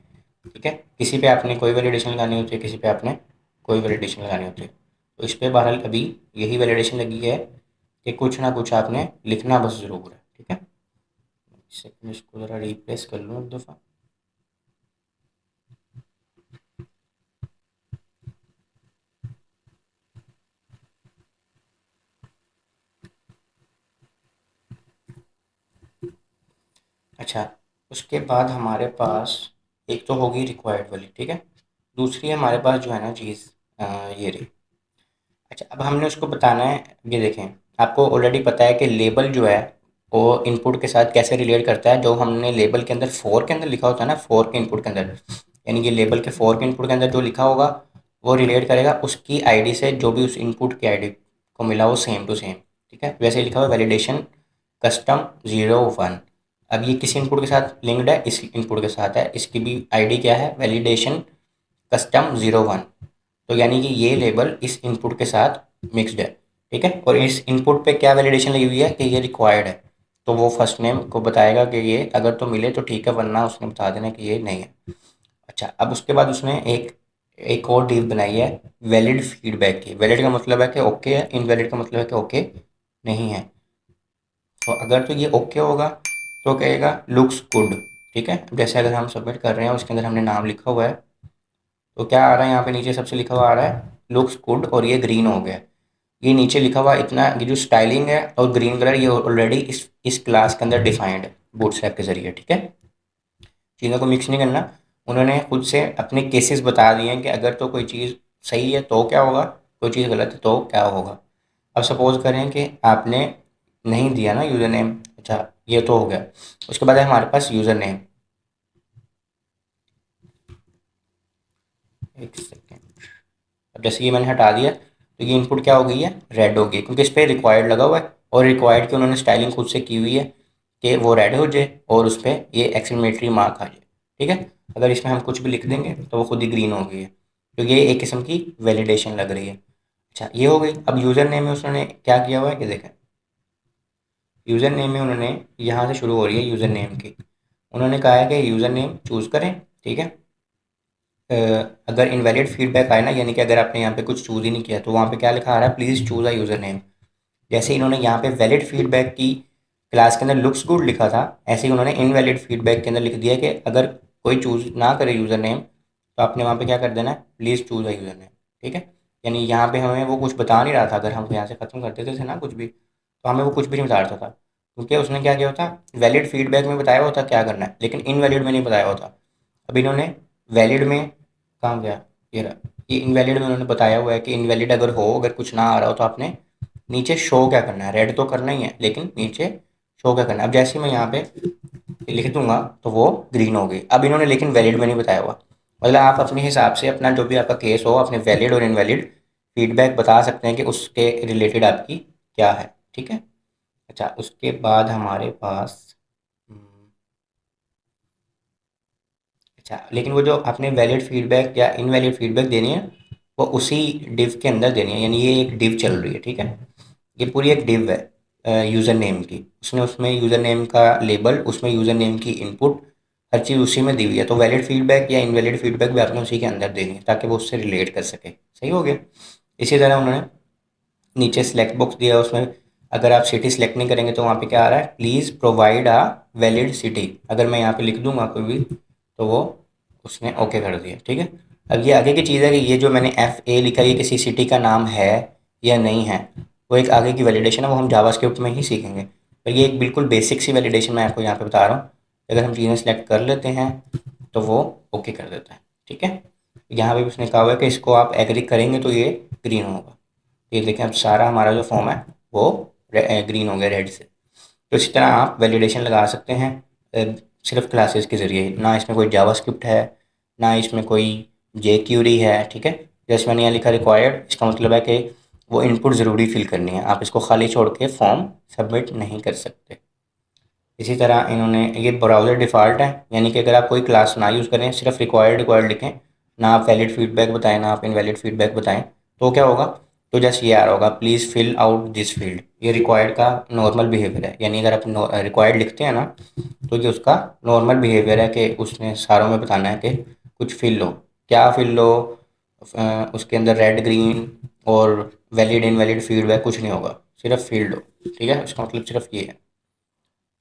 ठीक है। किसी पे आपने कोई वैलिडेशन लगानी होती है, किसी पे आपने कोई वैलिडेशन लगानी होती है। तो इस पर बहरहाल अभी यही वैलिडेशन लगी है कि कुछ ना कुछ आपने लिखना बस ज़रूर है, ठीक है। इससे मैं इसको ज़रा रिप्लेस कर लूँ एक दफ़ा। अच्छा, उसके बाद हमारे पास एक तो होगी रिक्वायर्ड वाली, ठीक है। दूसरी हमारे पास जो है ना चीज़, ये रही। अच्छा, अब हमने उसको बताना है, ये देखें, आपको ऑलरेडी पता है कि लेबल जो है वो इनपुट के साथ कैसे रिलेट करता है। जो हमने लेबल के अंदर फोर के अंदर लिखा होता है ना, फोर के इनपुट के अंदर, यानी कि लेबल के फोर के इनपुट के अंदर जो लिखा होगा वो रिलेट करेगा उसकी आईडी से, जो भी उस इनपुट की आईडी को मिला वो सेम टू सेम, ठीक है। वैसे ही लिखा हुआ वैलिडेशन कस्टम 01। अब ये किस इनपुट के साथ लिंक्ड है, इस इनपुट के साथ है, इसकी भी आईडी क्या है, वैलिडेशन कस्टम 01। तो यानी कि ये लेबल इस इनपुट के साथ मिक्स्ड है। ठीक है। और इस इनपुट पे क्या वैलिडेशन लगी हुई है कि ये रिक्वायर्ड है, तो वो फर्स्ट नेम को बताएगा कि ये अगर तो मिले तो ठीक है, वरना उसने बता देना कि ये नहीं है। अच्छा, अब उसके बाद उसने एक एक और डिव बनाई है वैलिड फीडबैक की। वैलिड का मतलब है कि ओके है, इनवैलिड का मतलब है कि ओके नहीं है। तो अगर तो ये ओके होगा तो कहेगा लुक्स गुड। ठीक है, जैसे अगर हम सबमिट कर रहे हैं उसके अंदर हमने नाम लिखा हुआ है, तो क्या आ रहा है यहाँ पे नीचे सबसे लिखा हुआ आ रहा है लुक्स गुड, और ये ग्रीन हो गया। ये नीचे लिखा हुआ इतना, ये जो स्टाइलिंग है और ग्रीन कलर, ये ऑलरेडी इस क्लास के अंदर डिफाइंड है बूटस्ट्रैप के जरिए। ठीक है, चीज़ों को मिक्स नहीं करना। उन्होंने खुद से अपने केसेस बता दिए हैं कि अगर तो कोई चीज़ सही है तो क्या होगा, कोई चीज़ गलत है तो क्या होगा। अब सपोज करें कि आपने नहीं दिया ना यूज़र नेम। अच्छा, ये तो हो गया। उसके बाद है हमारे पास यूज़र नेम। एक सेकेंड। अब जैसे ये मैंने हटा दिया तो ये इनपुट क्या हो गई है, रेड हो गई, क्योंकि इस पर रिक्वायर्ड लगा हुआ है और रिक्वायर्ड की उन्होंने स्टाइलिंग खुद से की हुई है कि वो रेड हो जाए और उस पर ये एक्सक्लेमेटरी मार्क आ जाए। ठीक है, अगर इसमें हम कुछ भी लिख देंगे तो वो खुद ही ग्रीन हो गई है, तो ये एक किस्म की वैलिडेशन लग रही है। अच्छा, ये हो गई। अब यूज़र नेम में उसने क्या किया हुआ है कि देखें, यूज़र नेम में उन्होंने यहाँ से शुरू हो रही है यूज़र नेम की। उन्होंने कहा है कि यूज़र नेम चूज़ करें। ठीक है, अ, अगर इनवैलिड फीडबैक आए ना, यानी कि अगर आपने यहाँ पे कुछ चूज़ ही नहीं किया, तो वहाँ पे क्या लिखा आ रहा है, please choose a user name. जैसे इन्होंने यहाँ पे वैलिड फीडबैक की क्लास के अंदर लुक्स गुड लिखा था, ऐसे ही उन्होंने इनवैलिड फीडबैक के अंदर लिख दिया कि अगर कोई चूज़ ना करे यूज़र नेम, तो आपने वहाँ पे क्या कर देना है, please choose a user name. ठीक है, यानी यहाँ पे हमें वो कुछ बता नहीं रहा था, अगर हम यहाँ से ख़त्म कर देते थे ना कुछ भी, तो हमें वो कुछ भी नहीं बता रहा था, क्योंकि उसने क्या किया होता, वैलिड फीडबैक में बताया होता क्या करना है, लेकिन इनवैलिड में नहीं बताया होता। अब इन्होंने वैलिड में, कहाँ गया, ये रहा, ये इनवैलिड में उन्होंने बताया हुआ है कि इनवैलिड अगर हो, अगर कुछ ना आ रहा हो, तो आपने नीचे शो क्या करना है, रेड तो करना ही है, लेकिन नीचे शो क्या करना है। अब जैसे ही मैं यहाँ पे लिख दूंगा तो वो ग्रीन हो गई। अब इन्होंने लेकिन वैलिड में नहीं बताया हुआ। मतलब आप अपने हिसाब से अपना जो भी आपका केस हो, अपने वैलिड और इनवैलिड फीडबैक बता सकते हैं कि उसके रिलेटेड आपकी क्या है। ठीक है। अच्छा, उसके बाद हमारे पास अच्छा, लेकिन वो जो आपने वैलिड फीडबैक या इनवैलिड फीडबैक देनी है, वो उसी डिव के अंदर देनी है, यानी ये एक डिव चल रही है। ठीक है, ये पूरी एक डिव है यूज़र नेम की। उसने उसमें यूज़र नेम का लेबल, उसमें यूज़र नेम की इनपुट, हर चीज़ उसी में दी हुई है। तो वैलिड फीडबैक या इनवैलिड फीडबैक भी आपने उसी के अंदर देनी है, ताकि वो उससे रिलेट कर सके। सही हो गया। इसी तरह उन्होंने नीचे सेलेक्ट बॉक्स दिया है, उसमें अगर आप सिटी सेलेक्ट नहीं करेंगे तो वहाँ पे क्या आ रहा है, please provide a valid city. अगर मैं यहाँ पे लिख दूंगा कोई भी, तो वो उसने ओके कर दिया। ठीक है, अब ये आगे की चीज़ है कि ये जो मैंने एफ ए लिखा है, ये किसी सिटी का नाम है या नहीं है, वो एक आगे की वैलिडेशन है, वो हम जावास्क्रिप्ट में ही सीखेंगे। पर ये एक बिल्कुल बेसिक सी वैलिडेशन मैं आपको यहाँ पे बता रहा हूँ। अगर हम चीज़ें सेलेक्ट कर लेते हैं तो वो ओके कर देता है। ठीक है, यहाँ पे भी उसने कहा हुआ है कि इसको आप एग्री करेंगे तो ये ग्रीन होगा। ये देखें, अब सारा हमारा जो फॉर्म है वो ग्रीन हो गया रेड से। तो इसी तरह आप वैलिडेशन लगा सकते हैं सिर्फ क्लासेस के ज़रिए। ना इसमें कोई जावास्क्रिप्ट है, ना इसमें कोई जे क्यूरी है। ठीक है, जैसे मैंने यहाँ लिखा रिक्वायर्ड, इसका मतलब है कि वो इनपुट ज़रूरी फिल करनी है, आप इसको खाली छोड़ के फॉर्म सबमिट नहीं कर सकते। इसी तरह इन्होंने, ये ब्राउज़र डिफ़ॉल्ट है, यानी कि अगर आप कोई क्लास ना यूज़ करें, सिर्फ रिक्वायर्ड रिक्वायर्ड लिखें, ना आप वैलिड फीडबैक बताएं, ना आप इनवैलिड फीडबैक बताएं, तो क्या होगा, तो जैसे ये आ रहा होगा, please fill out this field. ये रिक्वायर्ड का नॉर्मल बिहेवियर है, यानी अगर आप रिक्वायर्ड लिखते हैं ना, तो ये उसका नॉर्मल बिहेवियर है कि उसने सारों में बताना है कि कुछ फिल लो। क्या फिल लो, उसके अंदर रेड ग्रीन और वैलिड इनवैलिड फीडबैक कुछ नहीं होगा, सिर्फ फील्ड हो। ठीक है, उसका मतलब सिर्फ ये है।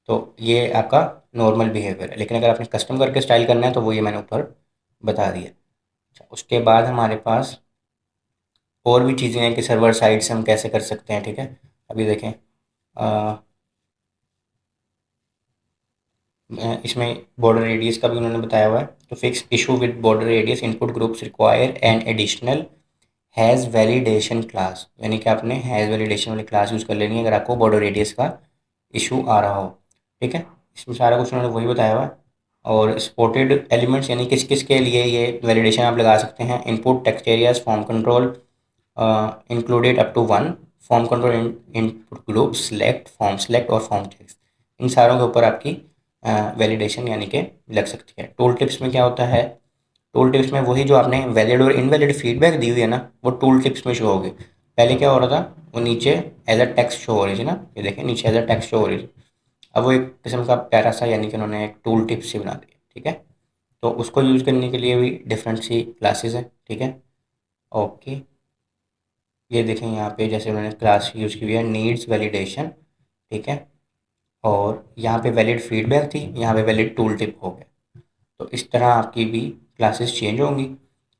तो ये आपका नॉर्मल बिहेवियर है, लेकिन अगर आपने कस्टम करके स्टाइल करना है तो वो ये मैंने ऊपर बता दिया। अच्छा, उसके बाद हमारे पास और भी चीज़ें हैं कि सर्वर साइड से हम कैसे कर सकते हैं। ठीक है, अभी देखें, इसमें बॉर्डर रेडियस का भी उन्होंने बताया हुआ है। तो fix issue with border radius input groups require an additional has validation class, यानी कि आपने हैज़ वैलिडेशन वाली क्लास यूज़ कर लेनी है अगर आपको बॉर्डर रेडियस का इशू आ रहा हो। ठीक है, इसमें सारा कुछ उन्होंने वही बताया हुआ है। और सपोर्टेड एलिमेंट्स, यानी किस किस के लिए ये वैलिडेशन आप लगा सकते हैं, input text areas form control included up to one, form control input group select form select और फॉर्म टेक्स्ट, इन सारों के ऊपर आपकी वैलिडेशन यानी कि लग सकती है। टूल टिप्स में क्या होता है, टूल टिप्स में वही जो आपने वैलिड और इनवैलिड फीडबैक दी हुई है ना, वो टूल टिप्स में शो होगी। पहले क्या हो रहा था, वो नीचे एज अ टेक्स्ट शो हो रही थी ना, ये देखें नीचे एज अ टेक्स्ट शो हो रही थी। अब वो एक किस्म का प्यारा सा, यानी कि उन्होंने एक टूल टिप सी बना दी, ठीक है। तो उसको यूज़ करने के लिए भी डिफरेंट सी क्लासेस है, ठीक है। ओके, ये देखें यहाँ पे जैसे उन्होंने क्लास यूज़ की हुई है नीड्स वैलिडेशन, ठीक है। और यहाँ पे वैलिड फीडबैक थी, यहाँ पे वैलिड टूल टिप हो गया। तो इस तरह आपकी भी क्लासेस चेंज होंगी,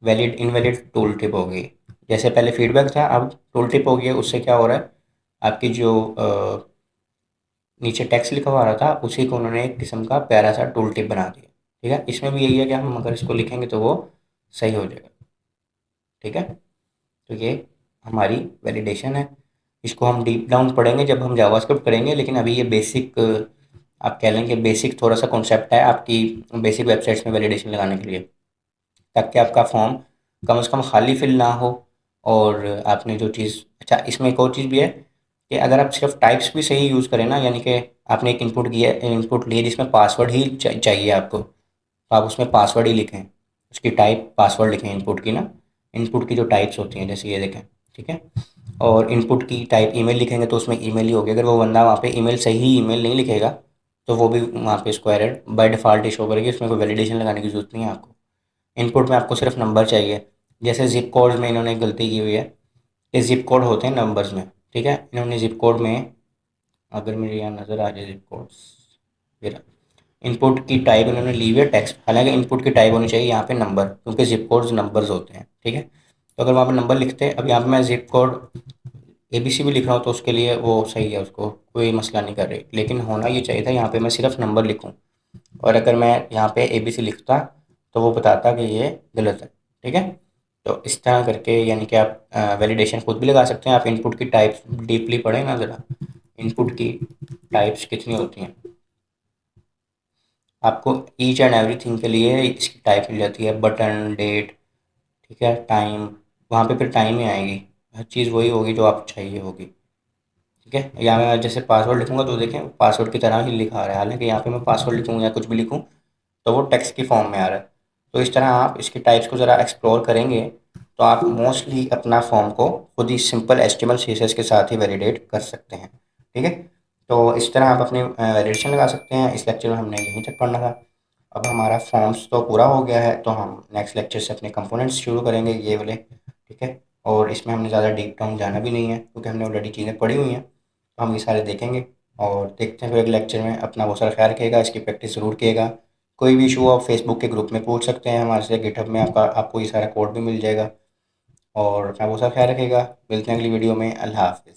वैलिड इनवैलिड टूल टिप होगी। जैसे पहले फीडबैक था, अब टूल टिप हो गया। उससे क्या हो रहा है, आपकी जो नीचे टेक्स्ट लिखा हुआ आ रहा था, उसी को उन्होंने एक किस्म का प्यारा सा टूल टिप बना दिया, ठीक है। इसमें भी यही है कि हम अगर इसको लिखेंगे तो वो सही हो जाएगा, ठीक है। तो ये हमारी वैलिडेशन है। इसको हम डीप डाउन पढ़ेंगे जब हम जावास्क्रिप्ट करेंगे, लेकिन अभी ये बेसिक, आप कह लें कि बेसिक थोड़ा सा कॉन्सेप्ट है आपकी बेसिक वेबसाइट्स में वैलिडेशन लगाने के लिए, ताकि आपका फॉर्म कम से कम खाली फिल ना हो। और आपने जो चीज़, अच्छा इसमें एक और चीज़ भी है कि अगर आप सिर्फ टाइप्स भी सही यूज़ करें ना, यानी कि आपने एक इनपुट किया, इनपुट लिए जिसमें पासवर्ड ही चाहिए आपको, तो आप उसमें पासवर्ड ही लिखें, उसकी टाइप पासवर्ड लिखें इनपुट की ना। इनपुट की जो टाइप्स होती हैं जैसे ये देखें, ठीक है। और इनपुट की टाइप ईमेल लिखेंगे तो उसमें ईमेल ही होगी। अगर वो बंदा वहाँ पे ईमेल सही ईमेल नहीं लिखेगा तो वो भी वहाँ पे इसको error by default he show करेगी, उसमें कोई वैलिडेशन लगाने की ज़रूरत नहीं है आपको। इनपुट में आपको सिर्फ नंबर चाहिए। जैसे ज़िप कोड में इन्होंने एक गलती की हुई है कि ज़िप कोड होते हैं नंबर्स में, ठीक है। इन्होंने ज़िप कोड में, अगर मेरे यहाँ नज़र आ जाए ज़िप कोड्स, फिर इनपुट की टाइप इन्होंने ली हुई है टेक्स्ट, हालांकि इनपुट की टाइप होनी चाहिए यहाँ पे नंबर, क्योंकि ज़िप कोड्स नंबर्स होते हैं, ठीक है। तो अगर वहाँ पे नंबर लिखते हैं, अब यहाँ पे मैं ज़िप कोड एबीसी भी लिख रहा हूँ तो उसके लिए वो सही है, उसको कोई मसला नहीं कर रही। लेकिन होना ये चाहिए था यहाँ पे मैं सिर्फ नंबर लिखूँ, और अगर मैं यहाँ पे एबीसी लिखता तो वो बताता कि ये गलत है, ठीक है। तो इस तरह करके यानी कि आप वैलिडेशन खुद भी लगा सकते हैं। आप इनपुट की टाइप्स डीपली पढ़ें ना ज़रा, इनपुट की टाइप्स कितनी होती हैं, आपको ईच एंड एवरीथिंग के लिए इसकी टाइप मिल जाती है। बटन, डेट, ठीक है, टाइम, वहाँ पे फिर टाइम ही आएगी, हर चीज़ वही होगी जो आपको चाहिए होगी, ठीक है। या मैं जैसे पासवर्ड लिखूंगा तो देखें पासवर्ड की तरह ही लिखा आ रहा है, हालांकि यहाँ पे मैं पासवर्ड लिखूँ या कुछ भी लिखूँ तो वो टेक्स्ट की फॉर्म में आ रहा है। तो इस तरह आप इसकी टाइप्स को ज़रा एक्सप्लोर करेंगे तो आप मोस्टली अपना फॉर्म को खुद ही सिंपल एचटीएमएल सीएसएस के साथ ही वैलिडेट कर सकते हैं, ठीक है। तो इस तरह आप अपनी वैलिडेशन लगा सकते हैं। इस लेक्चर में हमने यहीं तक पढ़ना था। अब हमारा फॉर्म्स तो पूरा हो गया है, तो हम नेक्स्ट लेक्चर से अपने कंपोनेंट्स शुरू करेंगे, ये वाले, ठीक है। और इसमें हमने ज़्यादा डीप डाउन जाना भी नहीं है, क्योंकि हमने ऑलरेडी चीज़ें पढ़ी हुई हैं। तो हम ये सारे देखेंगे और देखते हैं फिर अगले लेक्चर में। अपना बहुत सारा ख्याल रखिएगा, इसकी प्रैक्टिस ज़रूर किएगा। कोई भी इशू आप फेसबुक के ग्रुप में पूछ सकते हैं हमारे से, गिटहब में आपको ये सारा कोड भी मिल जाएगा। और अपना बहुत सारा ख्याल रखिएगा, मिलते हैं अगली वीडियो में। अल्लाह हाफिज़।